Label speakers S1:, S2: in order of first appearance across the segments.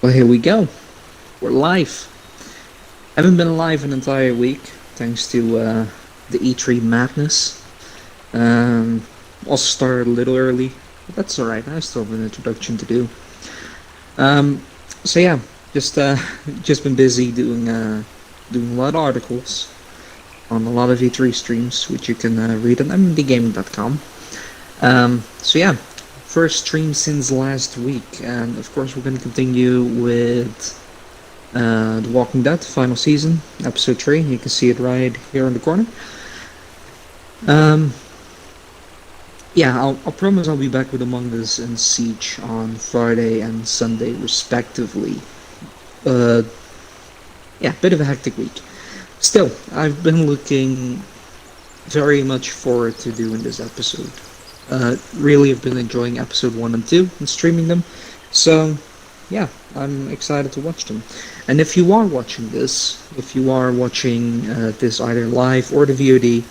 S1: Well, here we go. We're live. Haven't been live an entire week thanks to the E3 madness. Um, also started a little early, but that's alright. I still have an introduction to do. Um, so yeah, just uh, just been busy doing a lot of articles on a lot of E3 streams, which you can read on mdgaming.com. So yeah, first stream since last week, and of course we're going to continue with The Walking Dead final season, episode 3. You can see it right here in the corner. Um, yeah, I'll promise I'll be back with Among Us and Siege on Friday and Sunday, respectively. Uh, yeah, bit of a hectic week. Still, I've been looking very much forward to doing this episode. Really have been enjoying episode 1 and 2 and streaming them. So, yeah, I'm excited to watch them. And if you are watching this, if you are watching this either live or the VOD,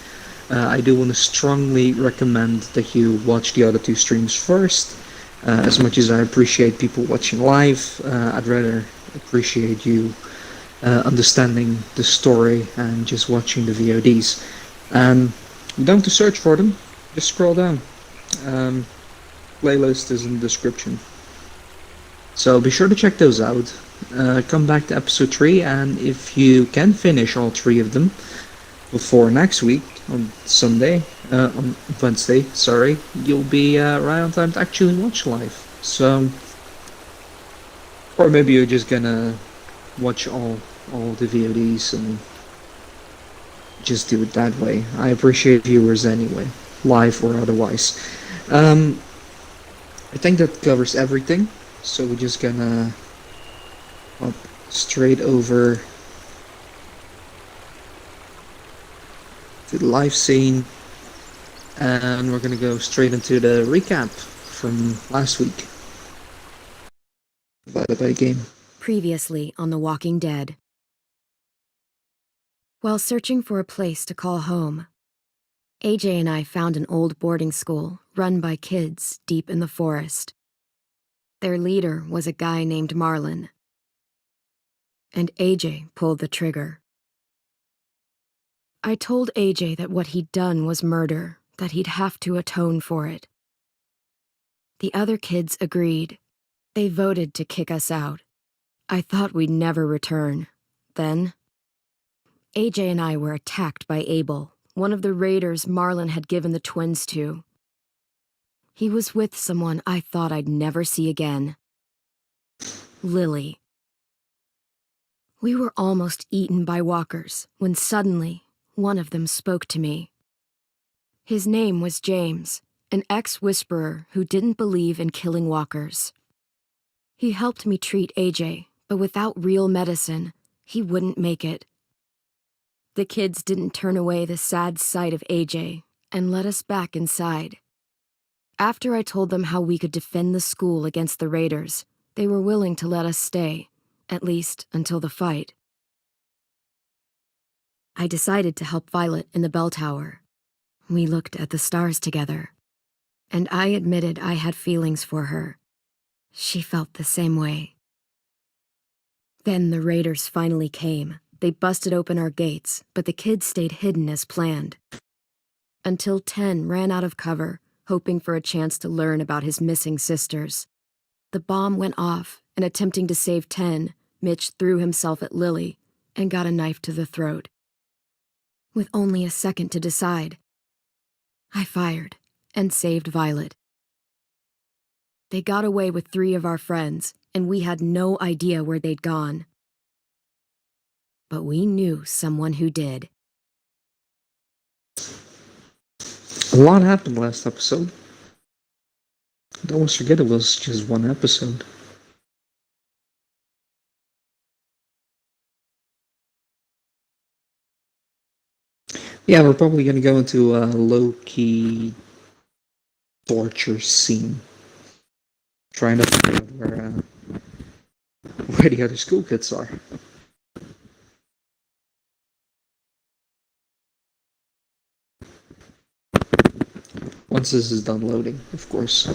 S1: I do want to strongly recommend that you watch the other two streams first. As much as I appreciate people watching live, I'd rather appreciate you understanding the story and just watching the VODs. You don't have to search for them, just scroll down. Um, Playlist is in the description. So be sure to check those out. Come back to episode 3, and if you can finish all 3 of them before next week, on Sunday, on Wednesday, sorry, you'll be right on time to actually watch live. So, or maybe you're just gonna watch all the VODs and just do it that way. I appreciate viewers anyway, live or otherwise. Um, I think that covers everything. So we're just gonna hop straight over to the live scene, and we're gonna go straight into the recap from last week. Divided by game.
S2: Previously on The Walking Dead. While searching for a place to call home, AJ and I found an old boarding school run by kids deep in the forest. Their leader was a guy named Marlon, and AJ pulled the trigger. I told AJ that what he'd done was murder, that he'd have to atone for it. The other kids agreed. They voted to kick us out. I thought we'd never return. Then, AJ and I were attacked by Abel, one of the raiders Marlon had given the twins to. He was with someone I thought I'd never see again. Lily. We were almost eaten by walkers when suddenly one of them spoke to me. His name was James, an ex-whisperer who didn't believe in killing walkers. He helped me treat AJ, but without real medicine, he wouldn't make it. The kids didn't turn away the sad sight of AJ and let us back inside. After I told them how we could defend the school against the raiders, they were willing to let us stay, at least until the fight. I decided to help Violet in the bell tower. We looked at the stars together, and I admitted I had feelings for her. She felt the same way. Then the raiders finally came. They busted open our gates, but the kids stayed hidden as planned. Until 10 ran out of cover, hoping for a chance to learn about his missing sisters. The bomb went off, and attempting to save 10, Mitch threw himself at Lily and got a knife to the throat. With only a second to decide, I fired and saved Violet. They got away with 3 of our friends, and we had no idea where they'd gone. But we knew someone who did.
S1: A lot happened last episode. Don't always forget it was just one episode. Yeah, we're probably gonna go into a low-key torture scene. Trying to figure out where the other school kids are. Once this is done loading, of course.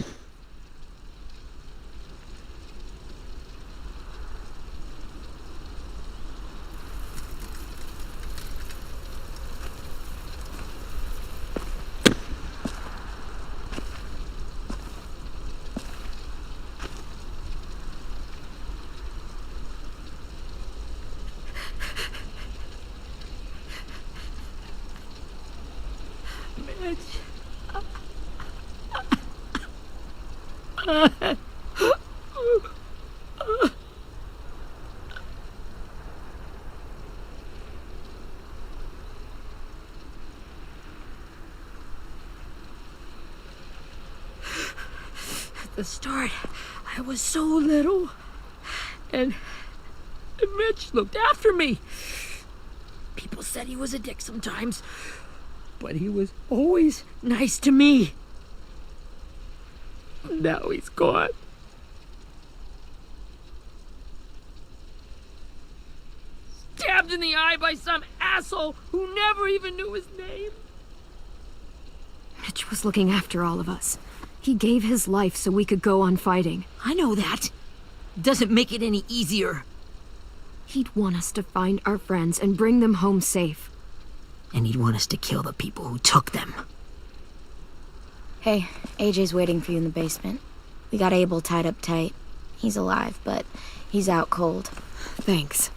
S3: At the start, I was so little, and Mitch looked after me. People said he was a dick sometimes, but he was always nice to me. Now he's gone. Stabbed in the eye by some asshole who never even knew his name.
S2: Mitch was looking after all of us. He gave his life so we could go on fighting.
S3: I know that. Doesn't make it any easier.
S2: He'd want us to find our friends and bring them home safe.
S3: And he'd want us to kill the people who took them.
S4: Hey, AJ's waiting for you in the basement. We got Abel tied up tight. He's alive, but he's out cold.
S2: Thanks.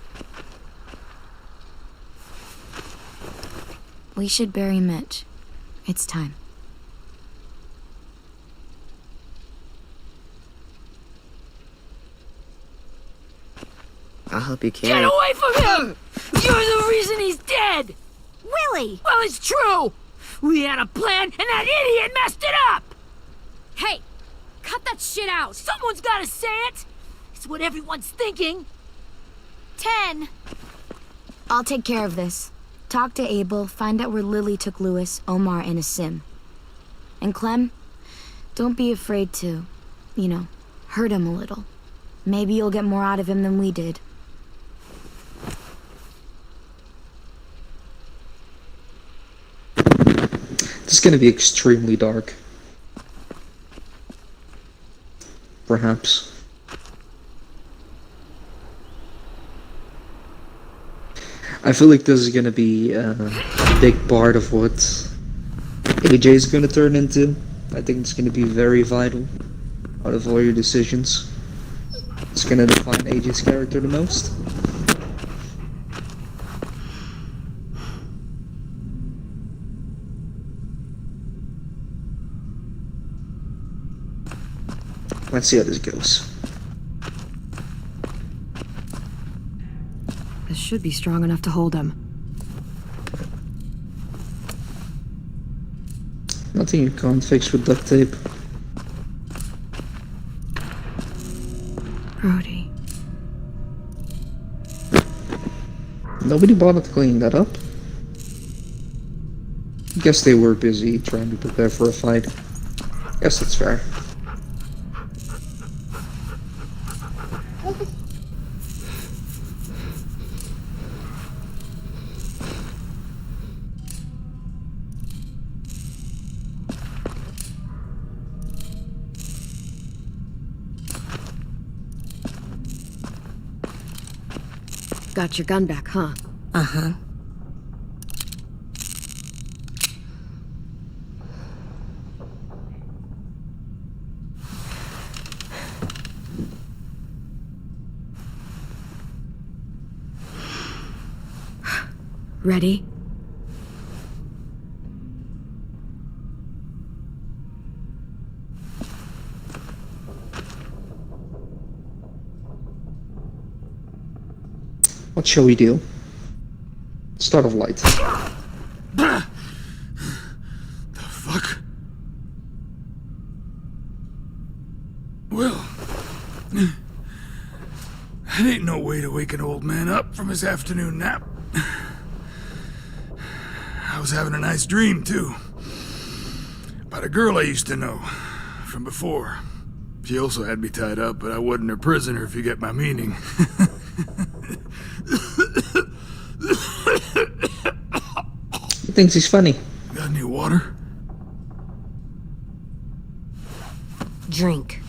S4: We should bury Mitch. It's time.
S5: I'll help you
S3: Get
S5: carry.
S3: away from him! You're the reason he's dead!
S4: Willie!
S3: Well, it's true! We had a plan, and that idiot messed it up!
S2: Hey! Cut that shit out!
S3: Someone's gotta say it! It's what everyone's thinking.
S4: 10. I'll take care of this. Talk to Abel, find out where Lily took Lewis, Omar, and Asim. And Clem, don't be afraid to, hurt him a little. Maybe you'll get more out of him than we did.
S1: It's gonna be extremely dark. Perhaps. I feel like this is gonna be a big part of what AJ is gonna turn into. I think it's gonna be very vital out of all your decisions. It's gonna define AJ's character the most. Let's see how this goes.
S2: This should be strong enough to hold him.
S1: Nothing you can't fix with duct tape.
S2: Brody.
S1: Nobody bothered cleaning that up. Guess they were busy trying to prepare for a fight. Guess that's fair.
S2: Got your gun back, huh?
S3: Uh-huh.
S2: Ready?
S1: What shall we do? Start of light.
S6: The fuck? Well, that ain't no way to wake an old man up from his afternoon nap. I was having a nice dream, too. About a girl I used to know from before. She also had me tied up, but I wasn't her prisoner, if you get my meaning.
S1: He thinks he's funny.
S6: Got any water?
S2: Drink.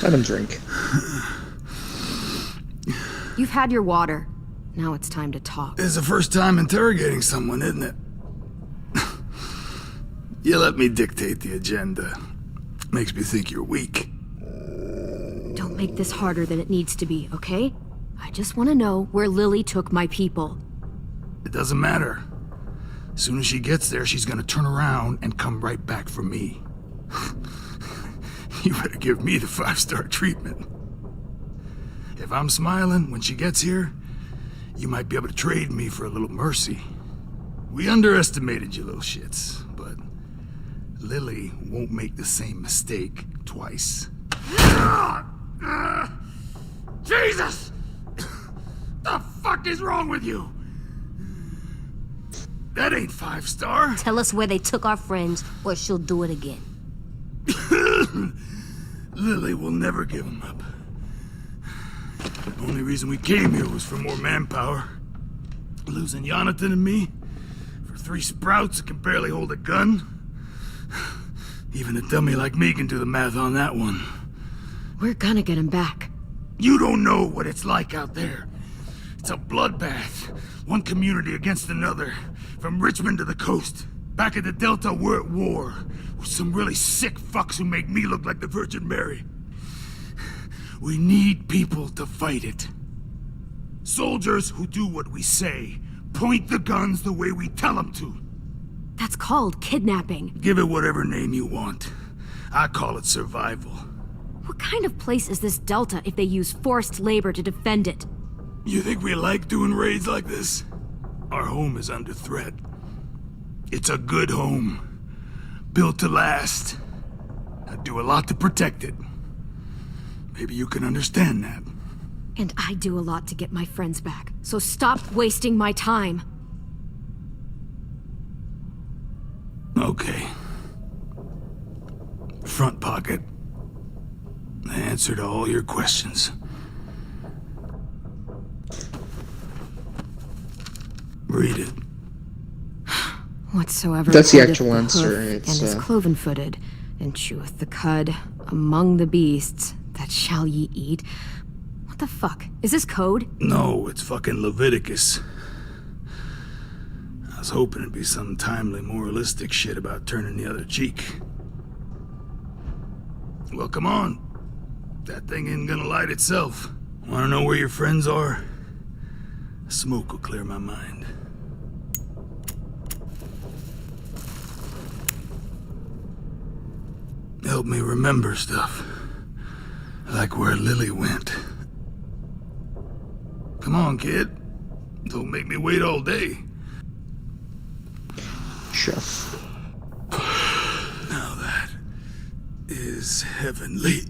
S1: Let him drink.
S2: You've had your water. Now it's time to talk.
S6: It's the first time interrogating someone, isn't it? You let me dictate the agenda. Makes me think you're weak.
S2: Don't make this harder than it needs to be, okay? I just want to know where Lily took my people.
S6: It doesn't matter. As soon as she gets there, she's gonna turn around and come right back for me. You better give me the 5-star treatment. If I'm smiling when she gets here, you might be able to trade me for a little mercy. We underestimated you little shits, but Lily won't make the same mistake twice. Jesus! The fuck is wrong with you? That ain't 5-star.
S7: Tell us where they took our friends, or she'll do it again.
S6: Lily will never give him up. The only reason we came here was for more manpower. Losing Jonathan and me for 3 sprouts that can barely hold a gun. Even a dummy like me can do the math on that one.
S2: We're gonna get him back.
S6: You don't know what it's like out there. It's a bloodbath. One community against another. From Richmond to the coast. Back at the Delta, we're at war. With some really sick fucks who make me look like the Virgin Mary. We need people to fight it. Soldiers who do what we say. Point the guns the way we tell them to.
S2: That's called kidnapping.
S6: Give it whatever name you want. I call it survival.
S2: What kind of place is this Delta if they use forced labor to defend it?
S6: You think we like doing raids like this? Our home is under threat. It's a good home. Built to last. I do a lot to protect it. Maybe you can understand that.
S2: And I do a lot to get my friends back. So stop wasting my time.
S6: Okay. Front pocket. The answer to all your questions. Read it.
S2: Whatsoever
S1: That's the
S2: holdeth
S1: actual answer.
S2: hoof
S1: It's,
S2: and is cloven-footed, and cheweth the cud among the beasts, that shall ye eat. What the fuck? Is this code?
S6: No, it's fucking Leviticus. I was hoping it'd be some timely moralistic shit about turning the other cheek. Well, come on. That thing ain't gonna light itself. Wanna know where your friends are? Smoke will clear my mind. Help me remember stuff. Like where Lily went. Come on, kid. Don't make me wait all day.
S1: Chef.
S6: Now that is heavenly.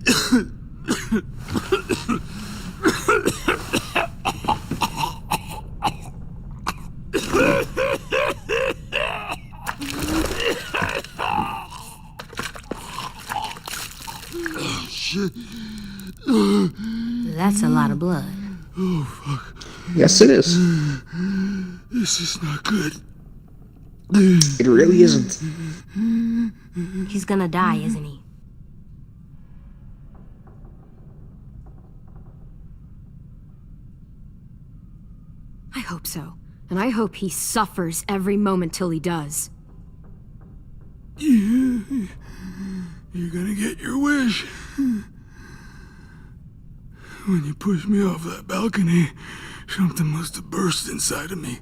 S6: Shit.
S7: That's a lot of blood.
S6: Oh, fuck.
S1: Yes, it is.
S6: This is not good.
S1: It really isn't.
S7: He's gonna die, isn't he?
S2: I hope so. And I hope he suffers every moment till he does.
S6: You're gonna get your wish. When you pushed me off that balcony, something must have burst inside of me.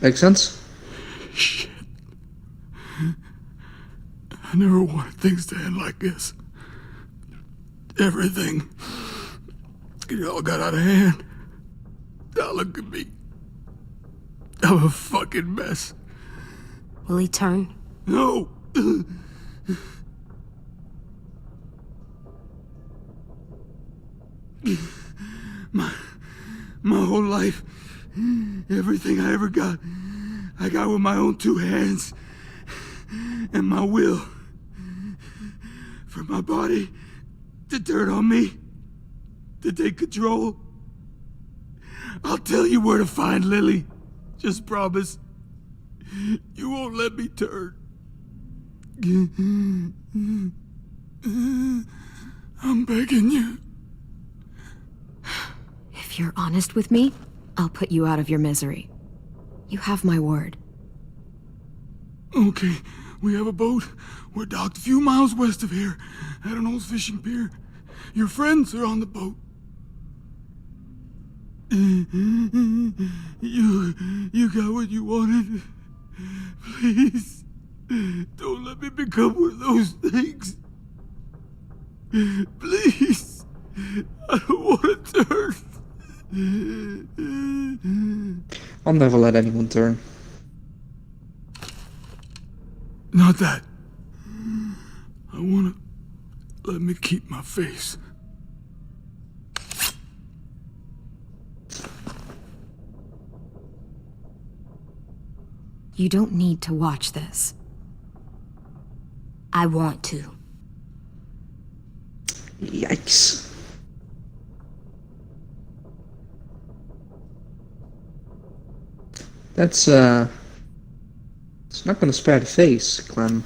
S1: Makes sense?
S6: Shit. I never wanted things to end like this. Everything. It all got out of hand. Now look at me. I'm a fucking mess.
S7: Will he turn?
S6: No! My whole life, everything I ever got, I got with my own 2 hands and my will. For my body to turn on me, to take control. I'll tell you where to find Lily. Just promise. You won't let me turn. I'm begging you.
S2: If you're honest with me, I'll put you out of your misery. You have my word.
S6: Okay, we have a boat. We're docked a few miles west of here, at an old fishing pier. Your friends are on the boat. You got what you wanted. Please, don't let me become one of those things. Please, I don't want to turn.
S1: I'll never let anyone turn.
S6: Not that. I wanna let me keep my face.
S2: You don't need to watch this.
S7: I want to.
S1: Yikes. That's, it's not gonna spare the face, Clem.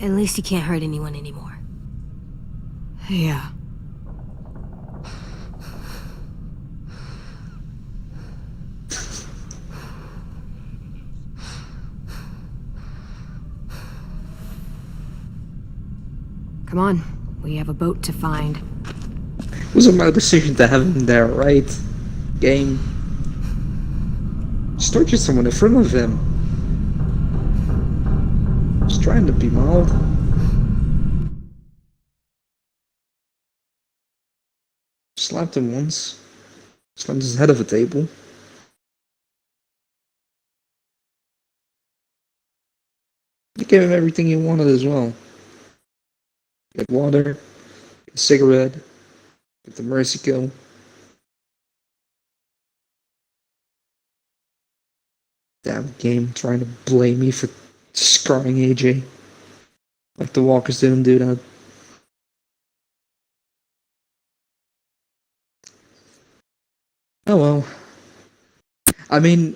S7: At least he can't hurt anyone anymore.
S2: Yeah. Come on, we have a boat to find.
S1: It wasn't my decision to have him there, right? Game. Just torture someone in front of him. Just trying to be mild. Slapped him once. Slammed his head off a table. You gave him everything he wanted as well. Get water, get a cigarette, get the mercy kill. Damn game trying to blame me for scarring AJ. Like the walkers didn't do that. Oh well. I mean,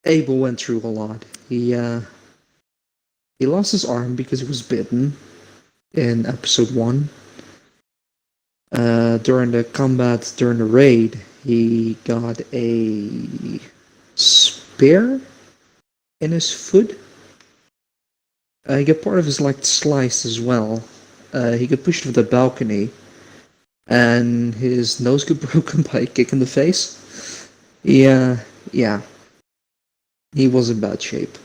S1: Abel went through a lot. He lost his arm because he was bitten in episode 1. During the combat, during the raid, he got a spear in his foot. He got part of his leg sliced as well. He got pushed off the balcony, and his nose got broken by a kick in the face. Yeah, he was in bad shape.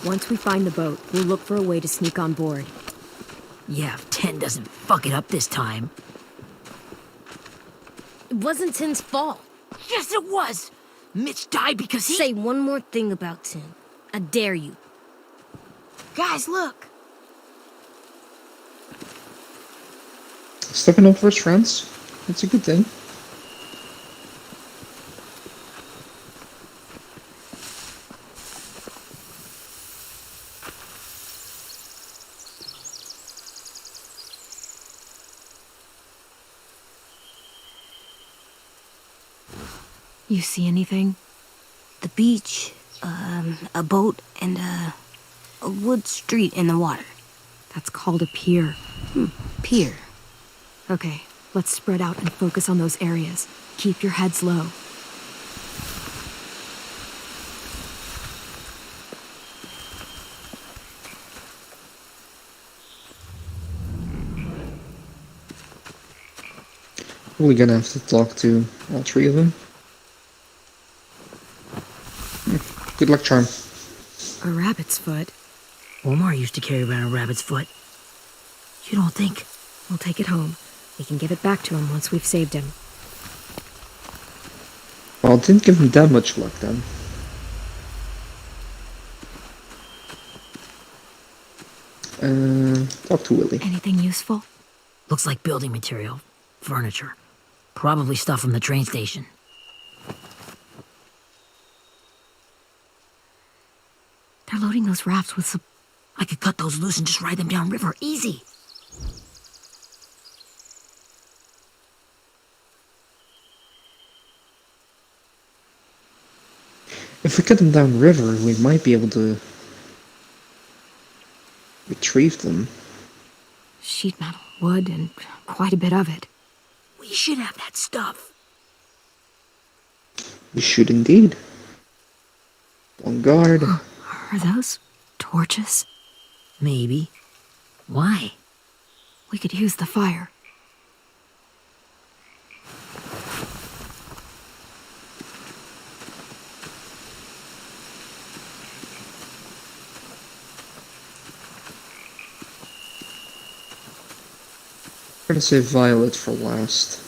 S2: Once we find the boat, we'll look for a way to sneak on board.
S3: Yeah, if 10 doesn't fuck it up this time.
S7: It wasn't Tim's fault.
S3: Yes, it was! Mitch died because he—
S7: Say one more thing about Tim. I dare you.
S4: Guys, look.
S1: Stepping up for his friends. That's a good thing.
S2: You see anything?
S7: The beach, a boat, and a wood street in the water.
S2: That's called a pier.
S7: Pier.
S2: Okay, let's spread out and focus on those areas. Keep your heads low.
S1: We're gonna have to talk to all 3 of them. Good luck, Charm.
S2: A rabbit's foot.
S3: Omar used to carry around a rabbit's foot. You don't think?
S2: We'll take it home. We can give it back to him once we've saved him.
S1: Well, it didn't give him that much luck then. Talk to Willie.
S2: Anything useful?
S3: Looks like building material. Furniture. Probably stuff from the train station.
S2: They're loading those rafts with
S3: I I could cut those loose and just ride them downriver, easy.
S1: If we cut them down river, we might be able to retrieve them.
S2: Sheet metal, wood, and quite a bit of it.
S3: We should have that stuff.
S1: We should indeed. On guard.
S2: Are those torches?
S3: Maybe. Why?
S2: We could use the fire.
S1: I'm gonna save Violet for last.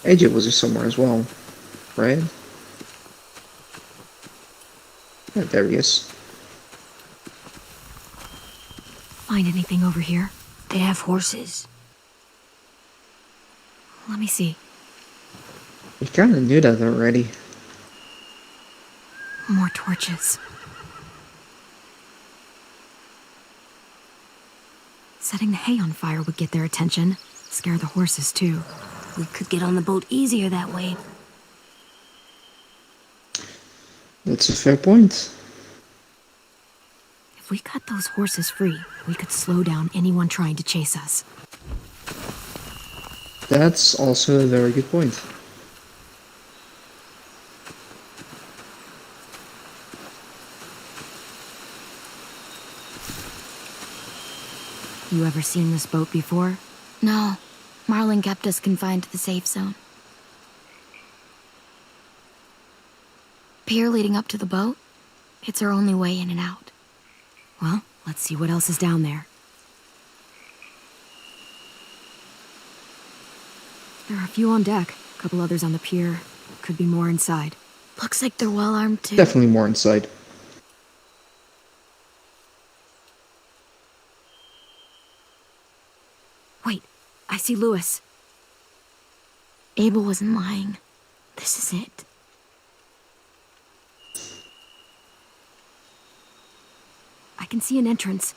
S1: AJ was here somewhere as well, right? Yeah, there he is.
S2: Find anything over here?
S7: They have horses.
S2: Let me see.
S1: We kinda knew that already.
S2: More torches. Setting the hay on fire would get their attention. Scare the horses, too.
S7: We could get on the boat easier that way.
S1: That's a fair point.
S2: If we cut those horses free, we could slow down anyone trying to chase us.
S1: That's also a very good point.
S2: You ever seen this boat before?
S4: No, Marlin kept us confined to the safe zone. Pier leading up to the boat? It's our only way in and out.
S2: Well, let's see what else is down there. There are a few on deck, a couple others on the pier. Could be more inside.
S4: Looks like they're well armed too.
S1: Definitely more inside.
S2: Wait, I see Lewis.
S4: Abel wasn't lying. This is it.
S2: I can see an entrance.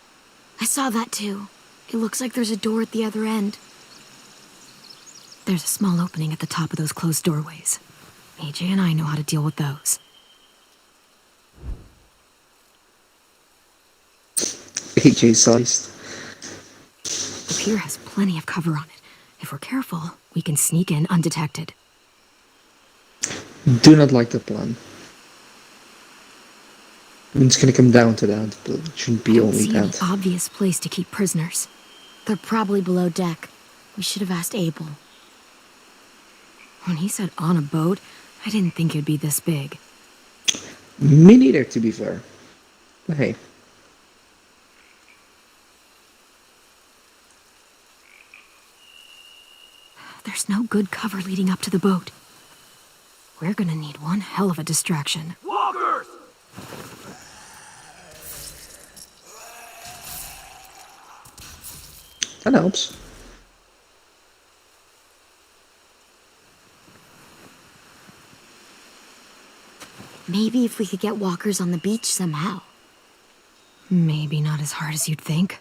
S4: I saw that too. It looks like there's a door at the other end.
S2: There's a small opening at the top of those closed doorways. AJ and I know how to deal with those.
S1: AJ sized.
S2: The pier has plenty of cover on it. If we're careful, we can sneak in undetected.
S1: Do not like that plan. I mean, it's gonna come down to that, but it shouldn't be
S2: I don't
S1: only
S2: see any
S1: that.
S2: obvious place to keep prisoners.
S4: They're probably below deck. We should have asked Abel.
S2: When he said on a boat, I didn't think it'd be this big.
S1: Me neither, to be fair. But hey.
S2: There's no good cover leading up to the boat. We're gonna need one hell of a distraction.
S6: Walkers!
S1: That helps.
S4: Maybe if we could get walkers on the beach somehow.
S2: Maybe not as hard as you'd think.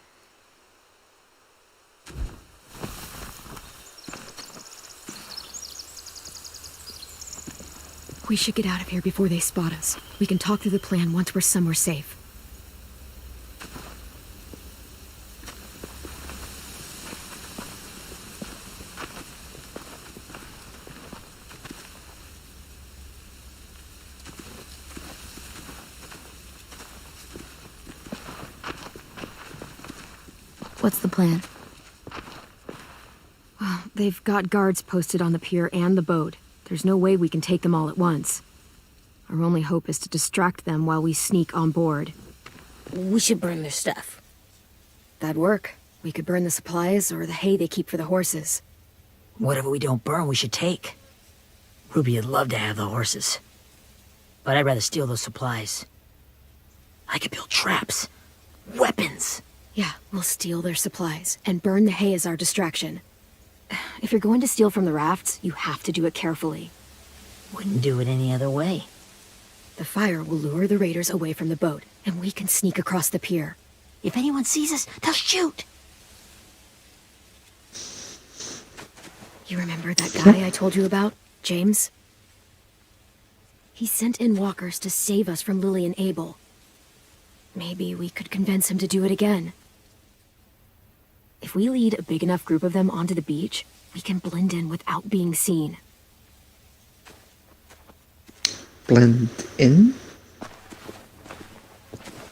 S2: We should get out of here before they spot us. We can talk through the plan once we're somewhere safe.
S4: What's the plan?
S2: Well, they've got guards posted on the pier and the boat. There's no way we can take them all at once. Our only hope is to distract them while we sneak on board.
S7: We should burn their stuff.
S2: That'd work. We could burn the supplies or the hay they keep for the horses.
S3: Whatever we don't burn, we should take. Ruby would love to have the horses. But I'd rather steal those supplies. I could build traps. Weapons.
S2: Yeah, we'll steal their supplies and burn the hay as our distraction. If you're going to steal from the rafts, you have to do it carefully.
S3: Wouldn't do it any other way.
S2: The fire will lure the raiders away from the boat, and we can sneak across the pier.
S3: If anyone sees us, they'll shoot.
S2: You remember that guy I told you about, James? He sent in walkers to save us from Lily and Abel. Maybe we could convince him to do it again. If we lead a big enough group of them onto the beach, we can blend in without being seen.
S1: Blend in?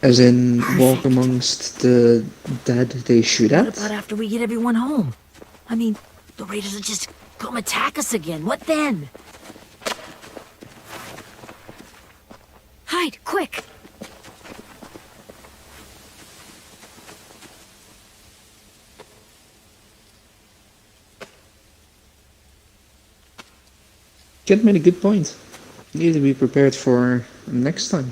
S1: As in, walk
S3: Perfect.
S1: amongst the dead they shoot
S3: What
S1: at?
S3: about after we get everyone home? I mean, the raiders will just come attack us again. What then?
S2: Hide, quick!
S1: Kid made a good point. Need to be prepared for next time.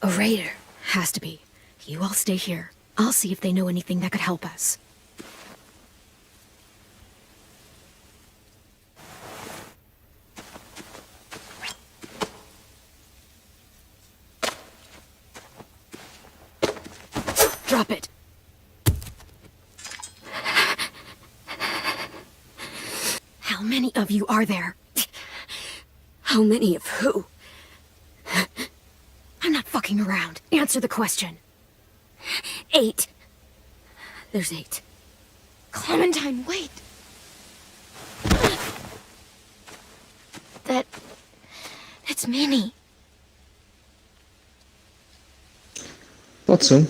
S2: A raider. Has to be. You all stay here. I'll see if they know anything that could help us. Drop it. How many of you are there? How many of who? I'm not fucking around. Answer the question. 8. There's 8. Clementine, wait.
S4: It's Minnie.
S1: Thought so.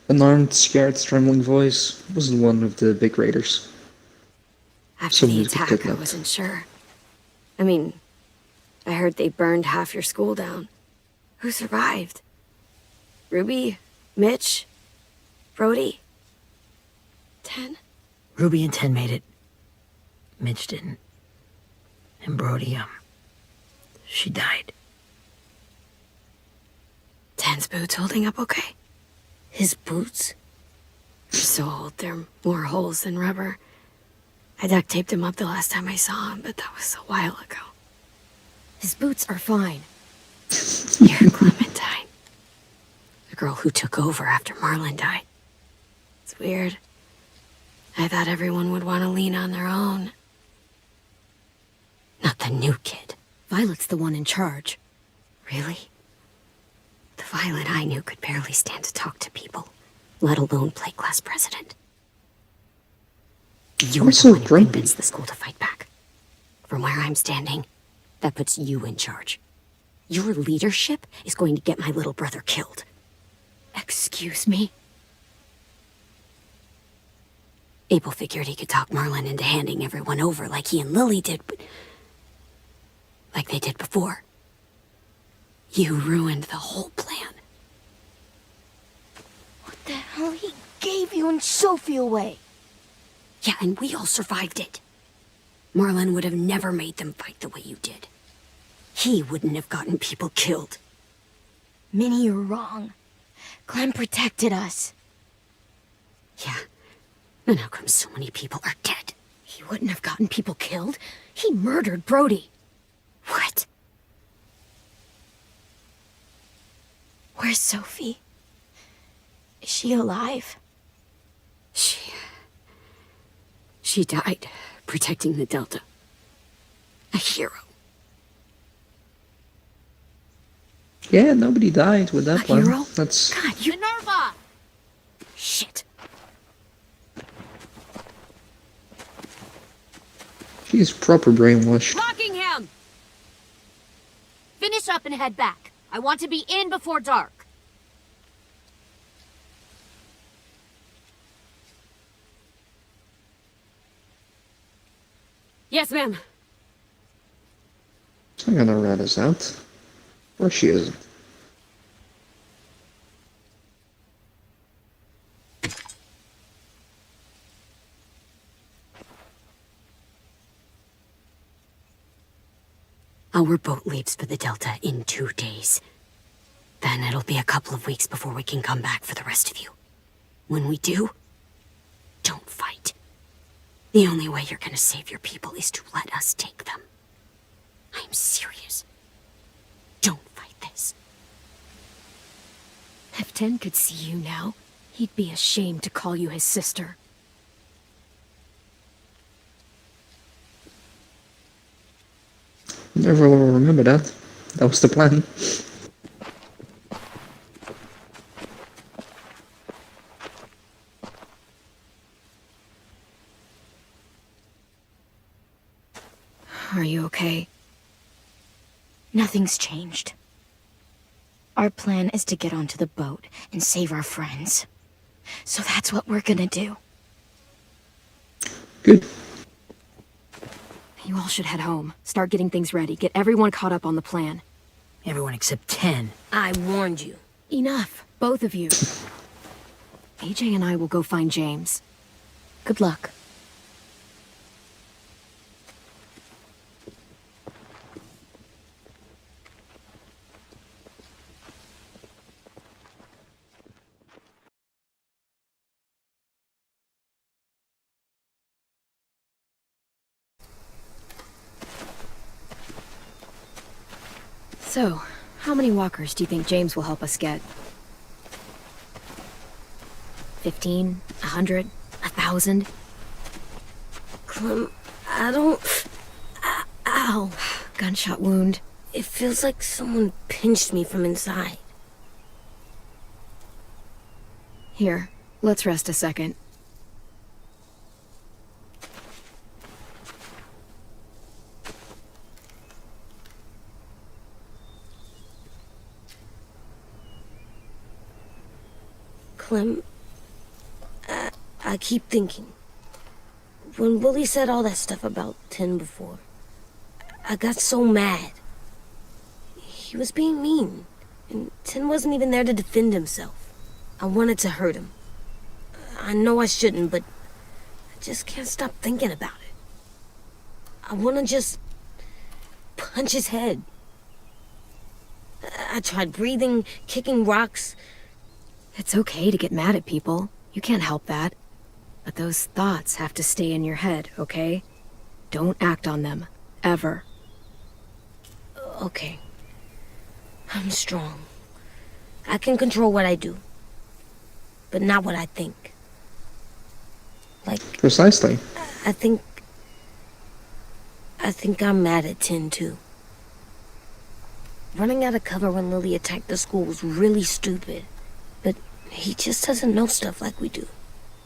S1: An armed, scared, trembling voice wasn't one of the big raiders.
S2: After the
S1: Someone could
S2: attack, I
S1: kidnap.
S2: wasn't sure. I mean, I heard they burned half your school down. Who survived? Ruby? Mitch? Brody? 10?
S3: Ruby and 10 made it. Mitch didn't. And Brody, she died.
S2: 10's boots holding up okay?
S3: His boots?
S2: They're so old, there are more holes than rubber. I duct taped him up the last time I saw him, but that was a while ago. His boots are fine. You're Clementine. The girl who took over after Marlon died. It's weird. I thought everyone would want to lean on their own. Not the new kid. Violet's the one in charge. Really? The Violet I knew could barely stand to talk to people, let alone play class president. You're
S1: I'm
S2: the
S1: so
S2: one who
S1: grumpy.
S2: convinced the school to fight back. From where I'm standing, that puts you in charge. Your leadership is going to get my little brother killed. Excuse me? Abel figured he could talk Marlon into handing everyone over like he and Lily did, but... like they did before. You ruined the whole plan.
S7: What the hell? He gave you and Sophie away.
S2: Yeah, and we all survived it. Marlon would have never made them fight the way you did. He wouldn't have gotten people killed.
S7: Minnie, you're wrong. Clem protected us.
S2: Yeah, and how come so many people are dead? He wouldn't have gotten people killed. He murdered Brody. What?
S7: Where's Sophie? Is she alive?
S2: She died protecting the Delta. A hero.
S1: Yeah, nobody died with that
S2: A
S1: one.
S2: hero?
S1: That's
S2: God, you...
S3: Minerva!
S2: Shit.
S1: she's proper brainwashed.
S3: Rockingham! Finish up and head back. I want to be in before dark.
S2: Yes, ma'am.
S1: I'm gonna rat us out. Or she isn't.
S2: Our boat leaves for the Delta in 2 days. Then it'll be a couple of weeks before we can come back for the rest of you. When we do, don't fight. The only way you're gonna save your people is to let us take them. I'm serious. Don't fight this. Ten could see you now, he'd be ashamed to call you his sister.
S1: Never will remember that. That was the plan.
S2: Are you okay?
S4: Nothing's changed. Our plan is to get onto the boat and save our friends. So that's what we're gonna do.
S1: Good.
S2: You all should head home. Start getting things ready. Get everyone caught up on the plan.
S3: Everyone except 10. I warned you.
S2: Enough, both of you. AJ and I will go find James.
S4: Good luck.
S2: So, how many walkers do you think James will help us get? 15? 100? 1,000?
S3: Clem, I don't... Ow.
S2: Gunshot wound.
S3: It feels like someone pinched me from inside.
S2: Here, let's rest a second.
S3: Clem, I keep thinking. When Willie said all that stuff about 10 before, I got so mad. He was being mean, and 10 wasn't even there to defend himself. I wanted to hurt him. I know I shouldn't, but I just can't stop thinking about it. I want to just punch his head. I tried breathing, kicking rocks.
S2: It's okay to get mad at people. You can't help that. But those thoughts have to stay in your head, okay? Don't act on them. Ever.
S3: Okay. I'm strong. I can control what I do. But not what I think. Like...
S1: Precisely.
S3: I think I'm mad at 10 too. Running out of cover when Lily attacked the school was really stupid. But he just doesn't know stuff like we do.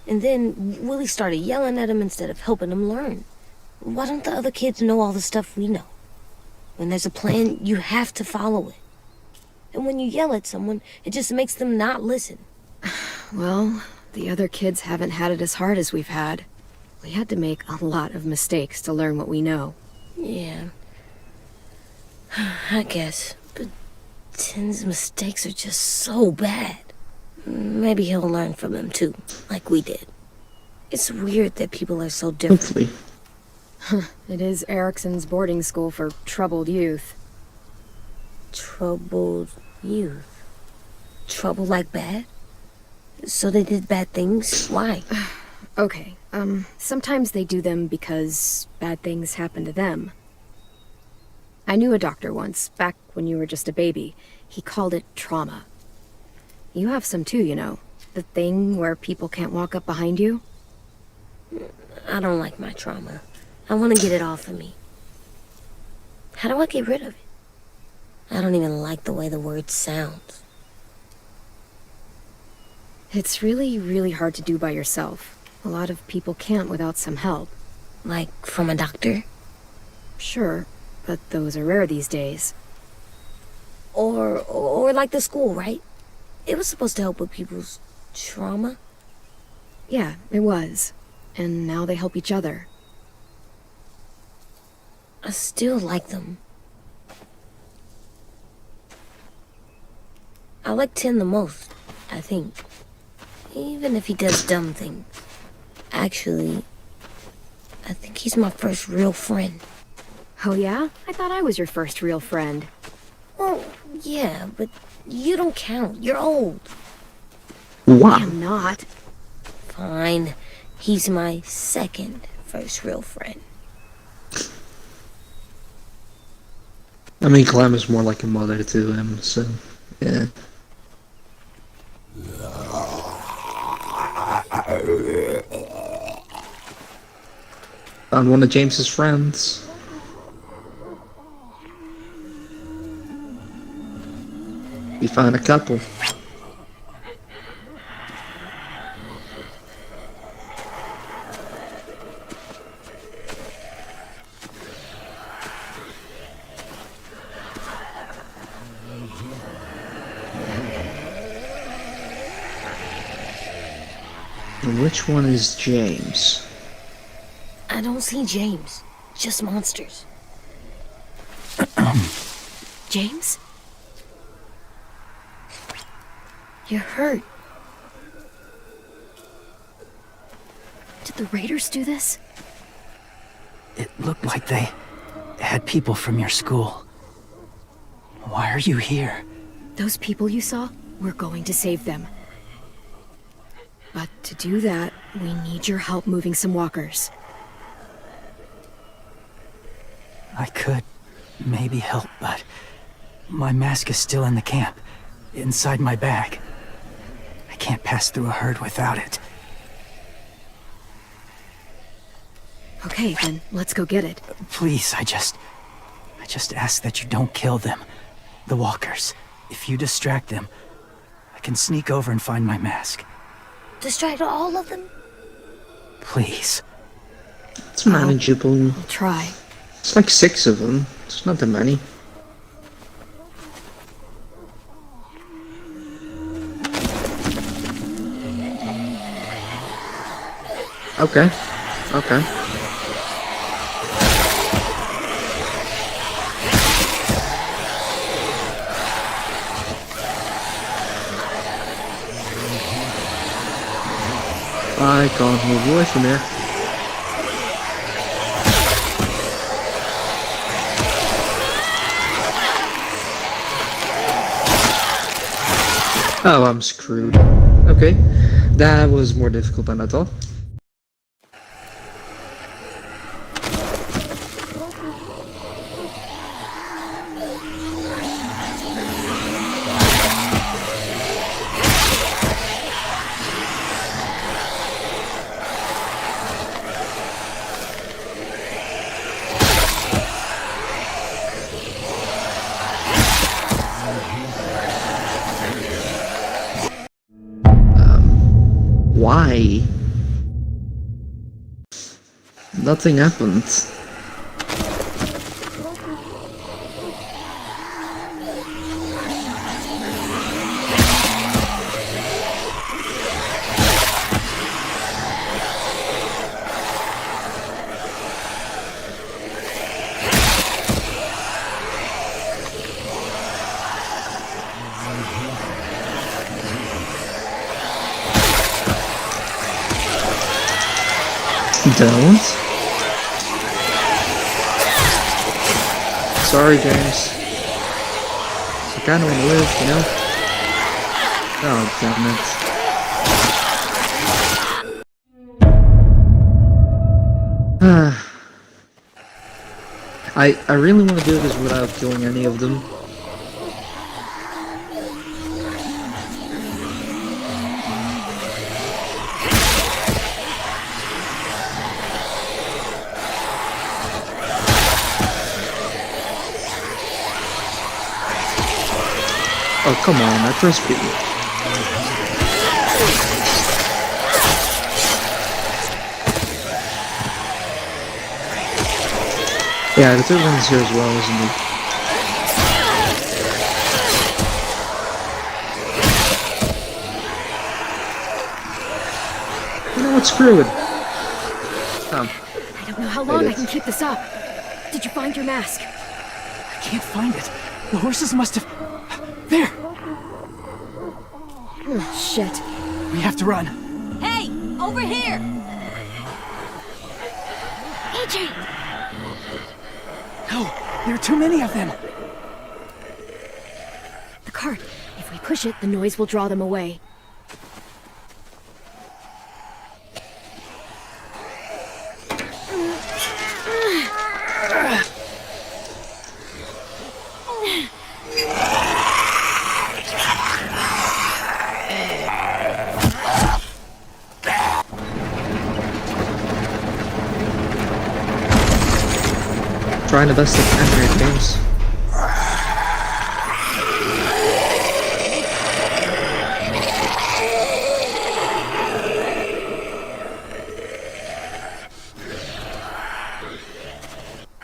S3: And then Willie started yelling at him instead of helping him learn. Why don't the other kids know all the stuff we know? When there's a plan, you have to follow it. And when you yell at someone, it just makes them not listen.
S2: Well, the other kids haven't had it as hard as we've had. We had to make a lot of mistakes to learn what we know.
S3: Yeah. I guess. But 10's mistakes are just so bad. Maybe he'll learn from them too, like we did. It's weird that people are so different.
S1: Hopefully.
S2: It is Erickson's boarding school for troubled youth.
S3: Troubled youth? Trouble like bad? So they did bad things? Why?
S2: Okay, sometimes they do them because bad things happen to them. I knew a doctor once, back when you were just a baby. He called it trauma. You have some too, you know. The thing where people can't walk up behind you.
S3: I don't like my trauma. I want to get it off of me. How do I get rid of it? I don't even like the way the word sounds.
S2: It's really, really hard to do by yourself. A lot of people can't without some help.
S3: Like from a doctor?
S2: Sure, but those are rare these days.
S3: Or like the school, right? It was supposed to help with people's trauma.
S2: Yeah, it was. And now they help each other.
S3: I still like them. I like 10 the most, I think. Even if he does dumb things. Actually, I think he's my first real friend.
S2: Oh yeah? I thought I was your first real friend.
S3: Well, yeah, but you don't count. You're old.
S1: Wow.
S2: I'm not.
S3: Fine. He's my second first real friend.
S1: I mean, Clem is more like a mother to him, so yeah. Found one of James's friends. We found a couple. And which one is James?
S7: I don't see James, just monsters. James? You're hurt. Did the raiders do this?
S8: It looked like they had people from your school. Why are you here?
S2: Those people you saw, we're going to save them. But to do that, we need your help moving some walkers.
S8: I could maybe help, but my mask is still in the camp, inside my bag. I can't pass through a herd without it.
S2: Okay, then let's go get it.
S8: Please, I just ask that you don't kill them. The walkers. If you distract them, I can sneak over and find my mask.
S7: Distract all of them?
S8: Please.
S1: It's manageable.
S2: We'll try.
S1: It's like 6 of them. It's not that many. Okay. Okay. I can't move away from here. Oh, I'm screwed. Okay. That was more difficult than I thought. Why? Nothing happened. Don't. Sorry, James. I kinda wanna live, you know? Oh, damn it. I really want to do this without killing any of them. Oh, come on, I pressed B. Yeah, the third one's here as well, isn't he? You know what, screw it.
S2: I don't know how long I can keep this up. Did you find your mask?
S8: I can't find it. The horses must have... There!
S2: Oh, shit.
S8: We have to run.
S7: Hey, over here! AJ!
S8: No, there are too many of them.
S2: The cart. If we push it, the noise will draw them away.
S1: try the best I can here, James.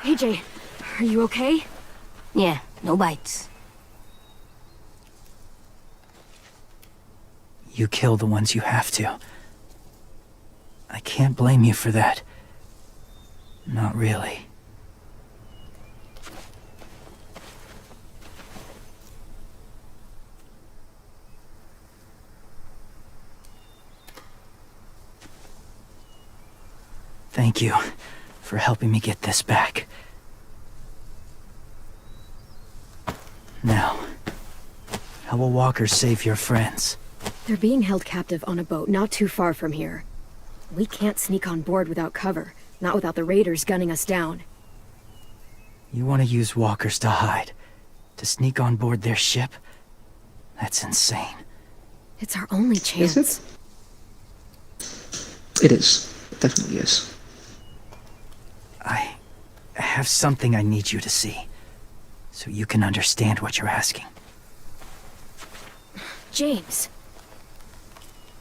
S2: AJ, are you okay?
S7: Yeah, no bites.
S8: You kill the ones you have to. I can't blame you for that. Not really. Thank you for helping me get this back. Now, how will walkers save your friends?
S2: They're being held captive on a boat not too far from here. We can't sneak on board without cover, not without the raiders gunning us down.
S8: You want to use walkers to hide? To sneak on board their ship? That's insane.
S2: It's our only chance.
S1: Is it? It is. It definitely is.
S8: I have something I need you to see, so you can understand what you're asking.
S2: James.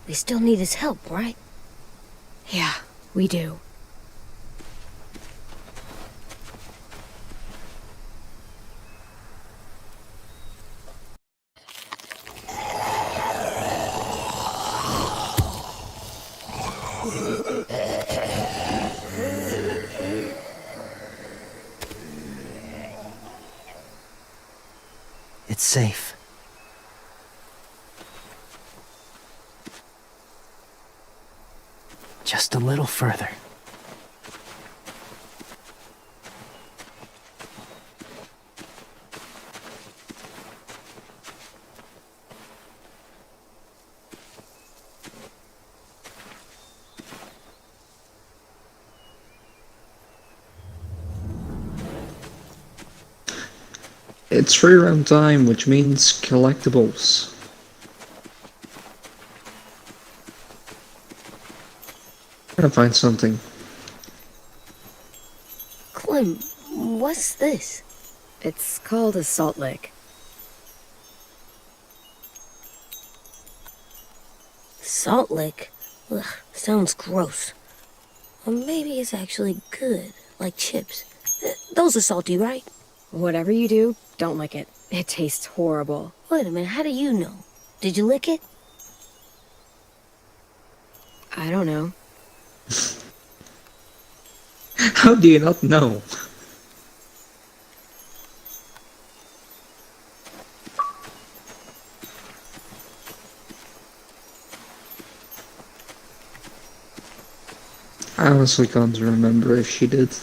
S7: We still need his help, right?
S2: Yeah, we do.
S8: It's safe. Just a little further.
S1: It's free round time, which means collectibles. Gotta find something.
S7: Clem, what's this?
S2: It's called a salt lick.
S7: Salt lick? Ugh, sounds gross. Or maybe it's actually good, like chips. Those are salty, right?
S2: Whatever you do, don't lick it. It tastes horrible.
S7: Wait a minute, how do you know? Did you lick it?
S2: I don't know.
S1: How do you not know? I honestly can't remember if she did.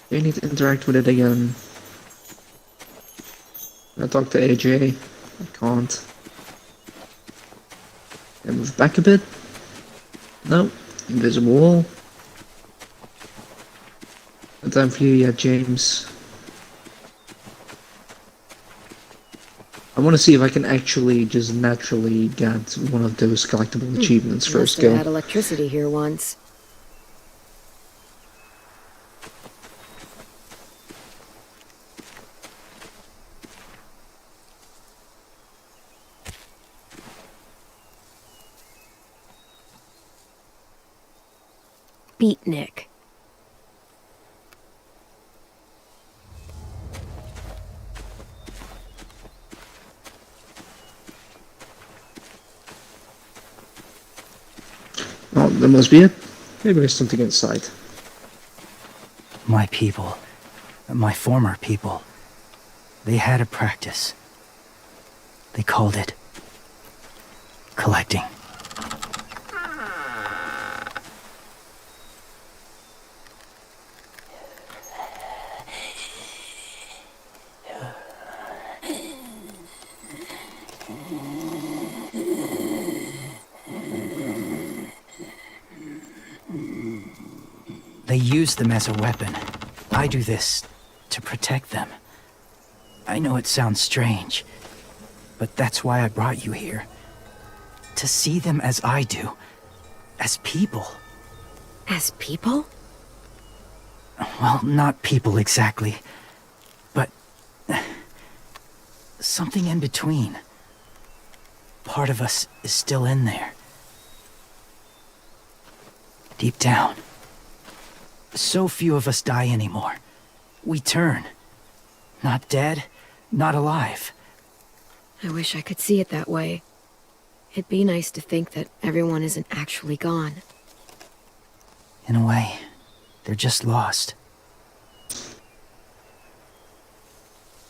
S1: You need to interact with it again. I talk to AJ. I can't. Can I move back a bit? No. Invisible wall. No time for you yet, James. I want to see if I can actually just naturally get one of those collectible achievements first
S2: Must have
S1: go.
S2: had electricity here once. Beatnik.
S1: Oh, that must be it. Maybe there's something inside.
S8: My people, my former people, they had a practice. They called it collecting. They use them as a weapon. I do this to protect them. I know it sounds strange, but that's why I brought you here. To see them as I do. As people.
S7: As people?
S8: Well, not people exactly, but something in between. Part of us is still in there. Deep down. So few of us die anymore. We turn. Not dead, not alive.
S2: I wish I could see it that way. It'd be nice to think that everyone isn't actually gone.
S8: In a way, they're just lost.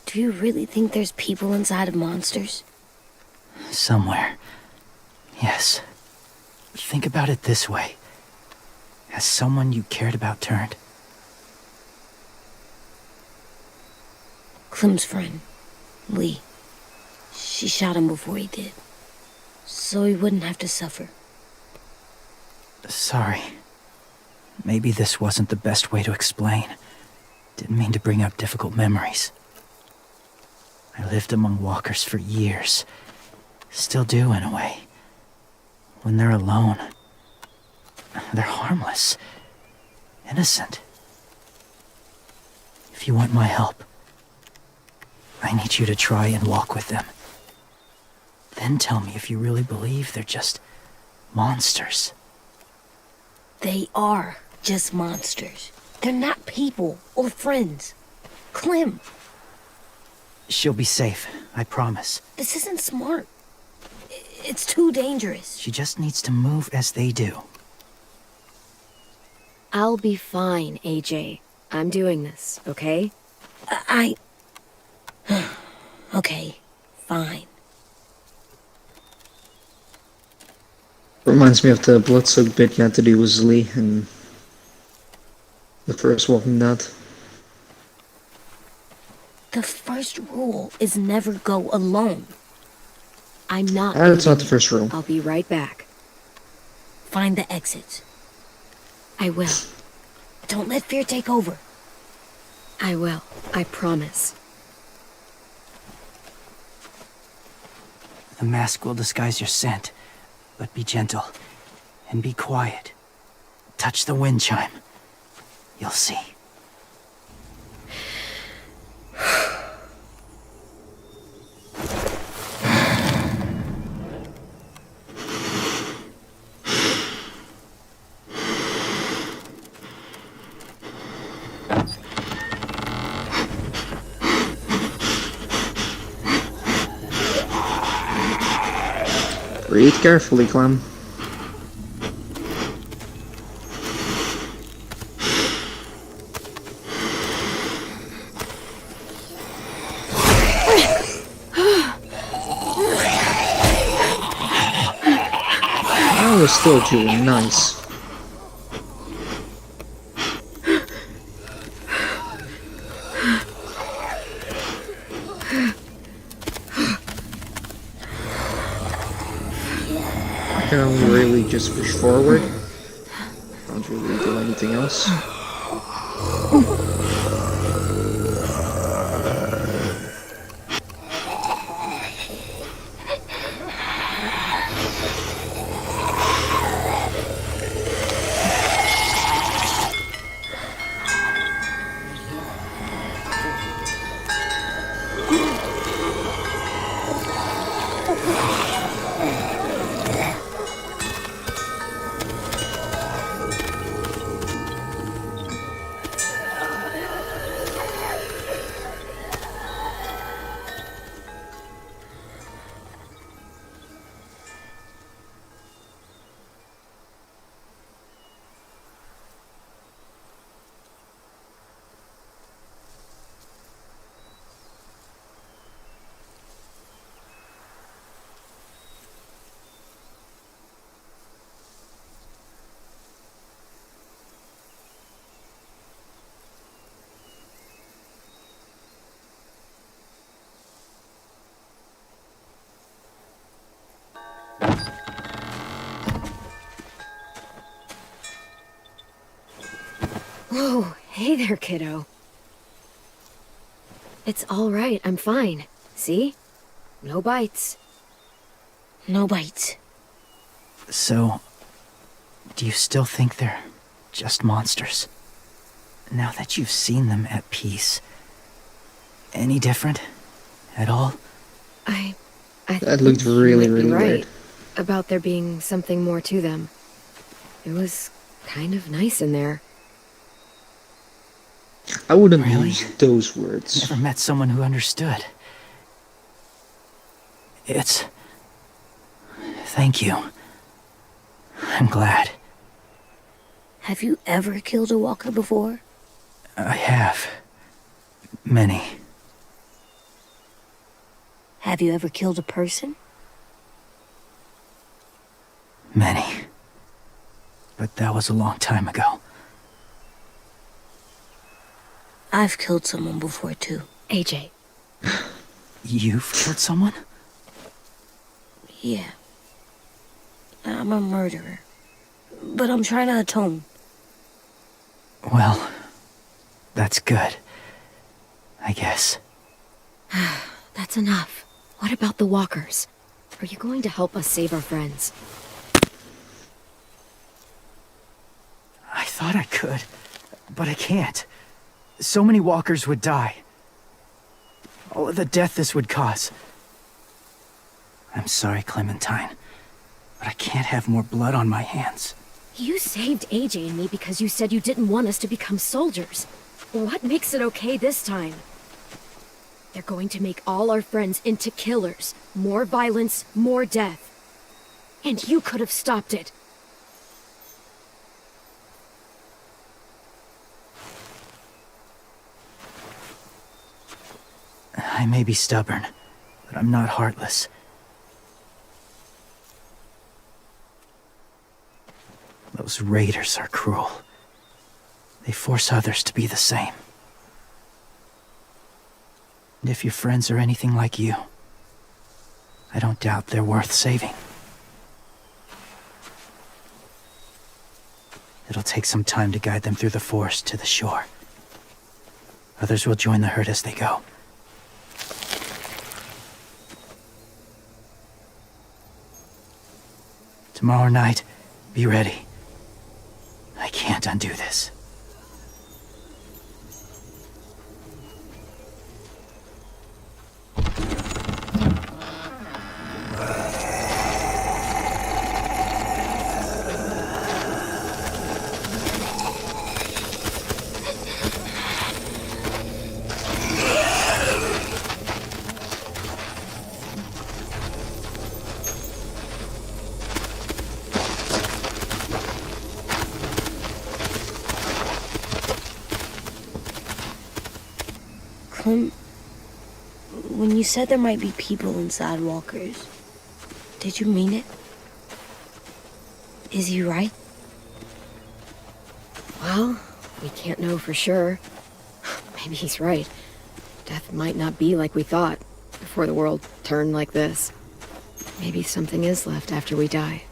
S7: Do you really think there's people inside of monsters?
S8: Somewhere. Yes. Think about it this way. Has someone you cared about turned?
S7: Clem's friend, Lee. She shot him before he did. So he wouldn't have to suffer.
S8: Sorry. Maybe this wasn't the best way to explain. Didn't mean to bring up difficult memories. I lived among walkers for years. Still do, in a way. When they're alone, they're harmless. Innocent. If you want my help, I need you to try and walk with them. Then tell me if you really believe they're just monsters.
S7: They are just monsters. They're not people or friends. Clem,
S8: She'll be safe, I promise.
S7: this isn't smart. It's too dangerous.
S8: She just needs to move as they do.
S2: I'll be fine, AJ. I'm doing this, okay?
S7: I... Okay, fine.
S1: Reminds me of the blood-soaked bit you had to do with Lee in the first Walking Dead.
S7: The first rule is never go alone.
S2: I'm not.
S1: That's not
S2: leaving
S1: the
S2: you.
S1: first rule.
S2: I'll be right back.
S7: Find the exits.
S2: I will.
S7: Don't let fear take over.
S2: I will. I promise.
S8: The mask will disguise your scent, but be gentle and be quiet. Touch the wind chime. You'll see.
S1: Breathe carefully, Clem. That was still doing nice. I can only really just push forward. Can't really do anything else.
S2: Whoa, hey there, kiddo. It's all right. I'm fine. See? No bites.
S7: No bites.
S8: So, do you still think they're just monsters? Now that you've seen them at peace, any different at all?
S2: I
S1: That looked
S2: think you
S1: really,
S2: might be
S1: really
S2: right
S1: weird.
S2: about there being something more to them. It was kind of nice in there.
S1: I wouldn't
S8: Really?
S1: use those words.
S8: Never met someone who understood. Thank you. I'm glad.
S7: Have you ever killed a walker before?
S8: I have. Many.
S7: Have you ever killed a person?
S8: Many. But that was a long time ago.
S7: I've killed someone before, too.
S2: AJ.
S8: You've killed someone?
S7: Yeah. I'm a murderer. But I'm trying to atone.
S8: Well, that's good. I guess.
S2: That's enough. What about the walkers? Are you going to help us save our friends?
S8: I thought I could, but I can't. So many walkers would die. All of the death this would cause. I'm sorry, Clementine, but I can't have more blood on my hands.
S2: You saved AJ and me because you said you didn't want us to become soldiers. What makes it okay this time? They're going to make all our friends into killers. More violence, more death. And you could have stopped it.
S8: I may be stubborn, but I'm not heartless. Those raiders are cruel. They force others to be the same. And if your friends are anything like you, I don't doubt they're worth saving. It'll take some time to guide them through the forest to the shore. Others will join the herd as they go. Tomorrow night, be ready. I can't undo this.
S7: Clem, when you said there might be people inside walkers, did you mean it? Is he right?
S2: Well, we can't know for sure. Maybe he's right. Death might not be like we thought before the world turned like this. Maybe something is left after we die.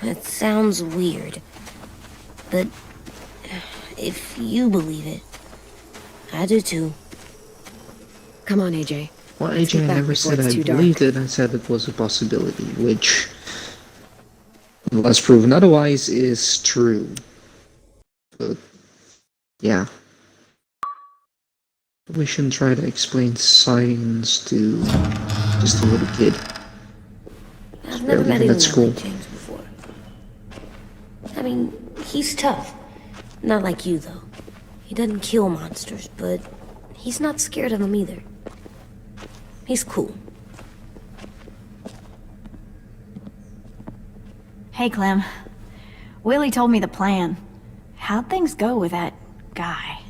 S7: It sounds weird. But if you believe it, I do too.
S2: Come on, AJ.
S1: Well,
S2: Let's
S1: AJ,
S2: get
S1: I
S2: back
S1: never
S2: before
S1: said
S2: it's
S1: I
S2: too dark.
S1: believed it. I said it was a possibility, which, unless proven otherwise, is true. But, yeah. We shouldn't try to explain science to just a little kid.
S7: I've never
S1: Barely
S7: met
S1: even
S7: anyone
S1: at school.
S7: like James before. I mean, he's tough. Not like you, though. He doesn't kill monsters, but he's not scared of them either. He's cool.
S9: Hey, Clem. Willie told me the plan. How'd things go with that guy?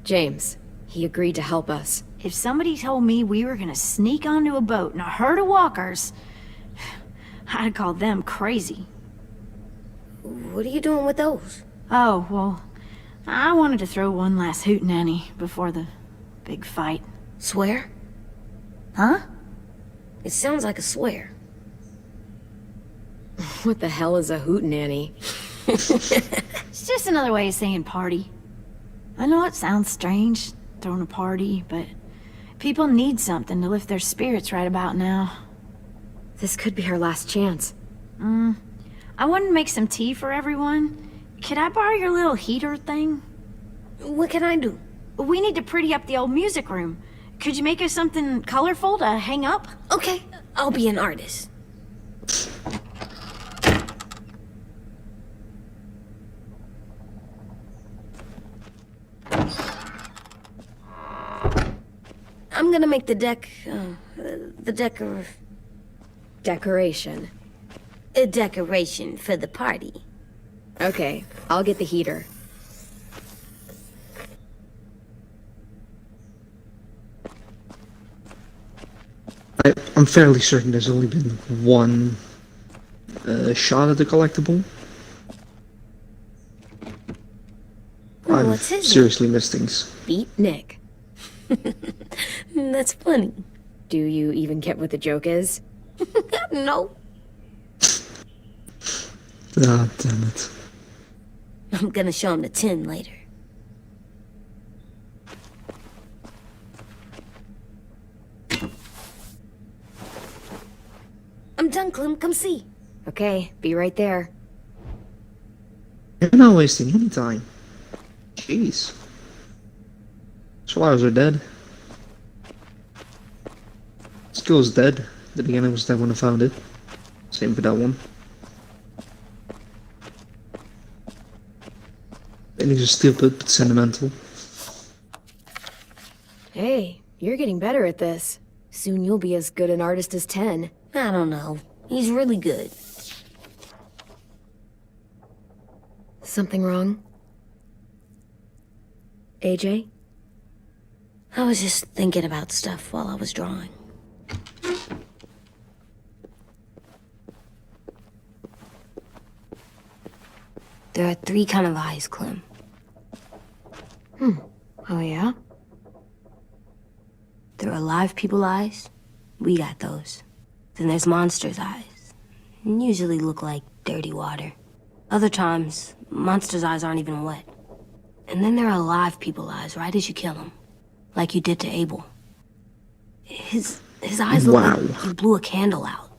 S2: James, he agreed to help us.
S9: If somebody told me we were gonna sneak onto a boat in a herd of walkers, I'd call them crazy.
S7: What are you doing with those?
S9: Oh, well, I wanted to throw one last hootenanny before the big fight.
S7: Swear?
S9: Huh?
S7: It sounds like a swear.
S2: What the hell is a hootenanny?
S9: It's just another way of saying party. I know it sounds strange, throwing a party, but People need something to lift their spirits right about now.
S2: This could be our last chance.
S9: I wanted to make some tea for everyone. Could I borrow your little heater thing?
S7: What can I do?
S9: We need to pretty up the old music room. Could you make us something colorful to hang up?
S7: Okay, I'll be an artist. I'm gonna make the
S2: Decoration.
S7: a decoration for the party.
S2: Okay, I'll get the heater.
S1: I'm fairly certain there's only been one shot at the collectible. I've
S7: what's his
S1: seriously missed things.
S2: Beat Nick.
S7: That's funny.
S2: Do you even get what the joke is?
S7: No,
S1: Ah, damn it.
S7: I'm gonna show him the tin later. I'm done, Clem. Come see.
S2: Okay, be right there.
S1: You're not wasting any time. Jeez. Swallows are dead. Skill's dead. Then again, I was dead when I found it. Same for that one. And he's stupid but sentimental.
S2: Hey, you're getting better at this. Soon you'll be as good an artist as 10.
S7: I don't know. He's really good.
S2: Something wrong? AJ?
S7: I was just thinking about stuff while I was drawing. There are 3 kind of eyes, Clem.
S2: Oh yeah?
S7: There are live people eyes. We got those. Then there's monsters' eyes. Usually look like dirty water. Other times, monsters' eyes aren't even wet. And then there are live people eyes right as you kill them. Like you did to Abel. His eyes look like he blew a candle out.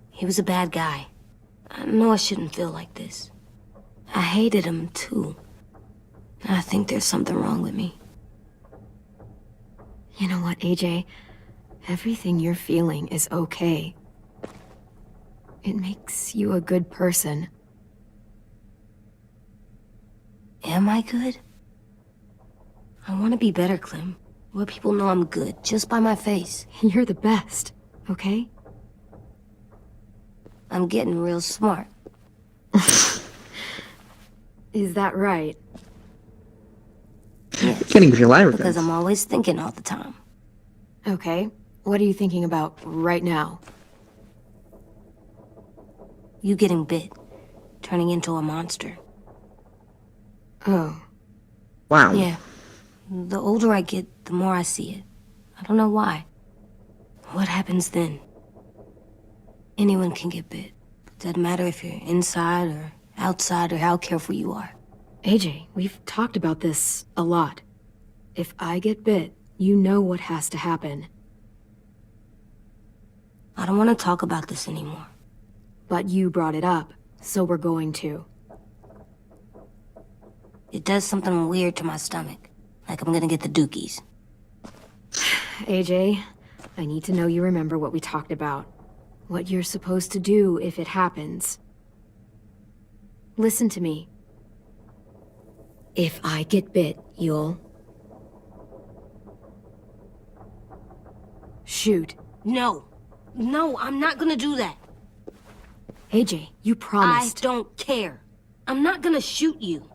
S7: He was a bad guy. I know I shouldn't feel like this. I hated him, too. I think there's something wrong with me.
S2: You know what, AJ? Everything you're feeling is okay. It makes you a good person.
S7: Am I good? I want to be better, Clem. Where people know I'm good, just by my face.
S2: You're the best, okay?
S7: I'm getting real smart.
S2: Is that right?
S1: Getting real arrogant.
S7: Because I'm always thinking all the time.
S2: Okay, what are you thinking about right now?
S7: You getting bit. Turning into a monster.
S2: Oh.
S1: Wow.
S7: Yeah. The older I get, the more I see it. I don't know why. What happens then? Anyone can get bit. Doesn't matter if you're inside or outside or how careful you are.
S2: AJ, we've talked about this a lot. If I get bit, you know what has to happen.
S7: I don't want to talk about this anymore.
S2: But you brought it up, so we're going to.
S7: It does something weird to my stomach. Like I'm gonna get the dookies.
S2: AJ, I need to know you remember what we talked about. What you're supposed to do if it happens. Listen to me. If I get bit, you'll... shoot.
S7: No. No, I'm not gonna do that.
S2: AJ, you promised.
S7: I don't care. I'm not gonna shoot you.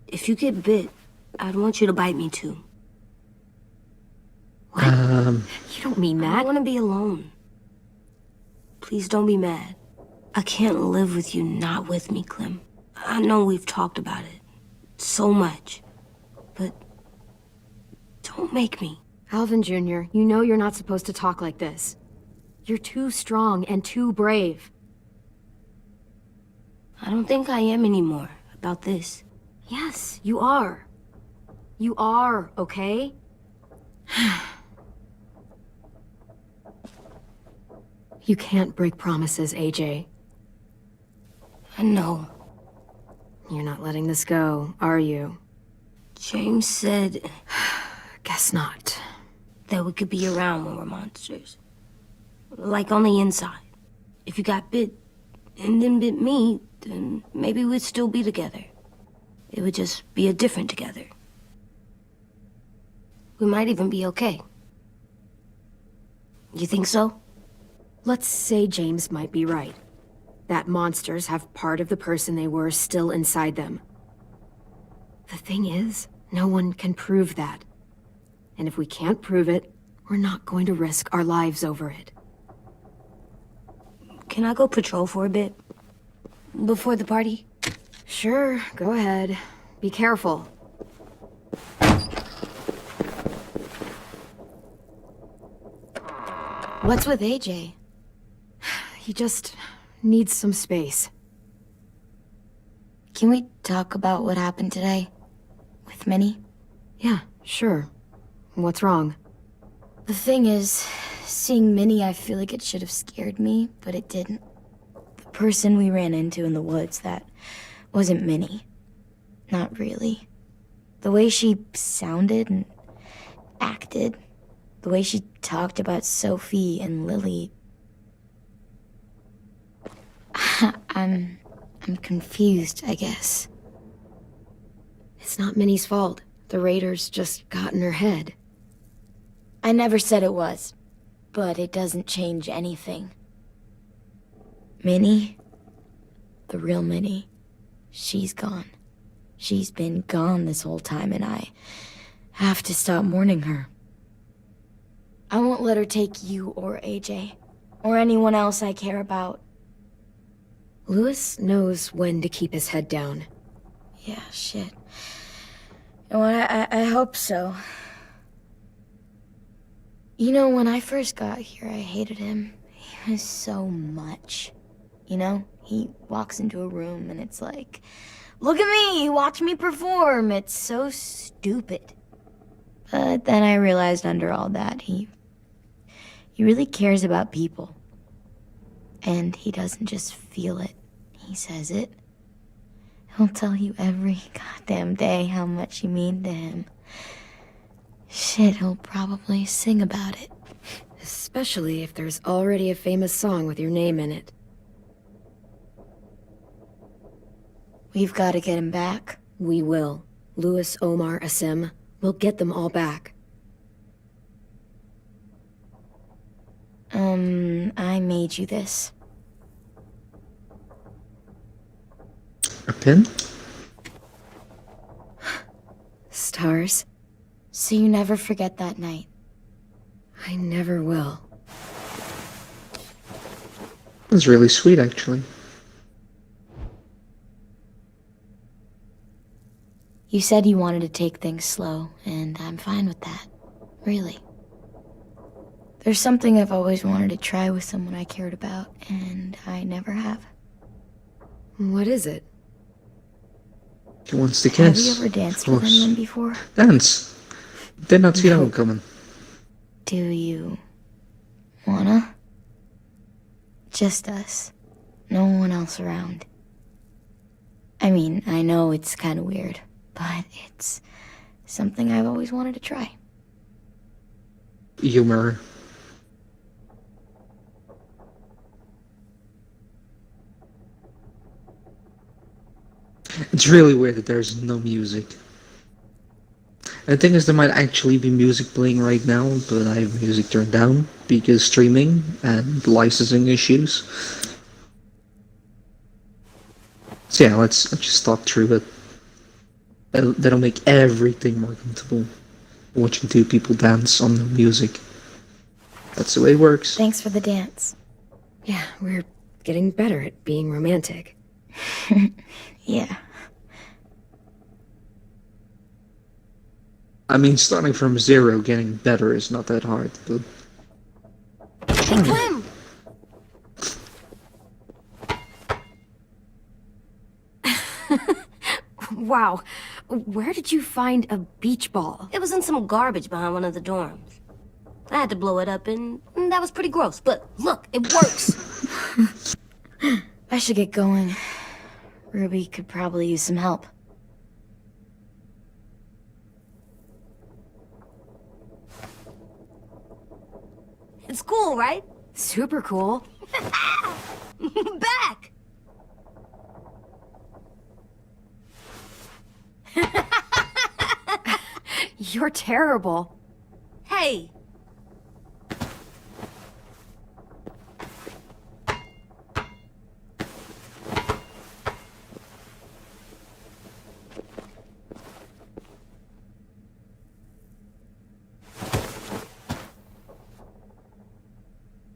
S7: If you get bit, I'd want you to bite me too.
S2: What? You don't mean
S7: I
S2: that.
S7: don't want to be alone. Please don't be mad. I can't live with you not with me, Clem. I know we've talked about it so much, but don't make me.
S2: Alvin Jr., you know you're not supposed to talk like this. You're too strong and too brave.
S7: I don't think I am anymore about this.
S2: Yes, you are. You are, okay? You can't break promises, AJ.
S7: I know.
S2: You're not letting this go, are you?
S7: James said
S2: Guess not.
S7: that we could be around when we're monsters. Like on the inside. If you got bit and then bit me, then maybe we'd still be together. It would just be a different together. We might even be okay. You think so?
S2: Let's say James might be right. That monsters have part of the person they were still inside them. The thing is, no one can prove that. And if we can't prove it, we're not going to risk our lives over it.
S7: Can I go patrol for a bit? Before the party?
S2: Sure, go ahead. Be careful.
S4: What's with AJ?
S2: He just needs some space.
S4: Can we talk about what happened today? With Minnie?
S2: Yeah, sure. What's wrong?
S4: The thing is, seeing Minnie, I feel like it should have scared me, but it didn't. The person we ran into in the woods, that wasn't Minnie. Not really. The way she sounded and acted, the way she talked about Sophie and Lily. I'm confused, I guess.
S2: It's not Minnie's fault. The raiders just got in her head.
S4: I never said it was, but it doesn't change anything. Minnie, the real Minnie, she's gone. She's been gone this whole time, and I have to stop mourning her. I won't let her take you or AJ, or anyone else I care about.
S2: Louis knows when to keep his head down.
S4: Yeah, shit. Well, I hope so. You know, when I first got here, I hated him. He was so much. You know, he walks into a room and it's like, look at me, watch me perform. It's so stupid. But then I realized under all that, he really cares about people. And he doesn't just feel it, he says it. He'll tell you every goddamn day how much you mean to him. Shit, he'll probably sing about it.
S2: Especially if there's already a famous song with your name in it.
S4: We've got to get him back.
S2: We will. Louis, Omar, Asim. We'll get them all back.
S4: I made you this.
S1: A pin?
S2: Stars?
S4: So you never forget that night.
S2: I never will.
S1: That's really sweet, actually.
S4: You said you wanted to take things slow, and I'm fine with that. Really. There's something I've always wanted to try with someone I cared about, and I never have.
S2: What is it?
S1: He wants to
S4: Have
S1: kiss.
S4: you ever danced
S1: of
S4: with
S1: course.
S4: anyone before?
S1: Dance? Did not see that
S2: No.
S1: one coming.
S4: Do you wanna? Just us. No one else around. I mean, I know it's kind of weird, but it's something I've always wanted to try.
S1: Humor. It's really weird that there's no music. And the thing is, there might actually be music playing right now, but I have music turned down because streaming and licensing issues. So yeah, let's just talk through it. That'll make everything more comfortable. Watching two people dance on the music. That's the way it works.
S4: Thanks for the dance.
S2: Yeah, we're getting better at being romantic.
S4: Yeah.
S1: I mean, starting from zero, getting better is not that hard, but...
S4: Hey, Clem!
S2: Wow. Where did you find a beach ball?
S7: It was in some garbage behind one of the dorms. I had to blow it up, and that was pretty gross. But look, it works.
S4: I should get going. Ruby could probably use some help.
S7: It's cool, right?
S2: Super cool.
S7: Back!
S2: You're terrible.
S7: Hey!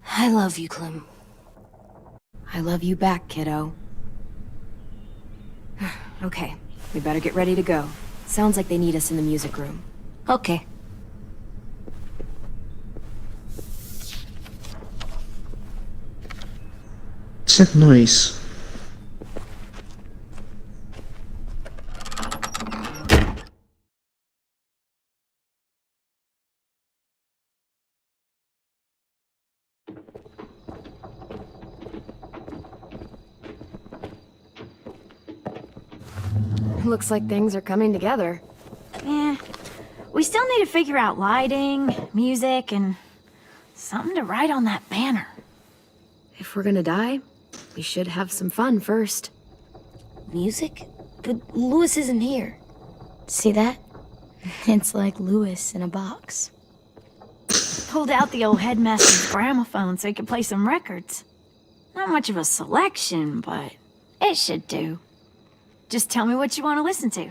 S7: I love you, Clem.
S2: I love you back, kiddo. Okay, we better get ready to go. Sounds like they need us in the music room.
S7: Okay.
S1: What's that noise?
S2: Looks like things are coming together.
S9: We still need to figure out lighting, music, and something to write on that banner.
S2: If we're gonna die, we should have some fun first.
S7: Music? But Lewis isn't here.
S4: See that? It's like Lewis in a box.
S9: Pulled out the old headmaster's gramophone so he could play some records. Not much of a selection, but it should do. Just tell me what you want to listen to.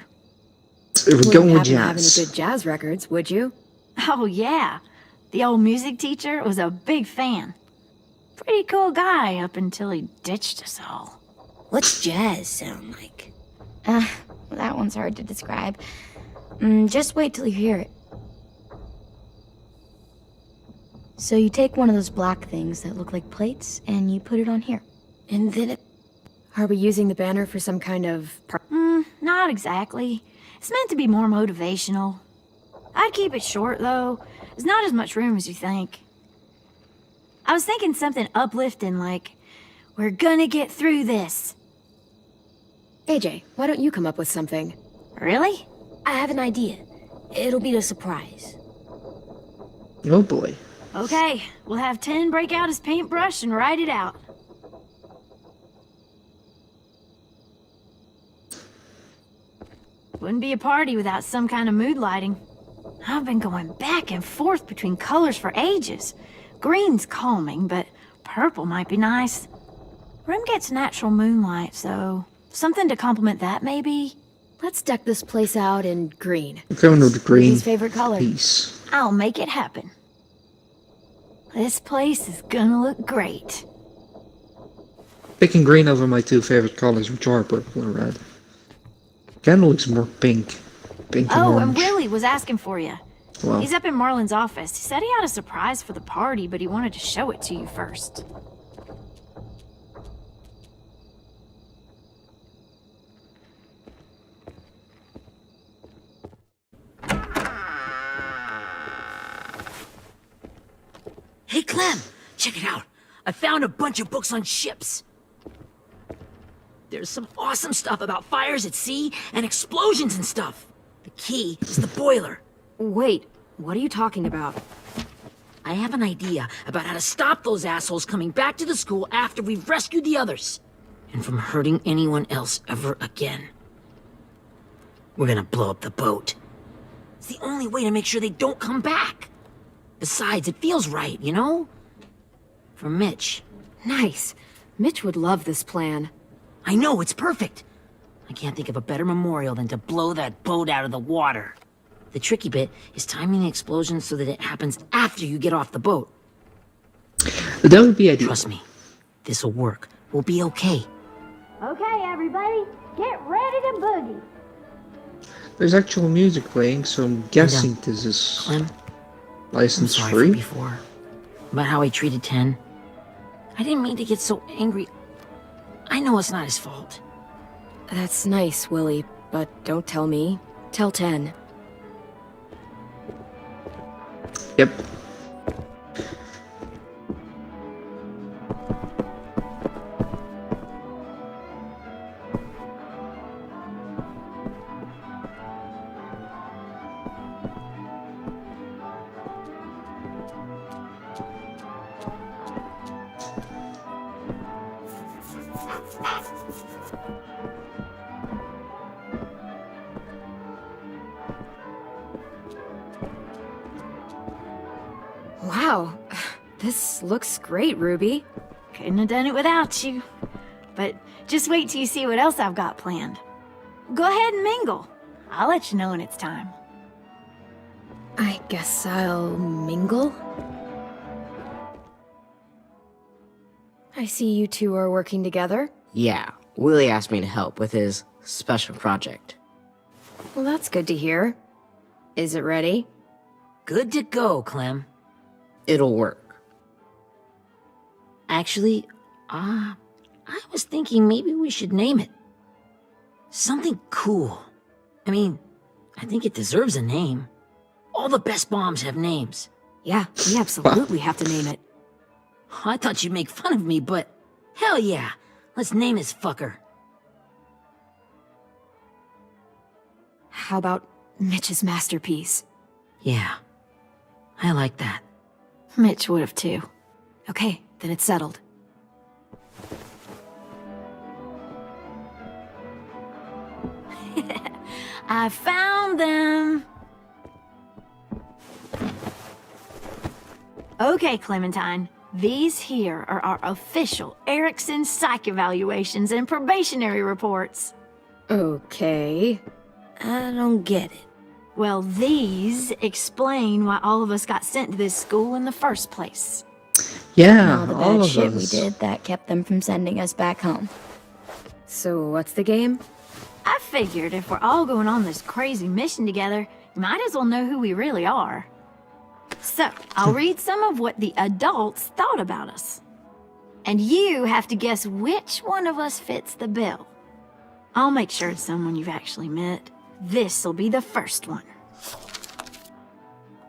S1: We're going with
S2: Wouldn't happen to have any
S1: jazz.
S2: good jazz records, would you?
S9: Oh, yeah. The old music teacher was a big fan. Pretty cool guy up until he ditched us all.
S7: What's jazz sound like?
S4: That one's hard to describe. Just wait till you hear it. So you take one of those black things that look like plates, and you put it on here.
S7: And then it...
S2: Are we using the banner for some kind of...
S9: Not exactly. It's meant to be more motivational. I'd keep it short, though. There's not as much room as you think. I was thinking something uplifting like, "We're gonna get through this."
S2: AJ, why don't you come up with something?
S9: Really?
S7: I have an idea. It'll be a surprise.
S1: Oh boy.
S9: Okay, we'll have 10 break out his paintbrush and write it out. Wouldn't be a party without some kind of mood lighting. I've been going back and forth between colors for ages. Green's calming, but purple might be nice. Room gets natural moonlight, so something to complement that, maybe?
S2: Let's deck this place out in green.
S1: We're going with the green
S2: Ruby's favorite color.
S1: piece.
S9: I'll make it happen. This place is gonna look great.
S1: Picking green over my two favorite colors, which are purple and red. Candle looks more pink. Pink and
S9: Oh,
S1: orange.
S9: and Willie was asking for you.
S1: Well,
S9: He's up in Marlin's office. He said he had a surprise for the party, but he wanted to show it to you first.
S3: Hey, Clem, check it out. I found a bunch of books on ships. There's some awesome stuff about fires at sea and explosions and stuff. The key is the boiler.
S2: Wait, what are you talking about?
S3: I have an idea about how to stop those assholes coming back to the school after we've rescued the others. And from hurting anyone else ever again. We're gonna blow up the boat. It's the only way to make sure they don't come back. Besides, it feels right, you know? For Mitch.
S2: Nice. Mitch would love this plan.
S3: I know, it's perfect. I can't think of a better memorial than to blow that boat out of the water. The tricky bit is timing the explosion so that it happens after you get off the boat.
S1: that would be ideal.
S3: Trust me, this'll work. We'll be okay.
S9: Okay, everybody, get ready to boogie.
S1: There's actual music playing, so I'm guessing this is
S3: Clem, I'm
S1: license
S3: sorry for
S1: free.
S3: before. About how I treated 10. I didn't mean to get so angry. I know it's not his fault.
S2: That's nice, Willie, But don't tell me. Tell 10.
S1: Yep.
S2: Wow. This looks great, Ruby.
S9: Couldn't have done it without you. But just wait till you see what else I've got planned. Go ahead and mingle. I'll let you know when it's time.
S2: I guess I'll mingle? I see you two are working together.
S5: Yeah, Willie asked me to help with his special project.
S2: Well, that's good to hear. Is it ready?
S3: Good to go, Clem.
S5: It'll work.
S3: Actually, I was thinking maybe we should name it. Something cool. I mean, I think it deserves a name. All the best bombs have names.
S2: Yeah, we absolutely have to name it.
S3: I thought you'd make fun of me, but hell yeah. Let's name this fucker.
S2: How about Mitch's masterpiece?
S3: Yeah, I like that.
S9: Mitch would have too.
S2: Okay, then it's settled.
S9: I found them! Okay, Clementine. These here are our official Erickson psych evaluations and probationary reports.
S2: Okay.
S7: I don't get it.
S9: Well, these explain why all of us got sent to this school in the first place.
S1: Yeah,
S4: All the
S1: all
S4: bad
S1: of
S4: shit we
S1: us.
S4: did that kept them from sending us back home.
S2: So what's the game?
S9: I figured if we're all going on this crazy mission together, you might as well know who we really are. So, I'll read some of what the adults thought about us. And you have to guess which one of us fits the bill. I'll make sure it's someone you've actually met. This'll be the first one.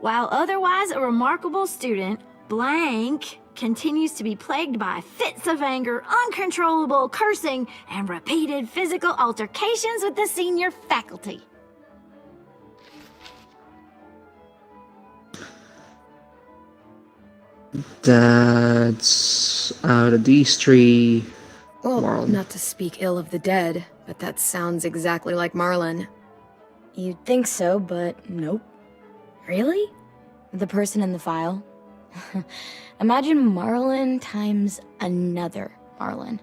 S9: While otherwise a remarkable student, blank continues to be plagued by fits of anger, uncontrollable cursing, and repeated physical altercations with the senior faculty.
S1: That's out of these three.
S2: Well,
S1: Marlon.
S2: not to speak ill of the dead, but that sounds exactly like Marlon.
S4: You'd think so, but nope.
S2: Really?
S4: The person in the file. Imagine Marlon times another Marlon.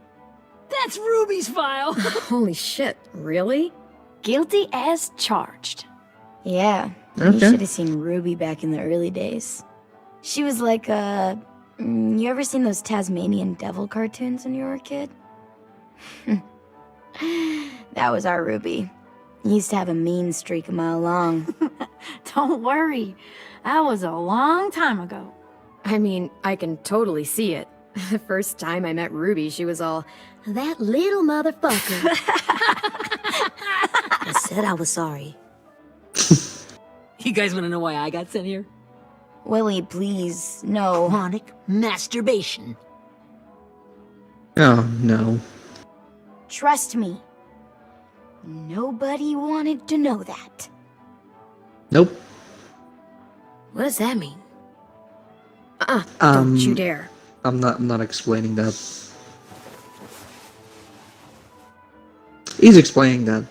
S3: That's Ruby's file.
S2: Holy shit, really?
S9: Guilty as charged.
S4: Yeah, you
S1: Okay.
S4: should have seen Ruby back in the early days. She was like you ever seen those Tasmanian devil cartoons when you were a kid? That was our Ruby. Used to have a mean streak a mile long.
S9: Don't worry, that was a long time ago.
S2: I mean, I can totally see it. The first time I met Ruby, she was all, that little motherfucker.
S7: I said I was sorry.
S3: You guys want to know why I got sent here?
S4: Willie, please, no.
S3: Chronic masturbation.
S1: Oh, no.
S4: Trust me. Nobody wanted to know that.
S1: Nope.
S7: What does that mean?
S2: Don't you dare.
S1: I'm not explaining that. He's explaining that.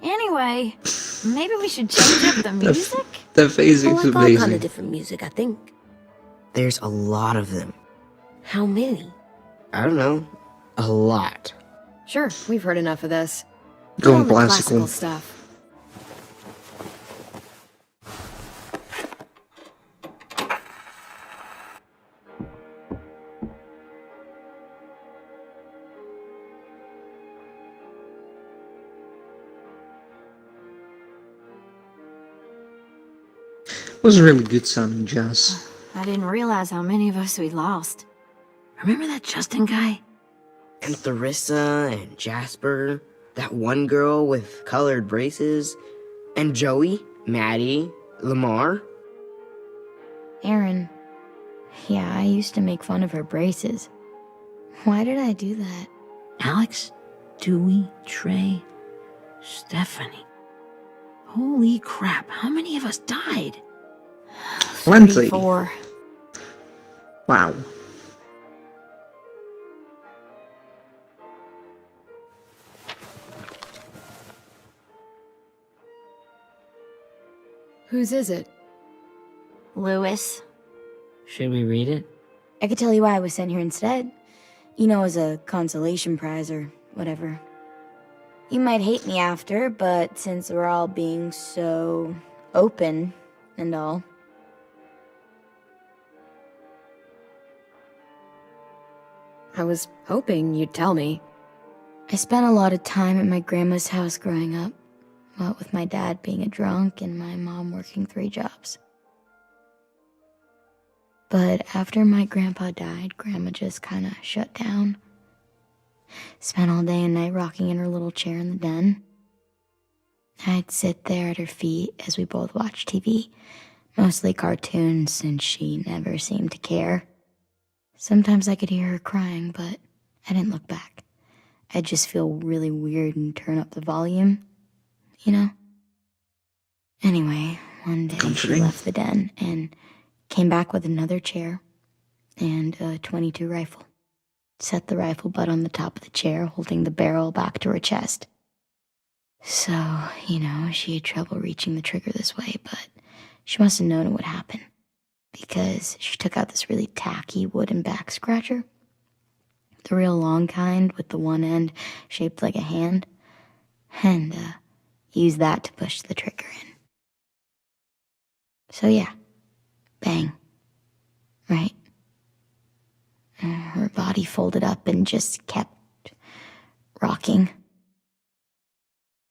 S9: Anyway, maybe we should change up the music?
S1: That face
S7: I
S1: is
S7: like all kind
S1: amazing.
S7: of different music, I think.
S5: There's a lot of them.
S7: How many?
S5: I don't know. A lot.
S2: Sure, we've heard enough of this. Put
S1: Going
S2: on the
S1: classical.
S2: classical stuff.
S1: It was really good sounding jazz.
S9: I didn't realize how many of us we lost.
S3: Remember that Justin guy?
S5: And Theresa and Jasper. That one girl with colored braces? And Joey? Maddie? Lamar?
S4: Erin. Yeah, I used to make fun of her braces. Why did I do that?
S3: Alex, Dewey, Trey, Stephanie. Holy crap, how many of us died?
S1: Plenty.
S4: 34.
S1: Wow.
S2: Whose is it?
S9: Lewis.
S5: Should we read it?
S4: I could tell you why I was sent here instead. You know, as a consolation prize or whatever. You might hate me after, but since we're all being so open and all.
S2: I was hoping you'd tell me.
S4: I spent a lot of time at my grandma's house growing up. What with my dad being a drunk and my mom working 3 jobs. But after my grandpa died, Grandma just kind of shut down. Spent all day and night rocking in her little chair in the den. I'd sit there at her feet as we both watched TV, mostly cartoons since she never seemed to care. Sometimes I could hear her crying, but I didn't look back. I'd just feel really weird and turn up the volume, you know? Anyway, one day she
S1: Comforting.
S4: left the den and came back with another chair and a .22 rifle. Set the rifle butt on the top of the chair, holding the barrel back to her chest. So, you know, she had trouble reaching the trigger this way, but she must have known it would happen. Because she took out this really tacky wooden back scratcher. The real long kind with the one end shaped like a hand. And, used that to push the trigger in. So yeah, bang. Right. Her body folded up and just kept rocking.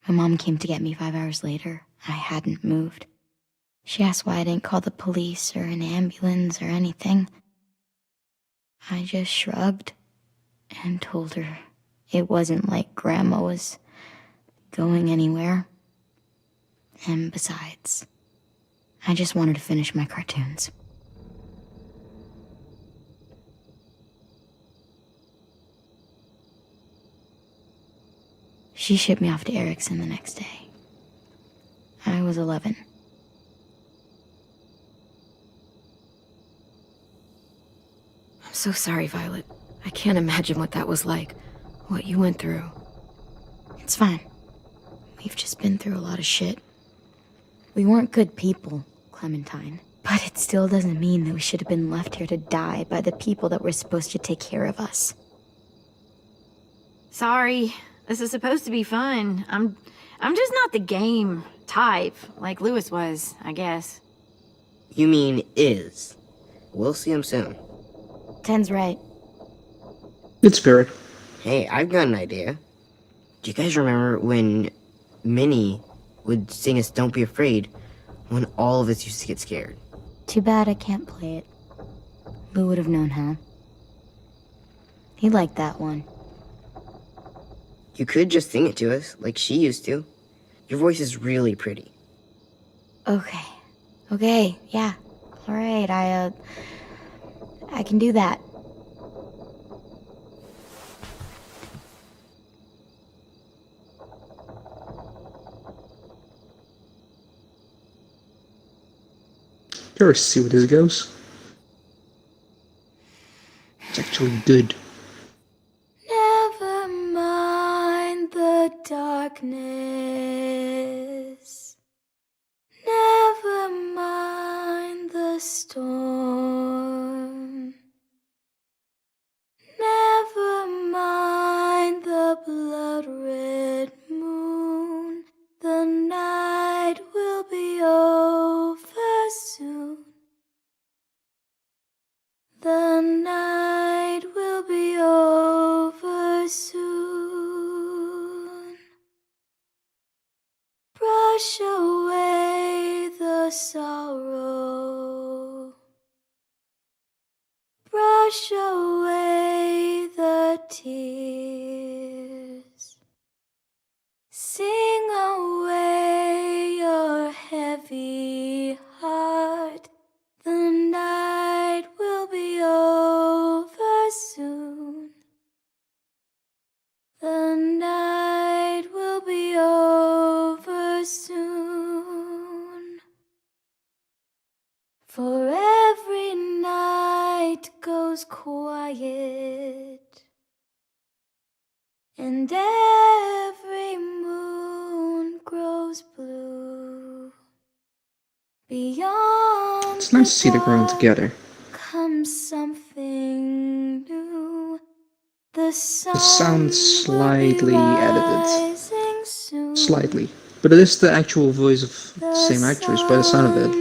S4: My mom came to get me 5 hours later. I hadn't moved. She asked why I didn't call the police or an ambulance or anything. I just shrugged and told her it wasn't like Grandma was going anywhere. And besides, I just wanted to finish my cartoons. She shipped me off to Erickson the next day. I was 11.
S2: I'm so sorry, Violet. I can't imagine what that was like. What you went through.
S4: It's fine. We've just been through a lot of shit. We weren't good people, Clementine. But it still doesn't mean that we should have been left here to die by the people that were supposed to take care of us.
S9: Sorry. This is supposed to be fun. I'm just not the game type, like Lewis was, I guess.
S5: You mean is. We'll see him soon.
S4: Ten's right.
S1: Good spirit.
S5: Hey, I've got an idea. Do you guys remember when Minnie would sing us Don't Be Afraid when all of us used to get scared?
S4: Too bad I can't play it. Lou would have known how. He liked that one.
S5: You could just sing it to us, like she used to. Your voice is really pretty.
S4: Okay, yeah. Alright, I can do that.
S1: Curious to see where this goes. It's actually good.
S4: Never mind the darkness. Never mind the storm. Never mind the blood-red moon. The night will be over soon. The night will be over soon. Brush away the sorrow. Brush away the tears. Sing away your heavy heart. The night will be over soon. The night will be over soon. For every night goes quiet, and every moon grows blue. Beyond
S1: It's nice to see them growing together.
S4: comes something new. The
S1: sound's slightly edited.
S4: Soon.
S1: Slightly. But it is the actual voice of the same actress by the sound of it.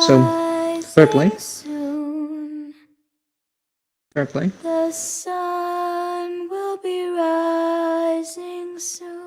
S1: So, fair play.
S4: Soon.
S1: Fair play.
S4: The sun will be rising soon.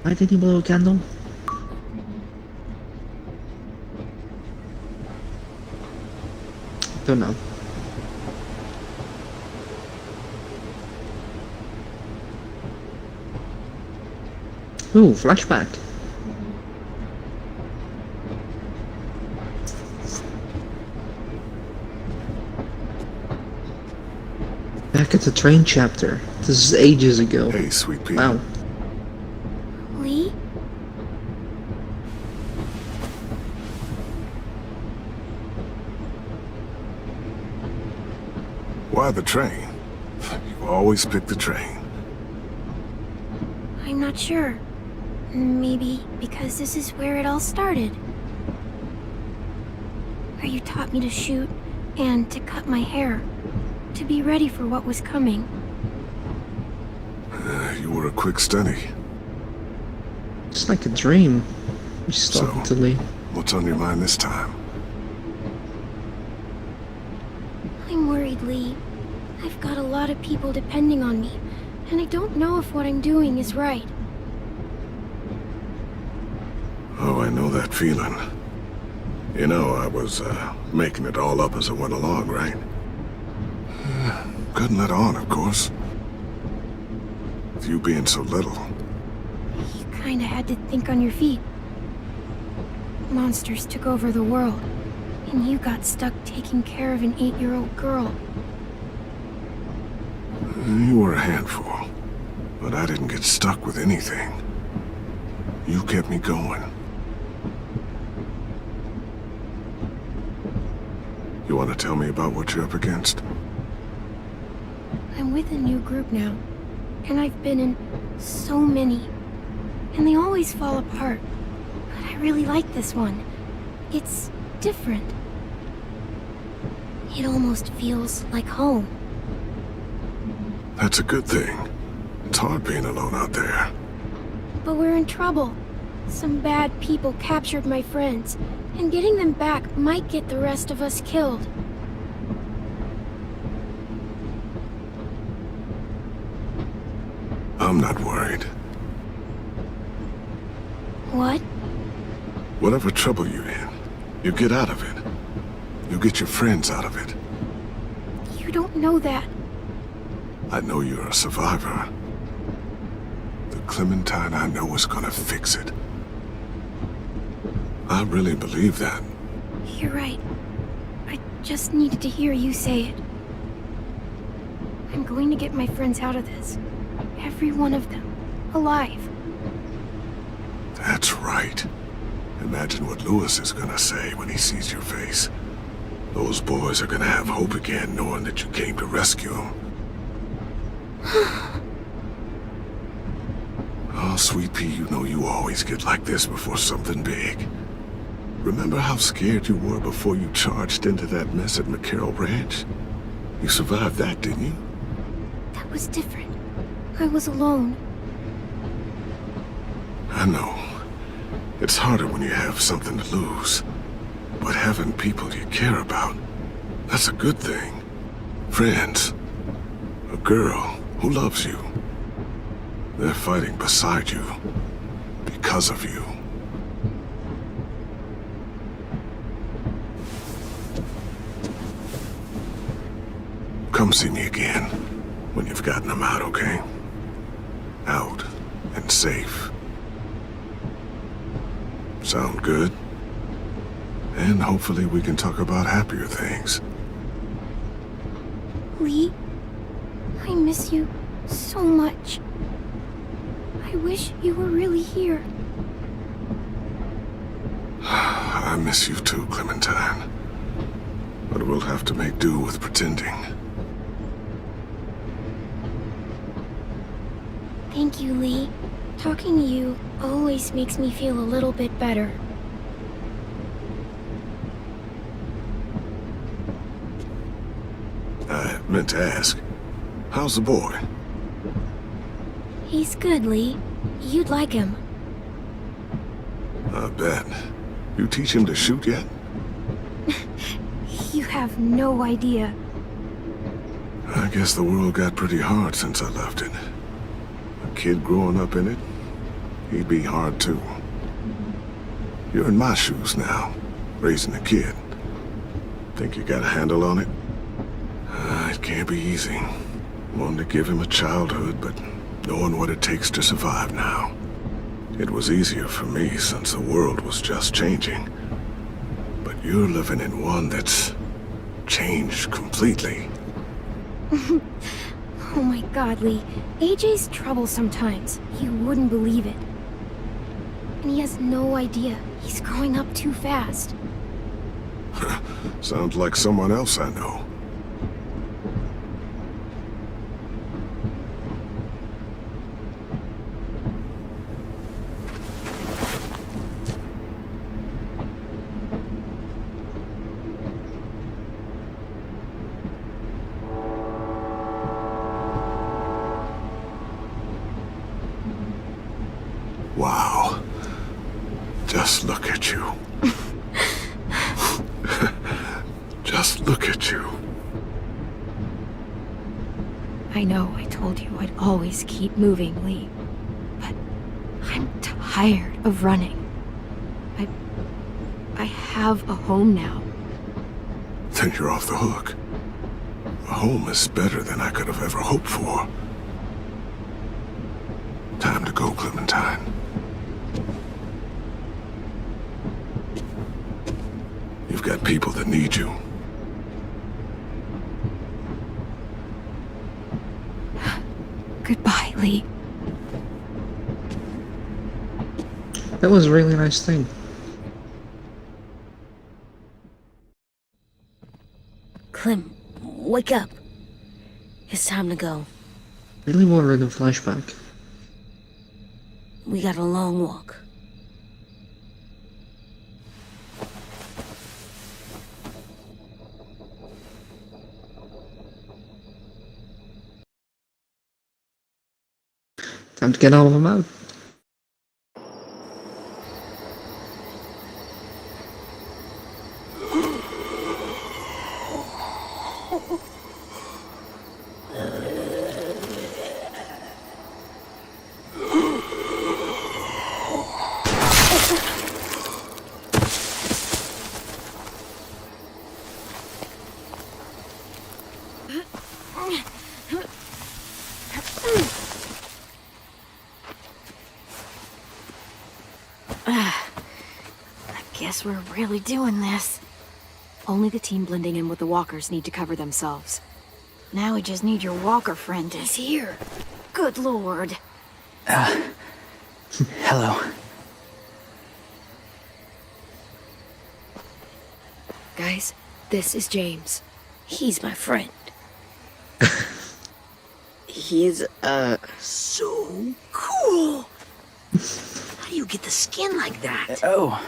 S1: Why did he blow a candle? Don't know. Ooh, flashback. Back at the train chapter. This is ages ago.
S10: Hey, sweet pea.
S1: Wow.
S4: Lee?
S10: Why the train? You always pick the train.
S9: I'm not sure. Maybe because this is where it all started. Where you taught me to shoot and to cut my hair. To be ready for what was coming.
S10: You were a quick study.
S1: It's like a dream. She's talking to Lee.
S10: What's on your mind this time?
S9: I'm worried, Lee. I've got a lot of people depending on me, and I don't know if what I'm doing is right.
S10: Oh, I know that feeling. You know, I was, making it all up as I went along, right? Couldn't let on, of course. With you being so little.
S9: You kinda had to think on your feet. Monsters took over the world, and you got stuck taking care of an 8-year-old girl.
S10: You were a handful, but I didn't get stuck with anything. You kept me going. You want to tell me about what you're up against?
S9: I'm with a new group now, and I've been in so many, and they always fall apart. But I really like this one. It's different. It almost feels like home.
S10: That's a good thing. It's hard being alone out there.
S9: But we're in trouble. Some bad people captured my friends, and getting them back might get the rest of us killed.
S10: I'm not worried.
S9: What?
S10: Whatever trouble you're in, you get out of it. You get your friends out of it.
S9: You don't know that.
S10: I know you're a survivor. The Clementine I know is gonna fix it. I really believe that.
S9: You're right. I just needed to hear you say it. I'm going to get my friends out of this. Every one of them. Alive.
S10: That's right. Imagine what Lewis is gonna say when he sees your face. Those boys are gonna have hope again knowing that you came to rescue them. Oh, sweet pea, you know you always get like this before something big. Remember how scared you were before you charged into that mess at McCarroll Ranch? You survived that, didn't you?
S9: That was different. I was alone.
S10: I know. It's harder when you have something to lose. But having people you care about, That's a good thing. Friends. A girl who loves you. They're fighting beside you. Because of you. Come see me again when you've gotten them out, okay? Out and safe. Sound good? And hopefully we can talk about happier things.
S4: Lee, I miss you so much. I wish you were really here.
S10: I miss you too, Clementine. But we'll have to make do with pretending.
S4: Thank you, Lee. Talking to you always makes me feel a little bit better.
S10: I meant to ask, how's the boy?
S4: He's good, Lee. You'd like him.
S10: I bet. You teach him to shoot yet?
S4: You have no idea.
S10: I guess the world got pretty hard since I left it. A kid growing up in it, he'd be hard too. You're in my shoes now, raising a kid. Think you got a handle on it? It can't be easy. Wanting to give him a childhood, but knowing what it takes to survive now. It was easier for me since the world was just changing. But you're living in one that's changed completely.
S4: Oh my god, Lee. AJ's trouble sometimes. You wouldn't believe it. And he has no idea. He's growing up too fast.
S10: Sounds like someone else I know. Wow. Just look at you. Just look at you.
S2: I know I told you I'd always keep moving, Lee. But I'm tired of running. I have a home now.
S10: Then you're off the hook. A home is better than I could have ever hoped for. Time to go, Clementine. You've got people that need you.
S2: Goodbye, Lee.
S1: That was a really nice thing.
S7: Clem, wake up. It's time to go.
S1: Really wanted a flashback.
S7: We got a long walk.
S1: Time to get all of them out.
S2: Guess we're really doing this. Only the team blending in with the walkers need to cover themselves.
S9: Now we just need your walker friend. He's here. Good lord.
S8: Hello.
S2: Guys, this is James.
S7: He's my friend.
S5: He's,
S3: So cool! How do you get the skin like that?
S8: Oh,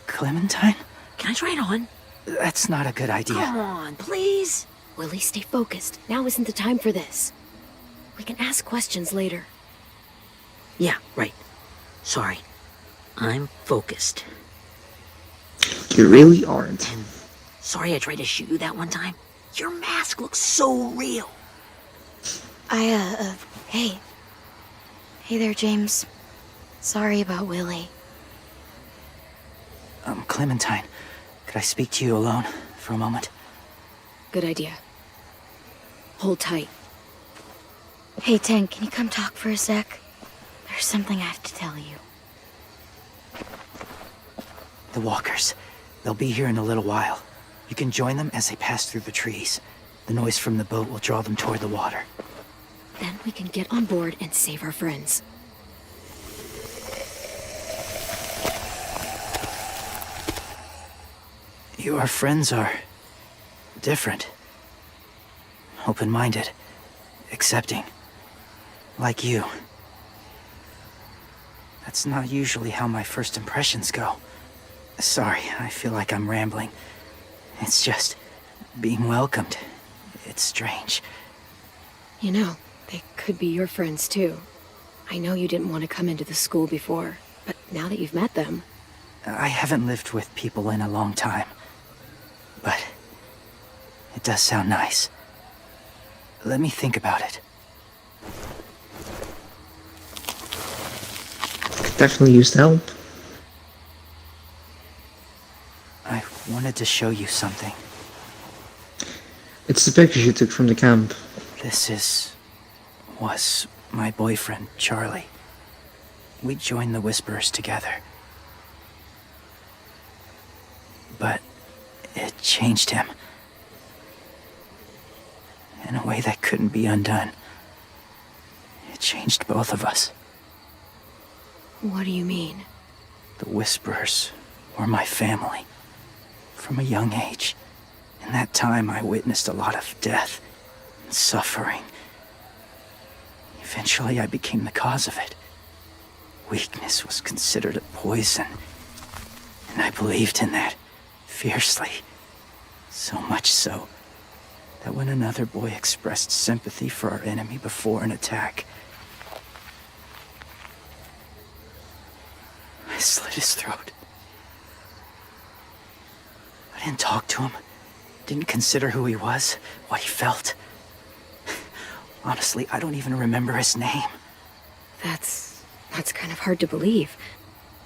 S8: Clementine?
S3: Can I try it on?
S8: That's not a good idea.
S3: Come on, please.
S2: Willie, stay focused. Now isn't the time for this. We can ask questions later.
S3: Yeah, right. Sorry. I'm focused.
S1: You really aren't.
S3: And sorry I tried to shoot you that one time. Your mask looks so real.
S4: Hey. Hey there, James. Sorry about Willie.
S8: Clementine, could I speak to you alone for a moment?
S2: Good idea. Hold tight.
S4: Hey, Ten, can you come talk for a sec? There's something I have to tell you.
S8: The walkers. They'll be here in a little while. You can join them as they pass through the trees. The noise from the boat will draw them toward the water.
S2: Then we can get on board and save our friends.
S8: Your friends are different. Open-minded. Accepting. Like you. That's not usually how my first impressions go. Sorry, I feel like I'm rambling. It's just being welcomed. It's strange.
S2: You know, they could be your friends too. I know you didn't want to come into the school before, but now that you've met them...
S8: I haven't lived with people in a long time. But it does sound nice. Let me think about it.
S1: Could definitely use help.
S8: I wanted to show you something.
S1: It's the pictures you took from the camp.
S8: This was my boyfriend, Charlie. We joined the Whisperers together. But it changed him. In a way that couldn't be undone. It changed both of us.
S2: What do you mean?
S8: The Whisperers were my family. From a young age. In that time, I witnessed a lot of death and suffering. Eventually, I became the cause of it. Weakness was considered a poison. And I believed in that, fiercely. So much so, that when another boy expressed sympathy for our enemy before an attack, I slit his throat. I didn't talk to him. Didn't consider who he was, what he felt. Honestly, I don't even remember his name.
S2: That's kind of hard to believe.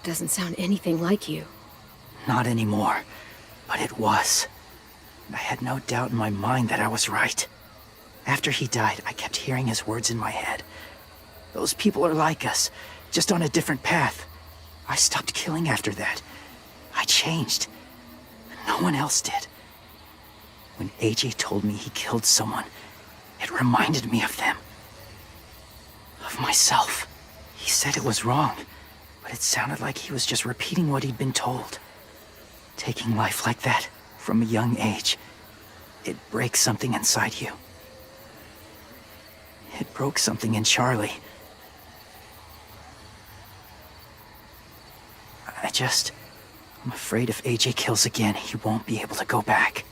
S2: Doesn't sound anything like you.
S8: Not anymore, but it was. I had no doubt in my mind that I was right. After he died, I kept hearing his words in my head. Those people are like us, just on a different path. I stopped killing after that. I changed. No one else did. When AJ told me he killed someone, it reminded me of them. Of myself. He said it was wrong, but it sounded like he was just repeating what he'd been told. Taking life like that, from a young age, it breaks something inside you. It broke something in Charlie. I'm afraid if AJ kills again, he won't be able to go back.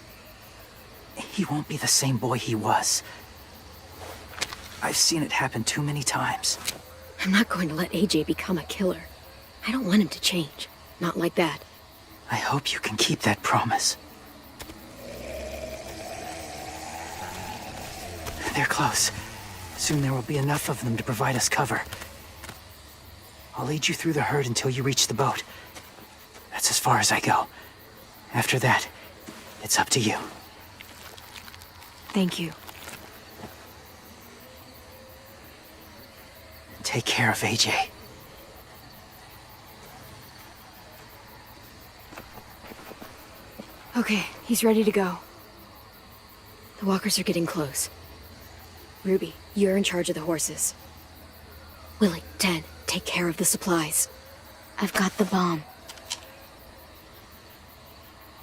S8: He won't be the same boy he was. I've seen it happen too many times.
S2: I'm not going to let AJ become a killer. I don't want him to change. Not like that.
S8: I hope you can keep that promise. They're close. Soon there will be enough of them to provide us cover. I'll lead you through the herd until you reach the boat. That's as far as I go. After that, it's up to you.
S2: Thank you.
S8: Take care of AJ.
S2: Okay, he's ready to go. The walkers are getting close. Ruby, you're in charge of the horses. Willie, Ted, take care of the supplies.
S4: I've got the bomb.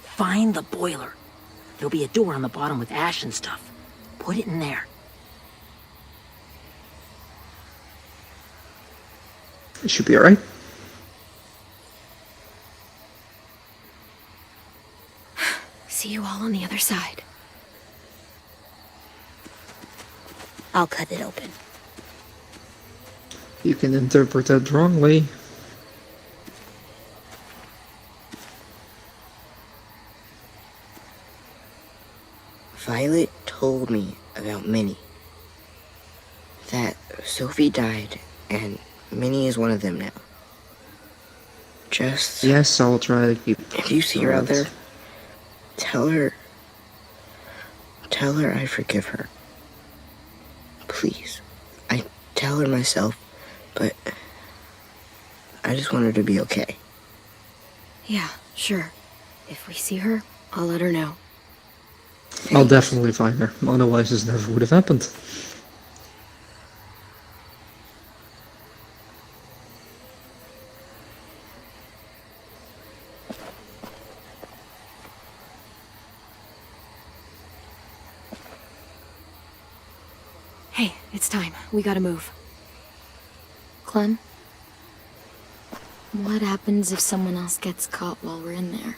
S3: Find the boiler. There'll be a door on the bottom with ash and stuff. Put it in there.
S1: It should be alright.
S2: See you all on the other side.
S7: I'll cut it open.
S1: You can interpret that wrongly.
S5: Sophie died, and Minnie is one of them now. Just...
S1: Yes, I'll try to keep...
S5: If you see her out there, tell her I forgive her. Please. I tell her myself, but I just want her to be okay.
S2: Yeah, sure. If we see her, I'll let her know.
S1: I'll definitely find her, otherwise this never would have happened.
S2: Hey, it's time. We gotta move.
S4: Clem? What happens if someone else gets caught while we're in there?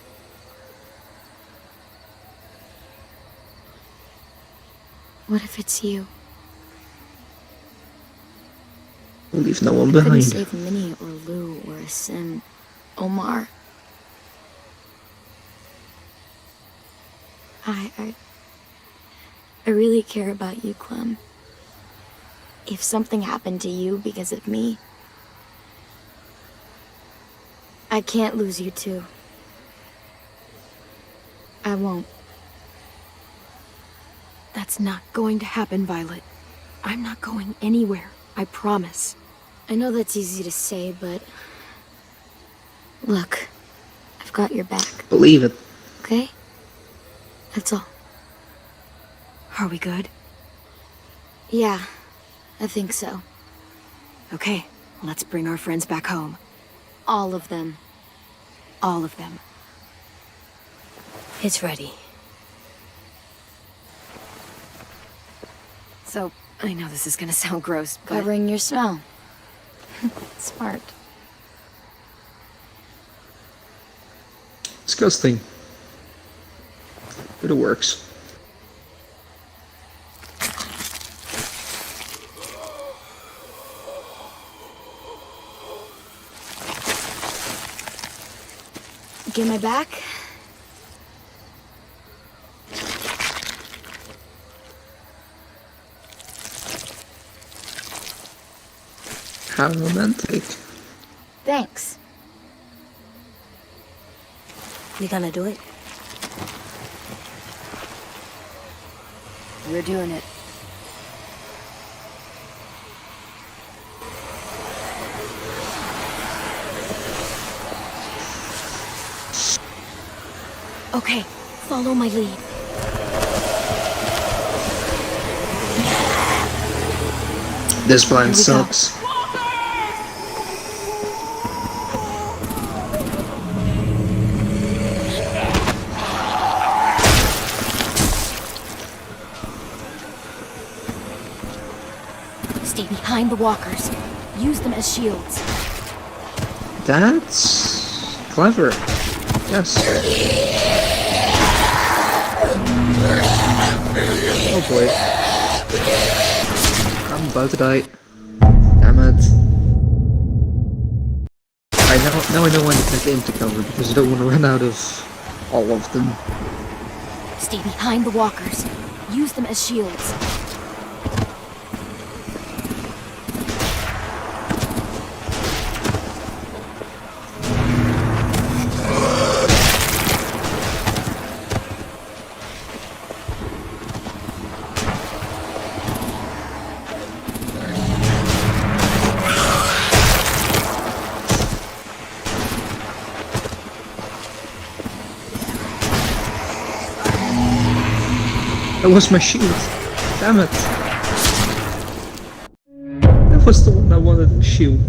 S4: What if it's you?
S1: We'll leave no one
S4: Couldn't
S1: behind.
S4: save Minnie or Lou or Asim. Omar. I really care about you, Clem. If something happened to you because of me, I can't lose you too. I won't.
S2: That's not going to happen, Violet. I'm not going anywhere. I promise.
S4: I know that's easy to say, but... Look, I've got your back,
S1: Believe it.
S4: okay? That's all.
S2: Are we good?
S4: Yeah, I think so.
S2: Okay, let's bring our friends back home.
S4: All of them.
S2: All of them.
S7: It's ready.
S2: So, I know this is gonna sound gross, but...
S4: Covering your smell. Smart.
S1: Disgusting. But it works.
S4: Get my back?
S1: How romantic.
S4: Thanks.
S7: You gonna do it?
S2: We're doing it.
S7: Okay, follow my lead.
S1: This plan sucks.
S7: Stay behind the walkers. Use them as shields.
S1: That's clever. Yes. Oh boy. I'm about to die. Damn it. Now I know when to take aim to cover because I don't want to run out of all of them.
S7: Stay behind the walkers. Use them as shields.
S1: That was my shield. Damn it. That was the one I wanted to shield.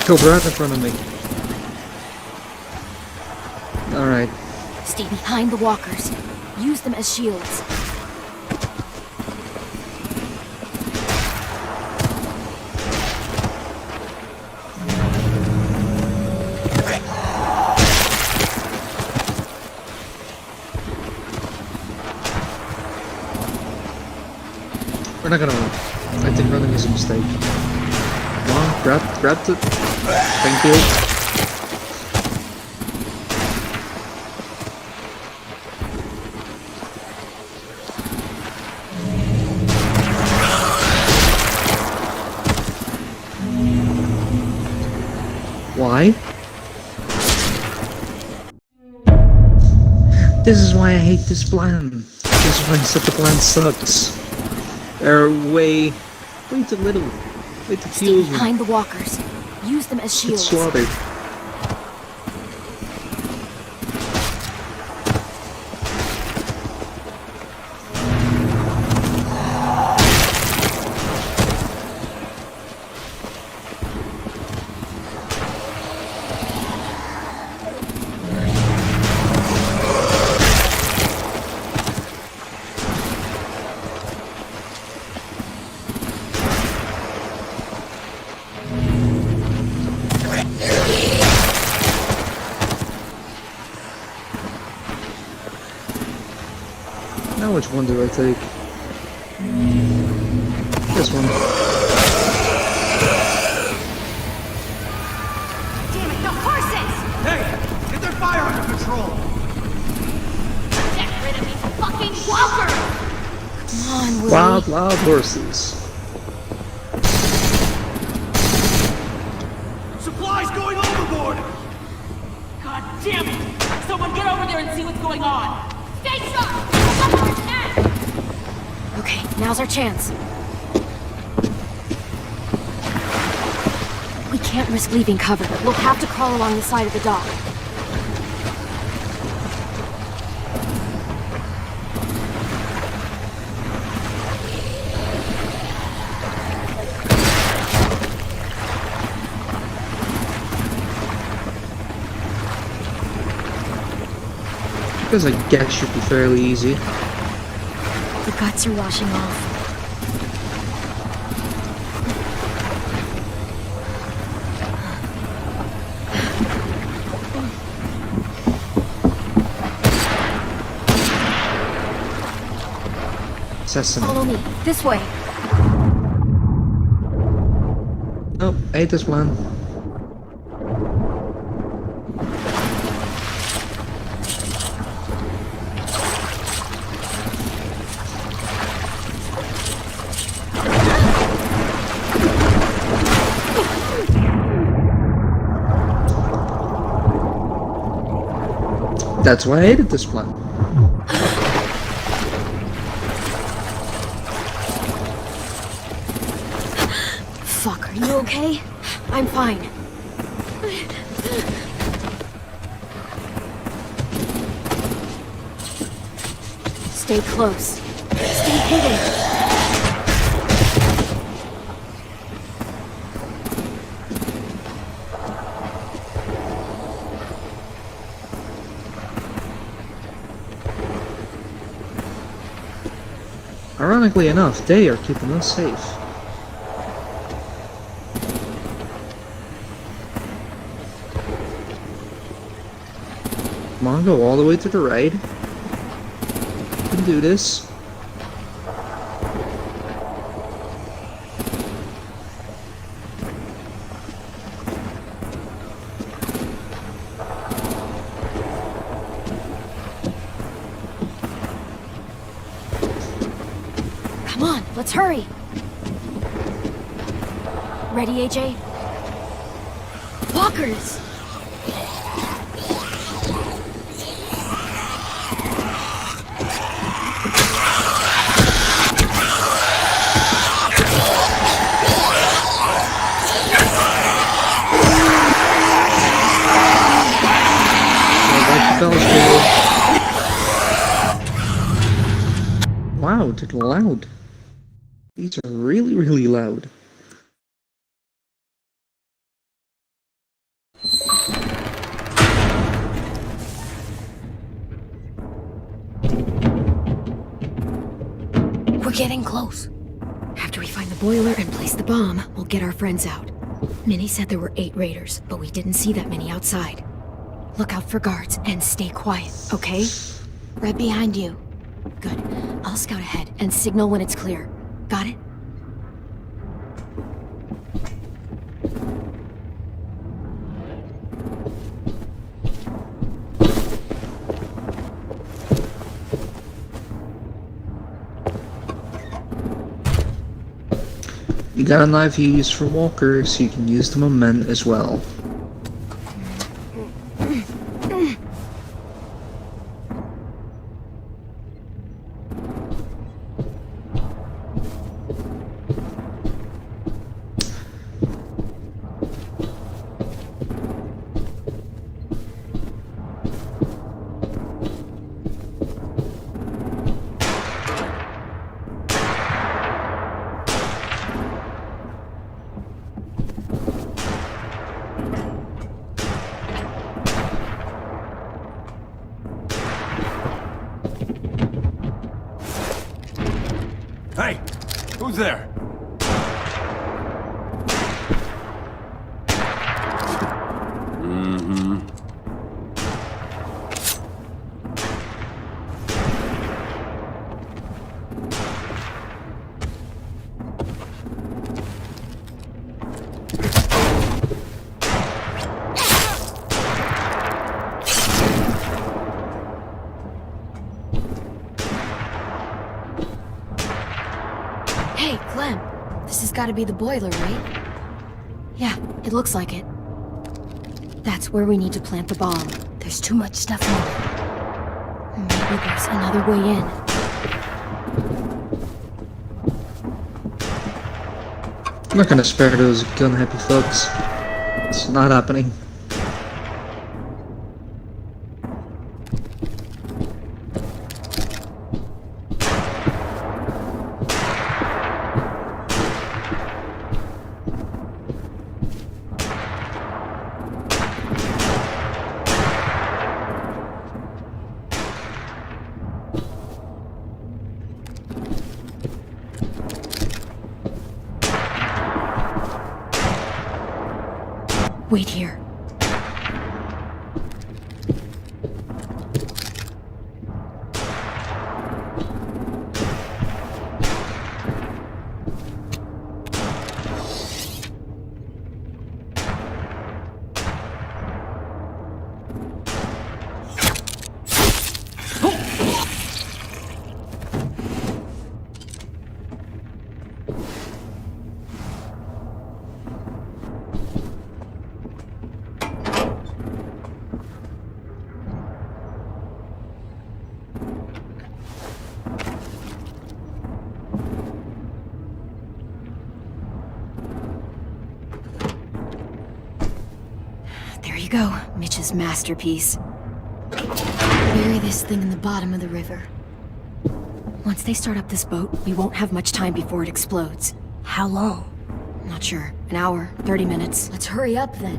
S1: Go right in front of me. Alright.
S7: Stay behind the walkers. Use them as shields.
S1: We're not gonna run. I think running is a mistake. Come on, grabbed it. Thank you. Why? This is why I hate this plan. This is why I said the plan sucks. There are way too little. Way too few
S2: Stay
S1: of them.
S2: behind the walkers. Use them as
S1: Get
S2: shields.
S1: slaughtered. Now which one do I take? This one.
S9: Damn it, the horses!
S11: Hey! Get their fire under control!
S9: Get rid of these fucking walkers!
S2: Come on, Willie.
S1: Wild horses.
S11: Supplies going overboard!
S3: God damn it! Someone get over there and see what's going on!
S9: Stay sharp! Someone's next!
S2: Okay, now's our chance. We can't risk leaving cover. We'll have to crawl along the side of the dock.
S1: Because I guess should be fairly easy.
S2: The guts are washing off.
S1: Sesame.
S2: Follow me. This way.
S1: Oh, I hate this plan. That's why I hated this plan.
S2: Fuck, are you okay? I'm fine. Stay close. Stay hidden.
S1: Ironically enough, they are keeping us safe. Come on, go all the way to the right. You can do this.
S2: Come on, let's hurry. Ready, AJ? Walkers!
S1: Wow, they're loud. These are really, really loud.
S2: We're getting close. After we find the boiler and place the bomb, we'll get our friends out. Minnie said there were 8 raiders, but we didn't see that many outside. Look out for guards and stay quiet, okay?
S4: Right behind you.
S2: Good. I'll scout ahead and signal when it's clear. Got it?
S1: You got a knife you use for walkers, so you can use them on men as well.
S11: Who's there? Mm-hmm.
S4: Hey, Clem. This has got to be the boiler, right? Yeah, it looks like it. That's where we need to plant the bomb. There's too much stuff in there. Maybe there's another way in.
S1: I'm not gonna spare those gun-happy folks. It's not happening.
S4: Wait here. There you go, Mitch's masterpiece. Bury this thing in the bottom of the river. Once they start up this boat, we won't have much time before it explodes. How long? Not sure. An hour, 30 minutes. Let's hurry up then.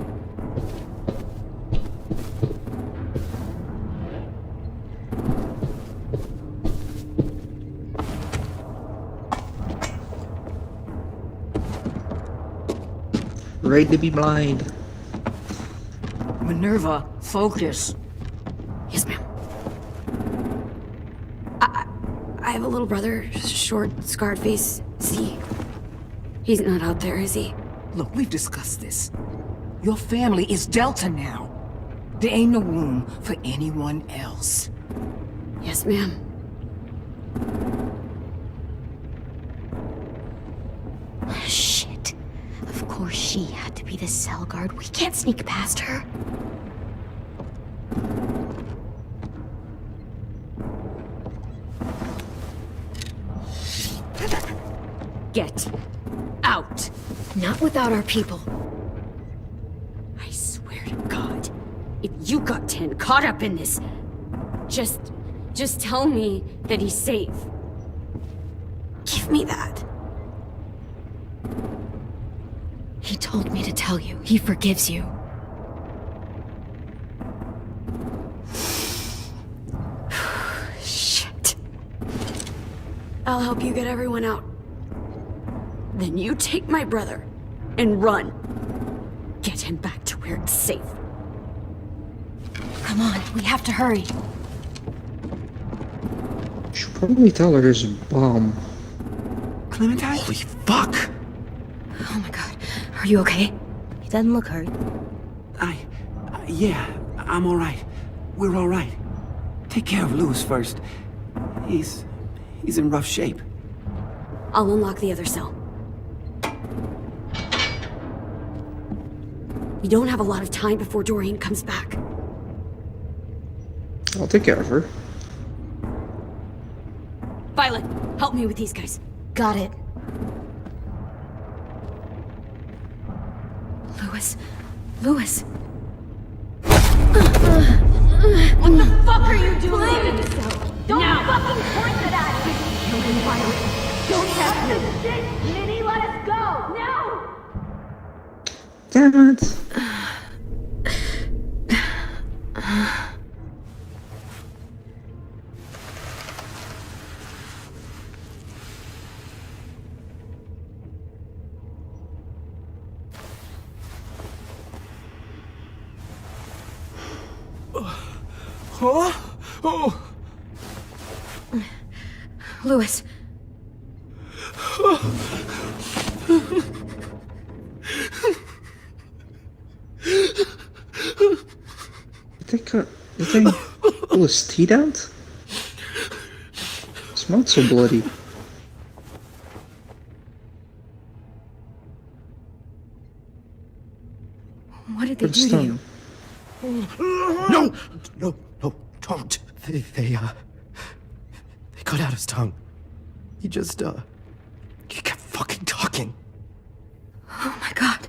S1: Ready to be blind.
S3: Minerva, focus.
S2: Yes, ma'am. I have a little brother, short, scarred face. He's not out there, is he?
S3: Look, we've discussed this. Your family is Delta now. There ain't no room for anyone else.
S2: Yes, ma'am.
S4: Shit. Of course she had to be the cell guard. We can't sneak past her.
S2: Get out.
S4: Not without our people.
S2: I swear to God, if you got 10 caught up in this, just tell me that he's safe.
S4: Give me that. He told me to tell you. He forgives you. Shit.
S2: I'll help you get everyone out. Then you take my brother and run. Get him back to where it's safe.
S4: Come on, we have to hurry.
S1: Should probably tell her there's a bomb.
S8: Clementine?
S11: Holy fuck!
S4: Oh my god. Are you okay? He doesn't look hurt.
S8: Yeah, I'm alright. We're alright. Take care of Louis first. He's in rough shape.
S2: I'll unlock the other cell. We don't have a lot of time before Dorian comes back.
S1: I'll take care of her.
S2: Violet, help me with these guys.
S4: Got it. Louis.
S9: What the fuck are you doing? Don't fucking point it at me!
S2: Kill him, Violet.
S9: Don't have this shit! Minnie, let us go! No!
S1: Damn it.
S8: Huh? Oh.
S2: Louis.
S1: You think pull his teeth out? Smelled so bloody.
S2: What did they
S1: Put
S2: do
S1: his
S2: to you?
S1: tongue.
S12: No! No, no, don't. They cut out his tongue. He just, he kept fucking talking.
S2: Oh my god.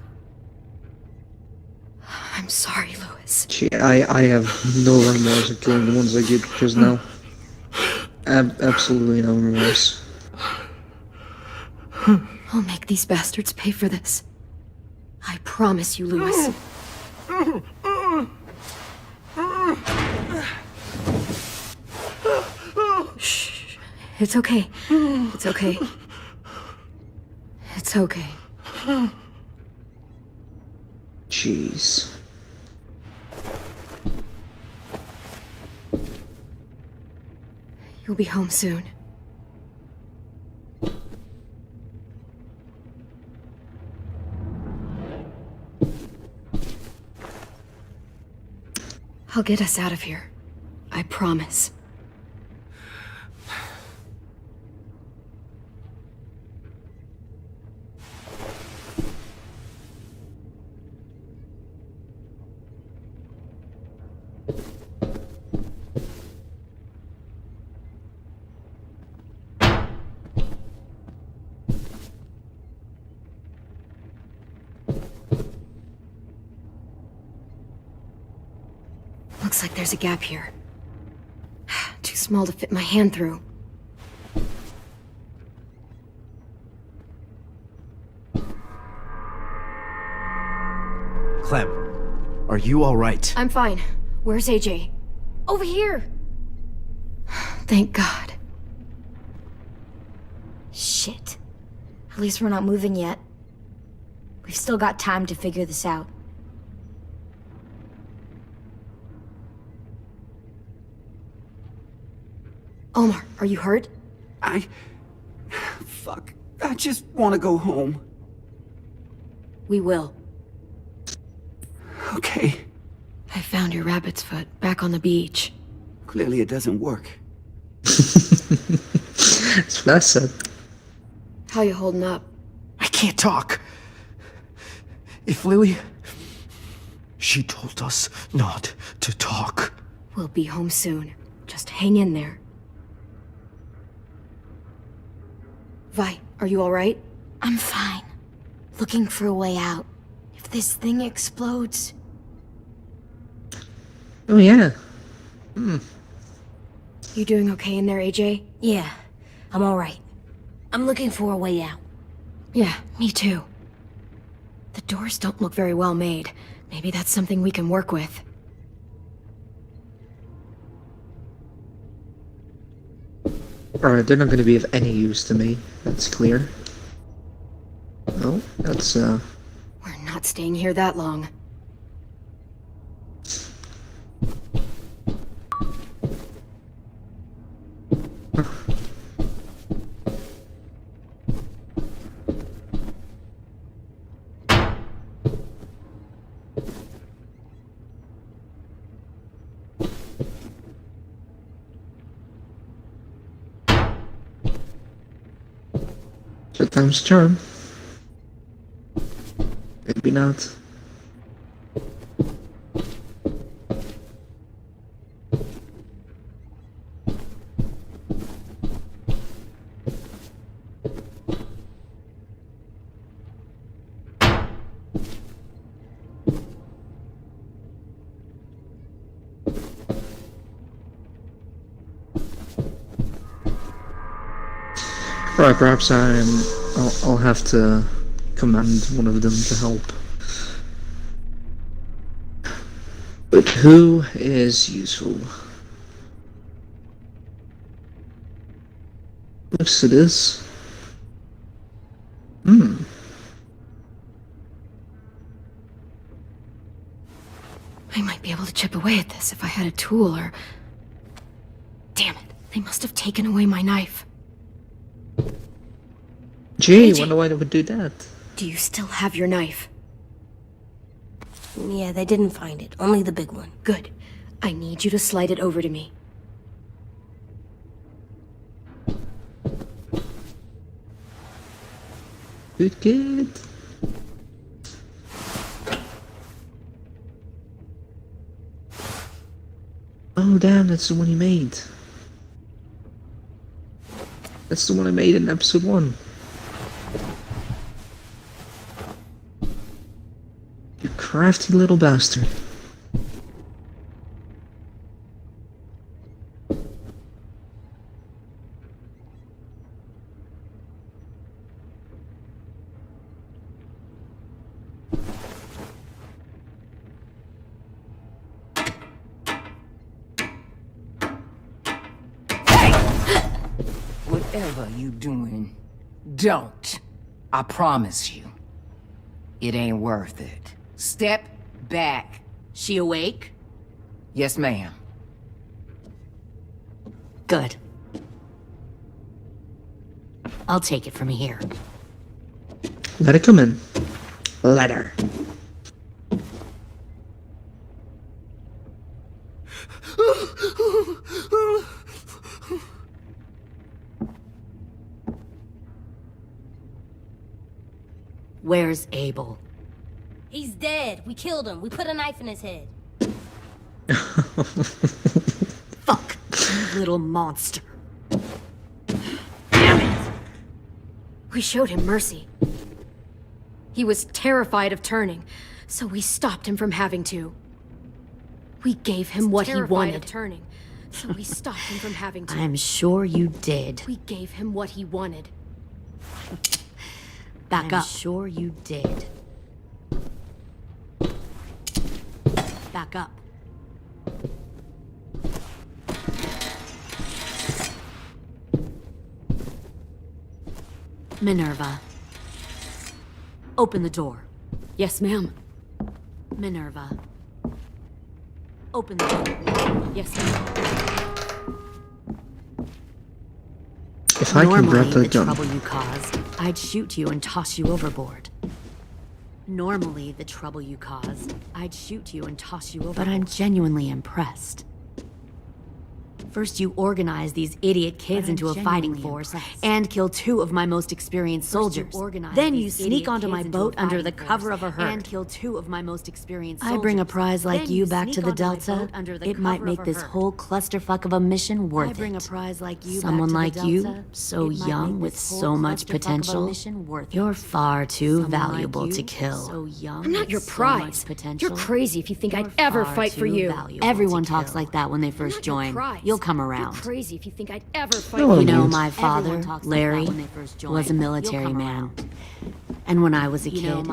S2: I'm sorry, Louis.
S1: Gee, I have no remorse of killing the ones I did just now. Absolutely no remorse.
S2: I'll make these bastards pay for this. I promise you, Louis. Shh. It's okay. It's okay. It's okay.
S1: Jeez.
S2: You'll be home soon. I'll get us out of here. I promise. Looks like there's a gap here. Too small to fit my hand through.
S12: Clem, are you alright?
S2: I'm fine. Where's AJ? Over here! Thank God.
S4: Shit. At least we're not moving yet. We've still got time to figure this out.
S2: Omar, are you hurt?
S8: Fuck. I just want to go home.
S2: We will.
S8: Okay.
S2: I found your rabbit's foot back on the beach.
S8: Clearly it doesn't work.
S1: That's what I said.
S2: How you holding up?
S12: I can't talk. If Lily... She told us not to talk.
S2: We'll be home soon. Just hang in there. Vi, are you alright?
S4: I'm fine. Looking for a way out. If this thing explodes...
S1: Oh yeah.
S2: You doing okay in there, AJ?
S7: Yeah, I'm alright. I'm looking for a way out.
S2: Yeah, me too. The doors don't look very well made. Maybe that's something we can work with.
S1: Alright, they're not going to be of any use to me. That's clear. Oh, that's,
S2: We're not staying here that long.
S1: third time's a charm. Maybe not. Right, perhaps I'll have to command one of them to help. But who is useful? Looks it is.
S2: I might be able to chip away at this if I had a tool or They must have taken away my knife.
S1: Gee,
S2: AJ.
S1: wonder why they would do that.
S2: Do you still have your knife?
S7: Yeah, they didn't find it. Only the big one.
S2: Good. I need you to slide it over to me.
S1: Good kid. Oh damn, that's the one he made. That's the one I made in episode 1. You crafty little bastard.
S13: Whatever you doing, don't. I promise you. It ain't worth it. Step back.
S3: She awake?
S13: Yes, ma'am.
S3: Good. I'll take it from here.
S1: Let it come in. Let her.
S3: Where's Abel?
S7: He's dead. We killed him. We put a knife in his head.
S3: Fuck! You little monster. Damn it!
S2: We showed him mercy. He was terrified of turning, so we stopped him from having to. We gave him what he wanted. Turning, so we stopped him from having to.
S3: I'm sure you did.
S2: We gave him what he wanted.
S3: Back up.
S2: I'm sure you did.
S3: Back up. Minerva. Open the door.
S2: Yes, ma'am.
S3: Minerva. Open the door.
S2: Yes, ma'am.
S1: If I can grab
S3: Normally,
S1: that gun.
S3: the trouble you caused, I'd shoot you and toss you overboard. Normally, the trouble you caused, I'd shoot you and toss you overboard. But I'm genuinely impressed. First, you organize these idiot kids into a fighting force and kill 2 of my most experienced soldiers. Then you sneak onto my boat under the cover of a herd and kill 2 of my most experienced soldiers. I bring a prize like you back to the Delta. It might make this whole clusterfuck of a mission worth it. I bring a prize like you. Someone like you, so young with so much potential. You're far too valuable to kill.
S2: I'm not your prize. You're crazy if you think I'd ever fight for you.
S3: Everyone talks like that when they first join. You'll come around.
S2: You're crazy if you think I'd ever fight
S1: No,
S2: for
S3: You
S2: you.
S3: know, my father, Larry, was a military man. And when I was a kid,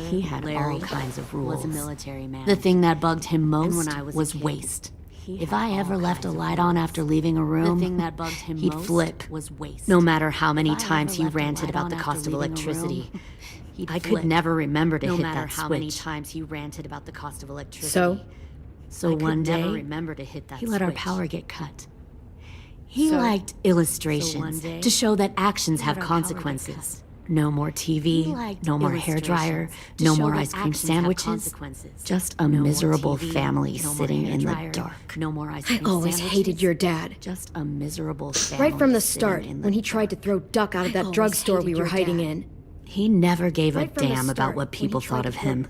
S3: he had all kinds of rules. The thing that bugged him most was waste. If I ever left a light on after leaving a room, he'd flip. No matter how many times he ranted about the cost of electricity. I could never remember to hit that switch. So one day, he let our power get cut. He liked illustrations to show that actions have consequences. No more TV, no more hairdryer, no more ice cream sandwiches. Just a miserable family sitting in the dark.
S2: I always hated your dad.
S3: Just a miserable family.
S2: Right from the start, when he tried to throw Duck out of that drugstore we were hiding in.
S3: He never gave a damn about what people thought of him.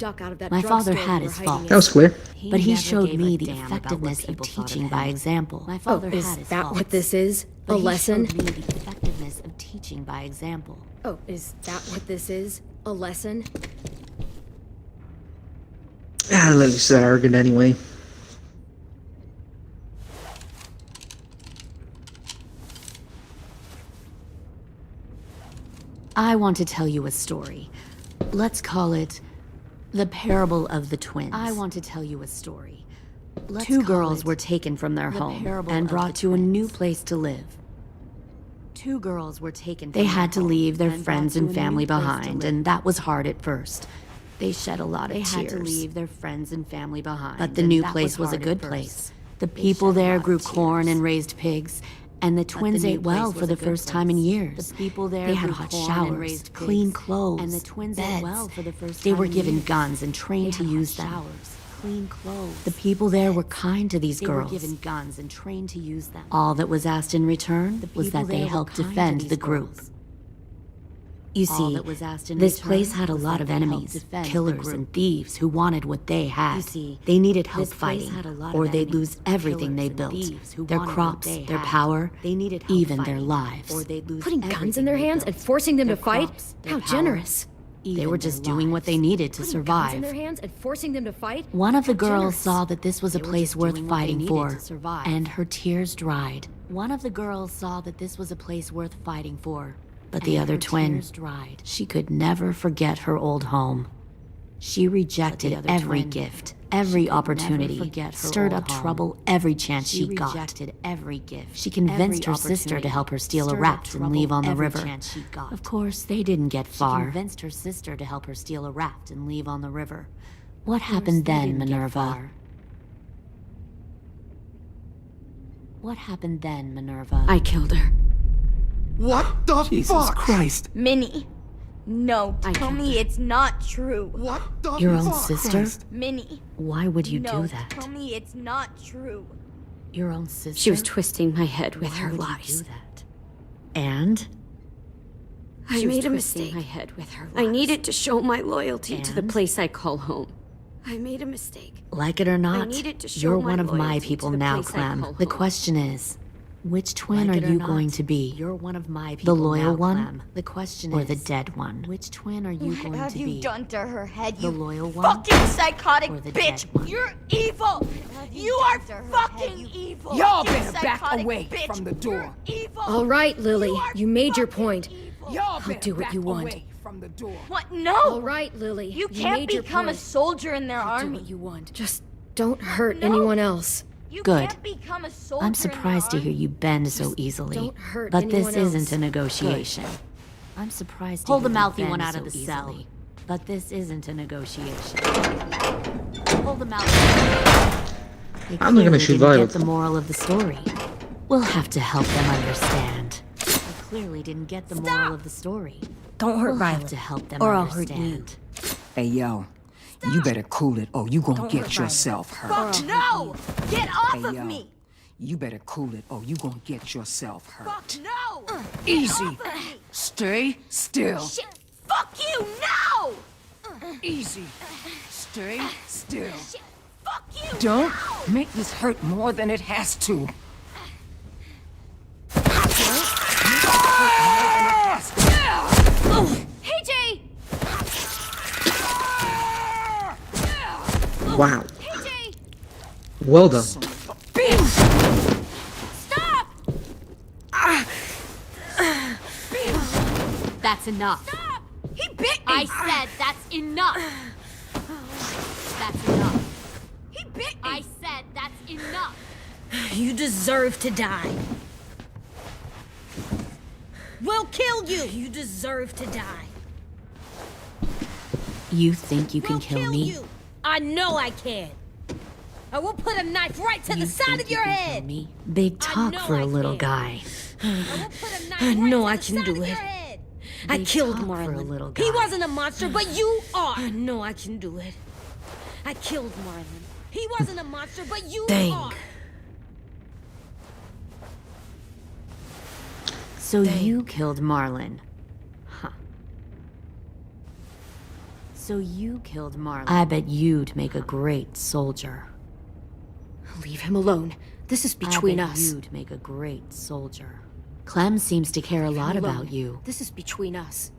S3: My father had his faults.
S1: That was clear.
S3: But he showed me the effectiveness of teaching by example.
S2: Oh, is that what this is? A lesson?
S3: He showed me the effectiveness of teaching by example.
S2: Oh, is that what this is? A lesson?
S1: Ah, Lily's that arrogant anyway.
S3: I want to tell you a story. Let's call it The Parable of the Twins. I want to tell you a story. 2 girls were taken from their home and brought to a new place to live. 2 girls were taken. They had to leave their friends and family behind, and that was hard at first. They shed a lot of tears. They had to leave their friends and family behind. But the new place was a good place. The people there grew corn and raised pigs,
S14: And the twins ate well for the first time in years.
S2: The people there
S14: They had
S2: grew
S14: hot
S2: corn and
S14: showers,
S2: raised
S14: clean
S2: pigs.
S14: clothes,
S2: And the twins
S14: beds.
S2: ate well for the first
S14: They
S2: time
S14: were
S2: in
S14: given
S2: years.
S14: guns and trained
S2: They
S14: to
S2: had
S14: use
S2: hot
S14: them.
S2: showers, clean clothes.
S14: The people there were kind to these
S2: They
S14: girls.
S2: were given guns and trained to use them.
S14: All that was asked in return
S2: The
S14: was
S2: people
S14: that they
S2: there were
S14: helped
S2: kind to
S14: defend
S2: these
S14: the group.
S2: girls.
S14: You
S2: All
S14: see,
S2: that was asked in
S14: this
S2: return
S14: place had a
S2: was
S14: lot
S2: that
S14: of
S2: they helped
S14: enemies,
S2: defend the
S14: killers
S2: group.
S14: and thieves who wanted what they had.
S2: You see,
S14: they needed help
S2: this place
S14: fighting,
S2: had a lot
S14: or
S2: of
S14: they'd
S2: enemies,
S14: lose everything they
S2: killers and
S14: built.
S2: thieves who
S14: Their
S2: wanted what
S14: crops,
S2: they
S14: their
S2: had.
S14: power,
S2: They needed help
S14: even their
S2: fighting,
S14: lives.
S2: or they'd lose
S3: Putting guns
S2: everything
S3: in their
S2: they
S3: hands
S2: built.
S3: and forcing them
S2: Their
S3: to fight?
S2: crops, their
S3: How
S2: power,
S3: generous.
S14: They
S2: even
S14: were
S2: their
S14: just doing what they
S2: lives.
S14: needed to
S3: Putting guns in
S14: survive.
S3: their hands and forcing them to fight?
S14: One of the
S3: How
S14: girls
S3: generous.
S14: saw that this was a
S2: They were
S14: place
S2: just
S14: worth
S2: doing what they
S14: fighting
S2: needed
S14: for,
S2: to survive.
S14: and her tears dried. One of the girls saw that this was a place worth fighting for, but the
S2: And
S14: other
S2: her
S14: twin,
S2: tears dried.
S14: she could never forget her old home. She rejected
S2: other
S14: every
S2: twin,
S14: gift,
S2: she
S14: every
S2: could never
S14: opportunity,
S2: forget her
S14: stirred
S2: old
S14: up
S2: home.
S14: trouble every chance she got.
S2: rejected every gift.
S14: She convinced
S2: every
S14: her sister to help her steal a
S2: opportunity,
S14: raft
S2: stirred
S14: and
S2: up
S14: leave on the
S2: trouble
S14: river.
S2: every chance she got.
S14: Of course, they didn't get
S2: She
S14: far.
S2: convinced her sister to help her steal a raft and leave on the river.
S14: What happened
S2: they
S14: then,
S2: didn't get
S14: Minerva?
S2: far. What happened then, Minerva?
S3: I killed her.
S12: What the
S8: Jesus
S12: fuck?
S8: Christ.
S15: Minnie. No,
S3: I
S15: tell
S3: killed
S15: me
S3: her.
S15: it's not true.
S12: What the
S14: Your own
S12: fuck?
S14: sister?
S15: Minnie.
S14: Why would you
S15: no,
S14: do that?
S15: Tell me it's not true.
S14: Your own sister?
S3: She was twisting my head with
S14: Why
S3: her
S14: would you
S3: lies.
S14: do that? And?
S3: I
S2: She was
S3: made a
S2: twisting
S3: mistake.
S2: my head with her
S3: I
S2: lies.
S3: needed to show my loyalty to the
S14: And?
S3: place I call home. I made a mistake.
S14: Like it or not,
S3: needed to show
S14: you're
S3: my
S14: one of my
S3: loyalty to
S14: people
S3: the
S14: now,
S3: place I
S14: Clem.
S3: call
S14: The
S3: home.
S14: question is, which twin
S2: Like
S14: are
S2: it or
S14: you
S2: not,
S14: going to be?
S2: You're one of my
S14: The
S2: people
S14: loyal
S2: now,
S14: one?
S2: Clem. The question
S14: Or
S2: is,
S14: the dead one?
S2: which twin are you
S15: What
S2: going
S15: have
S2: to
S15: you
S2: be?
S15: done to her head,
S2: The
S15: you
S2: loyal one?
S15: fucking psychotic
S2: or the
S15: bitch?
S2: dead one?
S15: You're evil. You are
S7: done to her
S15: fucking
S7: head, you
S15: evil.
S7: Y'all
S15: fucking
S7: better back
S15: psychotic
S7: away
S15: bitch.
S7: from the door.
S15: You're evil.
S3: All right, Lily. You made your
S15: fucking
S3: point.
S15: evil.
S7: Y'all
S3: I'll
S7: better
S3: do what
S7: back
S3: you want.
S7: away from the door.
S15: What? No.
S3: All right, Lily.
S15: You
S3: You
S15: can't
S3: made your
S15: become a
S3: point.
S15: soldier in their
S3: I'll do
S15: army.
S3: what you want. Just don't hurt
S15: No.
S3: anyone else.
S15: You
S14: Good.
S15: can't become a soldier
S14: I'm
S15: in
S14: surprised
S15: their
S14: to hear
S15: army.
S14: you bend so easily.
S3: don't hurt
S14: But this
S3: anyone
S14: isn't
S3: else.
S14: a negotiation.
S2: I'm surprised to
S14: Pull
S2: hear
S14: the
S2: you
S14: mouthy
S2: bend
S14: one out
S2: so
S14: of the
S2: easily.
S14: cell.
S2: But this isn't a negotiation. Pull the mouthy.
S14: They
S1: I'm not gonna
S14: clearly
S1: shoot
S14: didn't
S1: Violet.
S14: get the moral of the story. We'll have to help them understand.
S2: I clearly didn't get the moral of the story.
S3: Don't hurt
S2: We'll have
S3: Violet.
S2: to help them
S3: or I'll hurt
S2: understand.
S8: Hey, yo. You better cool it or you gonna
S3: Don't
S8: get
S3: hurt
S8: yourself hurt.
S15: Fuck no! Get off
S8: Hey,
S15: of
S8: yo.
S15: me!
S8: You better cool it or you gonna get yourself hurt.
S15: Fuck no!
S8: Easy. Stay still.
S15: Shit! Fuck you! No!
S8: Easy. Stay still.
S15: Shit! Fuck you!
S8: Don't
S15: no!
S8: make this hurt more than it has to.
S15: Hey, Jay!
S1: Wow.
S15: Hey, Jay!
S1: Well done.
S15: Stop!
S2: That's enough.
S15: Stop! He bit me!
S2: I said that's enough. That's enough.
S15: He bit me!
S2: I said that's enough.
S3: You deserve to die. We'll kill you. You deserve to die.
S14: You think you can
S3: We'll
S14: kill me?
S3: you. I know I can. I will put a knife right to
S14: You
S3: the side
S14: think
S3: of
S14: you
S3: your
S14: can
S3: head.
S14: kill me? Big talk
S3: know
S14: for
S3: I
S14: a little
S3: can.
S14: guy.
S3: I will put a knife
S2: I
S3: right
S2: know
S3: to
S2: I
S3: the
S2: can
S3: side
S2: do
S3: of
S2: it.
S3: your head. I
S14: Big
S3: killed
S14: talk for a
S3: Marlon.
S14: little
S3: He
S14: guy.
S3: wasn't a monster, but you are. I know I can do it. I killed Marlon. He wasn't a monster, but you
S14: Dang.
S3: are.
S2: So you killed Marlon. Huh. So you killed Marlon.
S14: I bet you'd make a great soldier.
S3: Leave him alone. This is
S2: I
S3: between
S2: bet
S3: us.
S2: You'd make a great soldier.
S14: Clem seems to care a lot
S3: Leave him
S14: about
S3: alone.
S14: you.
S3: This is between us.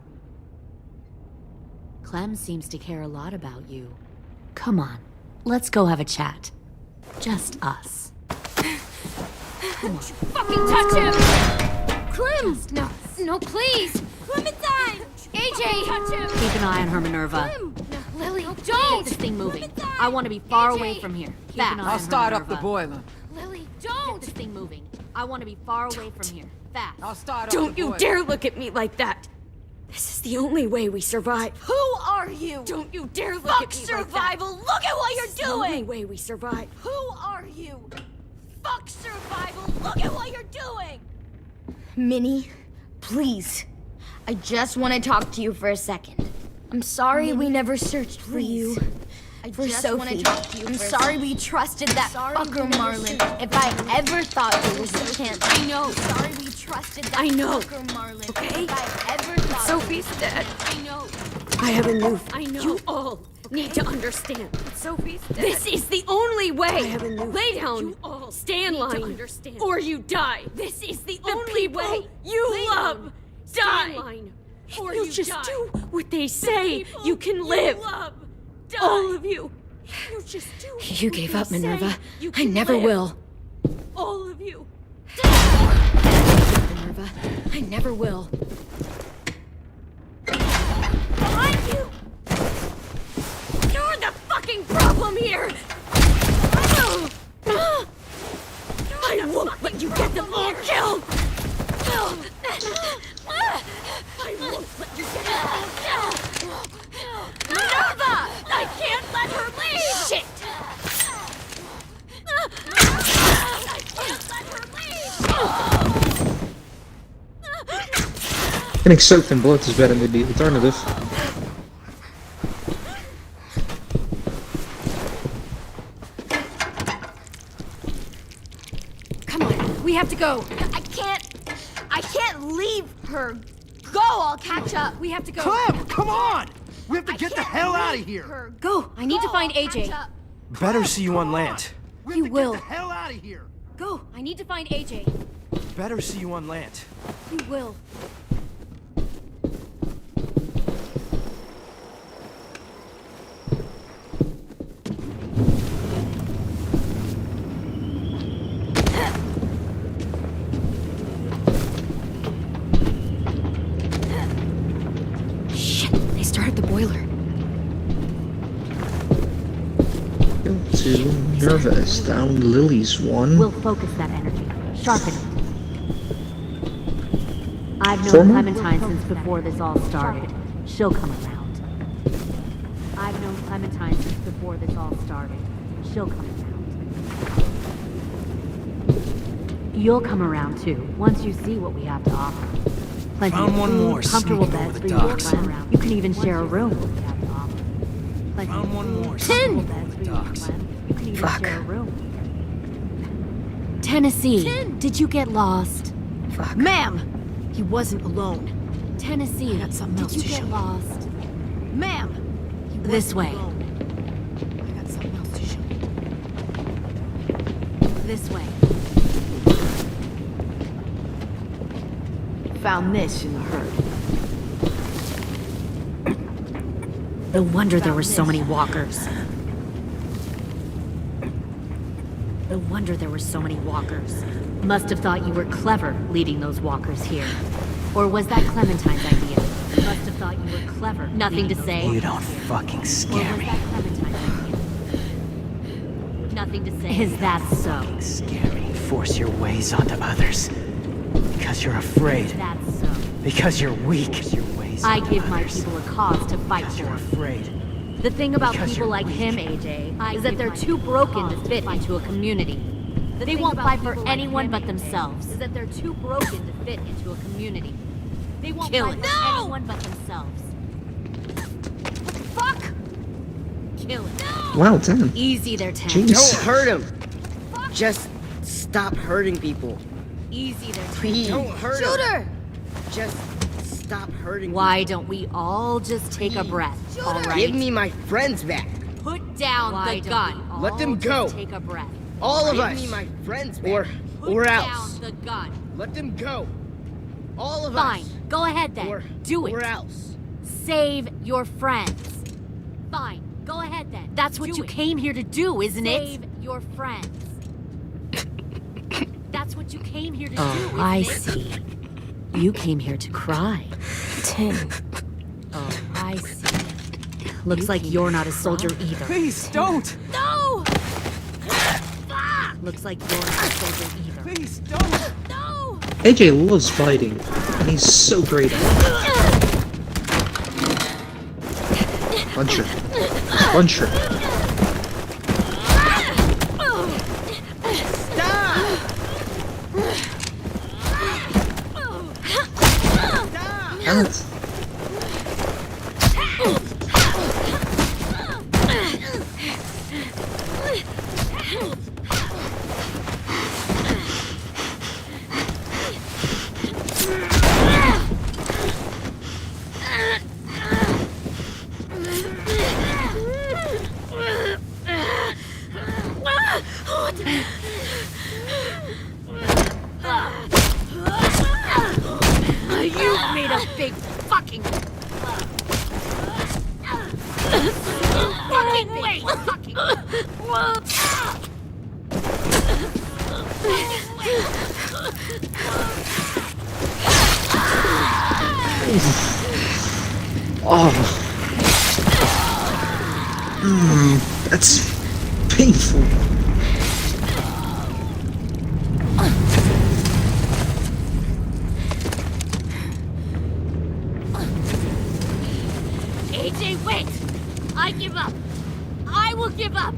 S2: Clem seems to care a lot about you.
S14: Come on, let's go have a chat. Just us.
S15: Fucking touch him!
S3: Clem! No, please!
S15: Clementine!
S3: AJ!
S15: Touch him!
S2: Keep an eye on her, Minerva.
S3: Lily,
S2: Get
S3: don't!
S2: this thing moving. I want to be far away from here. Keep an eye on
S8: I'll
S2: her,
S8: start up the
S2: Minerva.
S8: boiler.
S3: Lily,
S2: Get
S3: don't!
S2: this thing moving. I want to be far away from here. Fast.
S8: I'll start up
S3: Don't
S8: the
S3: you
S8: boiler.
S3: dare look at me like that! This is the only way we survive.
S15: Who are you?
S3: Don't you dare look
S15: Fuck
S3: at me
S15: survival!
S3: like that!
S15: Look at what
S3: This is
S15: you're
S3: the only
S15: doing!
S3: way we survive.
S15: Who are you? Fuck survival! Look at what you're doing!
S4: Minnie, please. I just want to talk to you for a second. I'm sorry we never searched for you. For Sophie. I'm sorry we trusted that fucker Marlin. If I ever thought there was a chance. I know. Sorry we trusted that fucker Marlin.
S3: Okay?
S4: If I ever thought
S3: Sophie's dead.
S4: I know.
S3: I have a new. I know. You all need to understand. Sophie's dead. This is the only way. I have a new. Lay down. You all stay in line. Understand. Or you die. This is the only way. You love die. Line. Or you just die. Do what they say. You can live. Love, all of you. You just do. You gave up, Minerva. I never will. All of you. Minerva, I never will. Behind you! You're the fucking problem here! I won't let you get them all killed! I won't let you get them all killed! Minerva! I can't let her leave! Shit! I can't let her leave!
S1: Getting soaked in blood is better than the alternative.
S3: Come on, we have to go.
S4: I can't leave her. Go, I'll catch up.
S3: We have to go.
S11: Clem, come on! We have to get the hell out of here!
S3: Go! I need to find AJ.
S12: Better see you on land.
S3: You will.
S11: Get the hell out of here!
S3: Go! I need to find AJ.
S12: Better see you on land.
S3: You will. Shit! They started the boiler.
S1: Too nervous. Down Lily's one.
S14: We'll focus that energy. Sharpen it. I've known
S1: Formal?
S14: Clementine since before this all started. She'll come around. I've known Clementine since before this all started. She'll come around. You'll come around too, once you see what we have to offer. Plenty
S8: Found
S14: of
S8: one
S14: food,
S8: more
S14: comfortable
S8: sneaking over
S14: beds
S8: the
S14: for you
S8: docks.
S14: to come around. You can even share a room what we have to offer. Plenty
S8: Found
S14: of
S8: one
S14: food,
S8: more
S14: comfortable
S8: sneaking
S14: beds
S8: over
S14: for
S8: the
S14: you to
S8: docks.
S14: cleanse. You can even
S1: Fuck.
S14: share a room. Tennessee, did you get lost?
S3: Ma'am! He wasn't alone.
S14: Tennessee,
S3: I got something else
S14: did
S3: to
S14: you
S3: show
S14: get
S3: you.
S14: lost?
S3: Ma'am! He
S14: This
S3: wasn't
S14: way.
S3: alone. I got something else to show you.
S14: This way.
S3: Found this in the herd.
S14: No wonder there were so many walkers. No wonder there were so many walkers. Must have thought you were clever leading those walkers here. Or was that Clementine's idea? Must have thought you were clever. Nothing to say.
S8: You don't fucking
S14: Or
S8: scare
S14: was
S8: me.
S14: that Clementine's idea? Nothing to say. Is that so?
S8: Fucking scary. Force your ways onto others. Because you're afraid.
S14: Is that so?
S8: Because you're weak. Force your ways
S14: I
S8: onto
S14: give my
S8: others.
S14: people a cause to fight
S8: Because you're
S14: for.
S8: afraid.
S14: The thing about
S8: Because
S14: people
S8: you're
S14: like
S8: weak.
S14: him, AJ, is that they're too broken to fit into a community. They won't fight for anyone but themselves. Is that they're too broken to fit into a community. They won't fight for anyone but themselves. Fuck! Kill it.
S1: Wow, 10.
S14: Easy there, Ten.
S1: Jeez.
S5: Don't hurt him. Just stop hurting people.
S14: Easy there, Ten.
S5: Please. Don't hurt him.
S4: Shoot her!
S5: Just stop hurting
S14: Why don't we all just take a breath, all
S5: people.
S14: right?
S5: Give me my friends back.
S14: Put down the gun.
S5: Let them
S14: All
S5: go.
S14: just take a breath.
S5: All of
S14: Give
S5: us.
S14: me
S5: my friends back.
S14: Put
S5: Or
S14: down
S5: else.
S14: the gun.
S5: Let them go. All of
S14: Fine.
S5: us.
S14: Go ahead then. Do it.
S5: Or else.
S14: Save your friends. Fine. Go ahead then. That's what you came here to do, isn't it? Save your friends. That's what you came here to do, isn't
S2: I
S14: it?
S2: see. You came here to cry.
S14: Tin. Oh, I see. Looks like you're not a soldier either.
S8: Please, don't!
S14: No! Looks like you're not a soldier either.
S8: Please, don't!
S14: No!
S1: AJ loves fighting, and he's so great at it. Punch her. Punch her.
S5: Stop!
S3: You've made a big fucking... fucking wait!
S1: Oh. That's painful.
S14: AJ, wait! I give up. I will give up.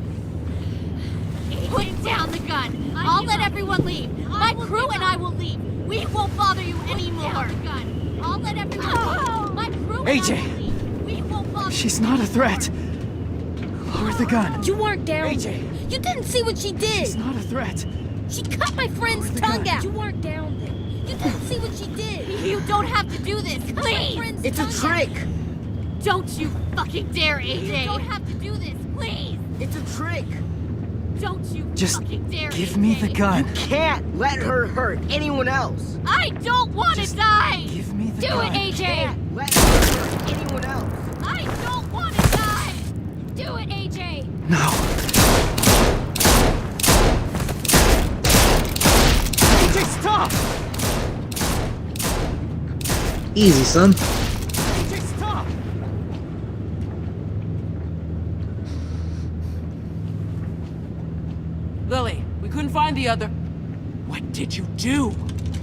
S14: Put down the gun. I'll let everyone leave. My crew and I will leave. We won't bother you anymore. I'll let everyone leave. My crew and I will leave. We won't bother you.
S8: She's not a threat. Lower the gun.
S15: You weren't down
S8: AJ.
S15: there. You didn't see what she did.
S8: She's not a threat.
S15: She cut my friend's tongue out. You weren't down there. You didn't see what she did.
S14: You don't have to do this, please.
S5: It's a trick!
S14: Don't you fucking dare, AJ. You don't have to do this, please.
S5: It's a trick!
S14: Don't you
S8: Just
S14: fucking dare,
S8: give
S14: AJ.
S8: me the gun.
S5: Can't let her hurt anyone else!
S14: I don't want to die.
S8: Give me the
S14: Do
S8: gun.
S14: it, AJ.
S5: Can't let her hurt anyone else!
S14: I don't want to die. Do it, AJ.
S8: No. AJ, stop!
S1: Easy, son.
S8: AJ, stop!
S16: Lily, we couldn't find the other. What did you do?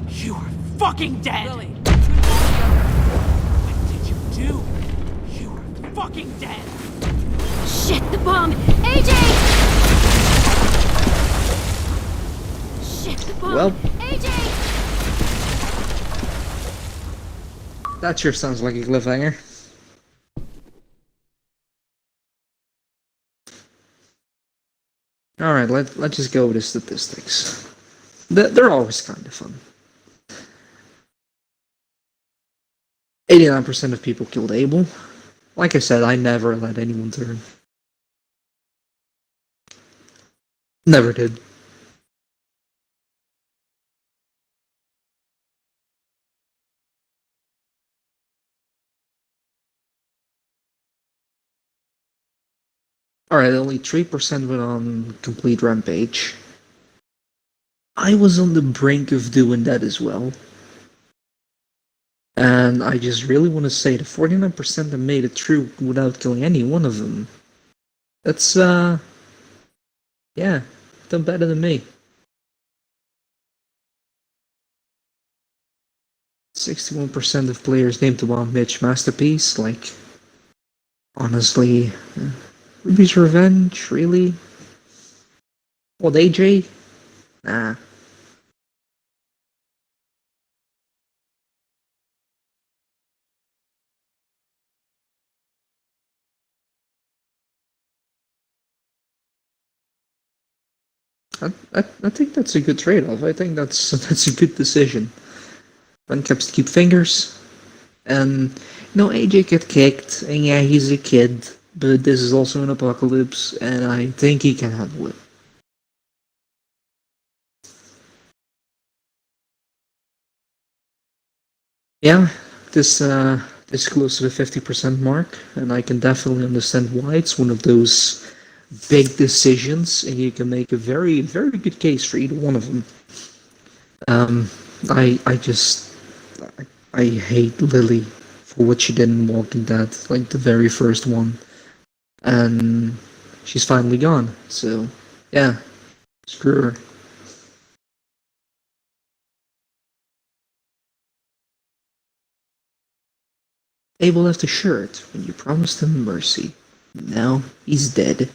S16: You are fucking dead! Lily, we couldn't find the other. What did you do? You are fucking dead!
S14: Shit, the bomb. AJ. Shit, the bomb.
S1: Well.
S14: AJ.
S1: That sure sounds like a cliffhanger. Alright, let's just go over the statistics. They're always kind of fun. 89% of people killed Abel. Like I said, I never let anyone turn. Never did. Alright, only 3% went on complete rampage. I was on the brink of doing that as well. And I just really want to say the 49% that made it through without killing any one of them. That's, yeah, done better than me. 61% of players named the bomb Mitch masterpiece, like, honestly, Ruby's Revenge, really? What, AJ? Nah. I think that's a good trade-off. I think that's a good decision. One keeps to keep fingers, and AJ get kicked, and yeah, he's a kid, but this is also an apocalypse, and I think he can handle it. Yeah, this close to the 50% mark, and I can definitely understand why it's one of those big decisions, and you can make a very, very good case for either one of them. I hate Lily for what she did in Walking Dead, like the very first one, and she's finally gone. So yeah, screw her. Abel left a shirt when you promised him mercy. Now he's dead.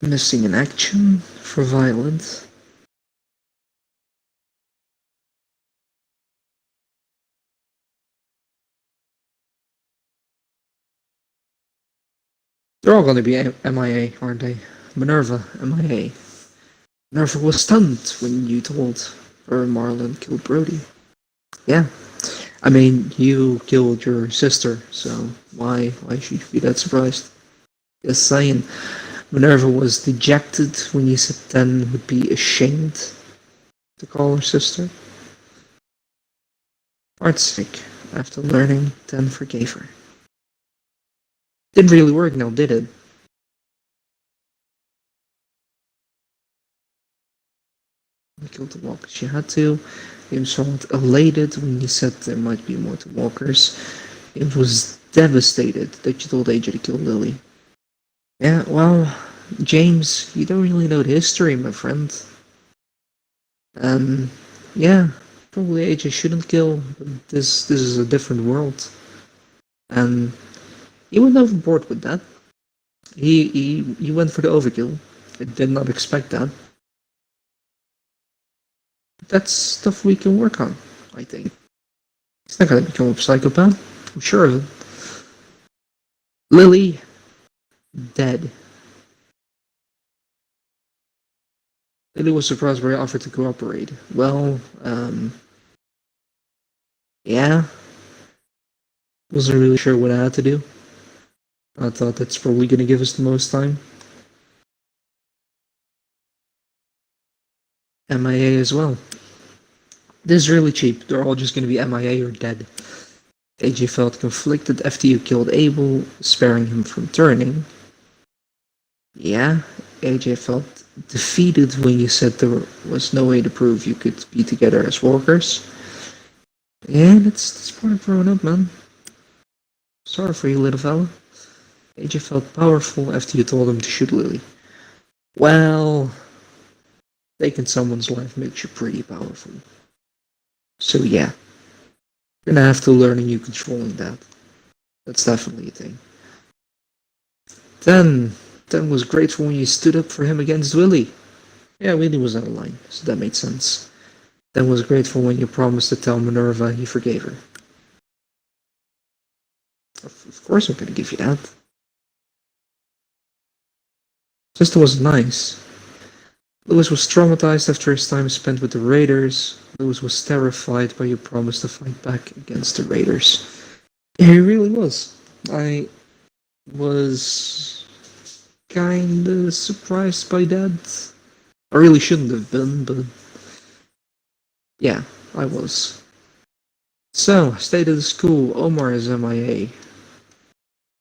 S1: Missing in action for violence. They're all going to be MIA, aren't they? Minerva, MIA. Minerva was stunned when you told or Marlon killed Brody. Yeah. I mean, you killed your sister, so why should you be that surprised? Just saying. Minerva was dejected when you said Ten would be ashamed to call her sister. For art's sake, after learning, Ten forgave her. Didn't really work now, did it? You killed the walkers she had to. He was somewhat elated when you said there might be more to walkers. He was devastated that you told AJ to kill Lily. Yeah, well, James, you don't really know the history, my friend. Yeah, probably AJ shouldn't kill. But this is a different world, and he went overboard with that. He went for the overkill. I did not expect that. That's stuff we can work on, I think. He's not gonna become a psychopath. I'm sure of it. Lily, dead. Lily was surprised by your offer to cooperate. Well, yeah. Wasn't really sure what I had to do. I thought that's probably gonna give us the most time. MIA as well. This is really cheap. They're all just gonna be MIA or dead. AJ felt conflicted after you killed Abel, sparing him from turning. Yeah, AJ felt defeated when you said there was no way to prove you could be together as walkers. Yeah, that's part of growing up, man. Sorry for you, little fella. AJ felt powerful after you told him to shoot Lily. Well, taking someone's life makes you pretty powerful. So yeah, you're gonna have to learn a new controlling that. That's definitely a thing. Then was grateful when you stood up for him against Willie. Yeah, Willie was out of line, so that made sense. Then was grateful when you promised to tell Minerva he forgave her. Of course I'm gonna give you that. Sister was nice. Lewis was traumatized after his time spent with the Raiders. Lewis was terrified by your promise to fight back against the Raiders. He really was. I was kinda surprised by that. I really shouldn't have been, but yeah, I was. So, state of the school, Omar is MIA.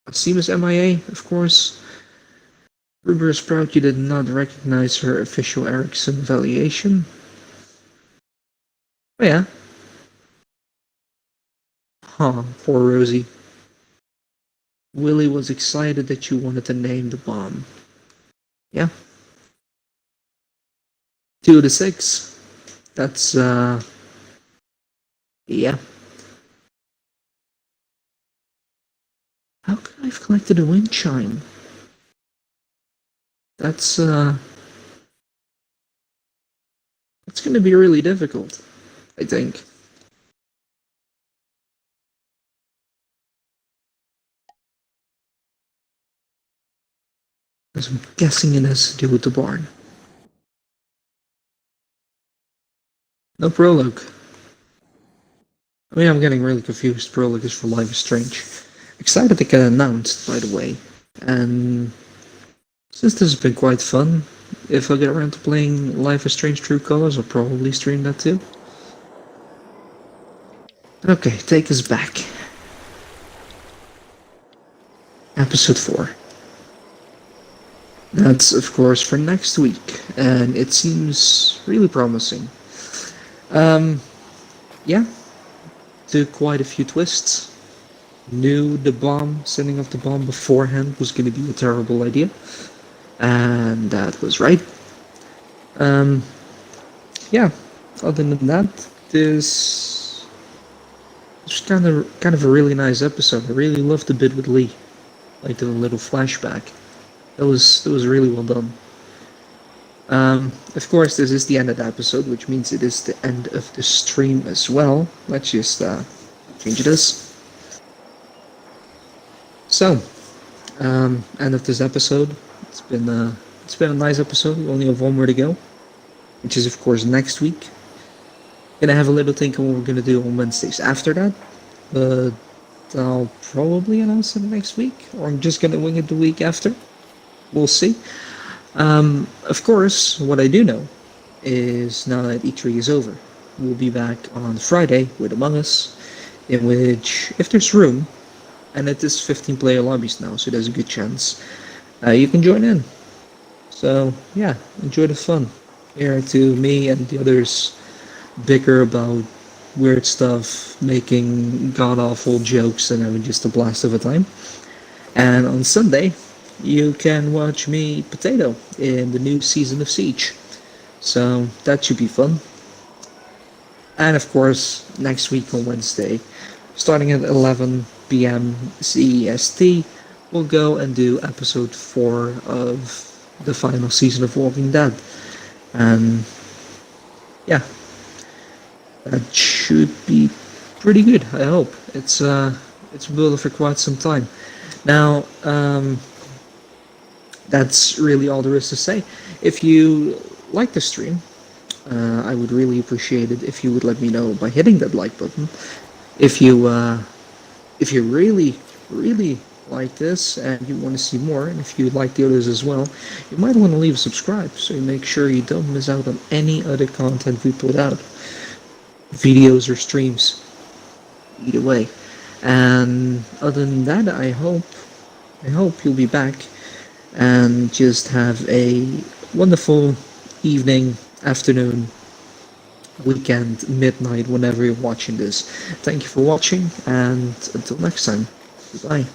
S1: Asim is MIA, of course. Ruber is proud you did not recognize her official Erickson evaluation. Oh yeah. Huh, poor Rosie. Willie was excited that you wanted to name the bomb. Yeah. 2 to 6. That's, yeah. How could I have collected a wind chime? That's gonna be really difficult, I think. I'm guessing it has to do with the barn. No prologue. I mean, I'm getting really confused. Prologue is for Life is Strange. Excited to get announced, by the way. And since this has been quite fun, if I get around to playing Life is Strange True Colors, I'll probably stream that too. Okay, take us back. Episode 4. That's, of course, for next week, and it seems really promising. Yeah, took quite a few twists. Knew the bomb, sending off the bomb beforehand was going to be a terrible idea, and that was right. Yeah, other than that, this was kind of a really nice episode. I really loved the bit with Lee, like the little flashback. That was really well done. Of course, this is the end of the episode, which means it is the end of the stream as well. Let's just change this. So, end of this episode. It's been a nice episode. We only have one more to go, which is of course next week. Gonna have a little think on what we're gonna do on Wednesdays after that, but I'll probably announce it next week, or I'm just gonna wing it the week after. We'll see. Of course, what I do know is now that E3 is over, we'll be back on Friday with Among Us, in which, if there's room, and it is 15 player lobbies now, so there's a good chance, you can join in. So, yeah, enjoy the fun. Here to me and the others bicker about weird stuff, making god awful jokes, and having just a blast of a time. And on Sunday, you can watch me Potato in the new season of Siege. So that should be fun. And of course, next week on Wednesday, starting at 11 p.m. CEST, we'll go and do episode 4 of the final season of Walking Dead. And yeah, that should be pretty good, I hope. It's built for quite some time. Now, that's really all there is to say. If you like the stream, I would really appreciate it if you would let me know by hitting that like button. If you really, really like this and you want to see more, and if you like the others as well, you might want to leave a subscribe so you make sure you don't miss out on any other content we put out, videos or streams, either way. And other than that, I hope you'll be back and just have a wonderful evening, afternoon, weekend, midnight, whenever you're watching this. Thank you for watching, and until next time, goodbye.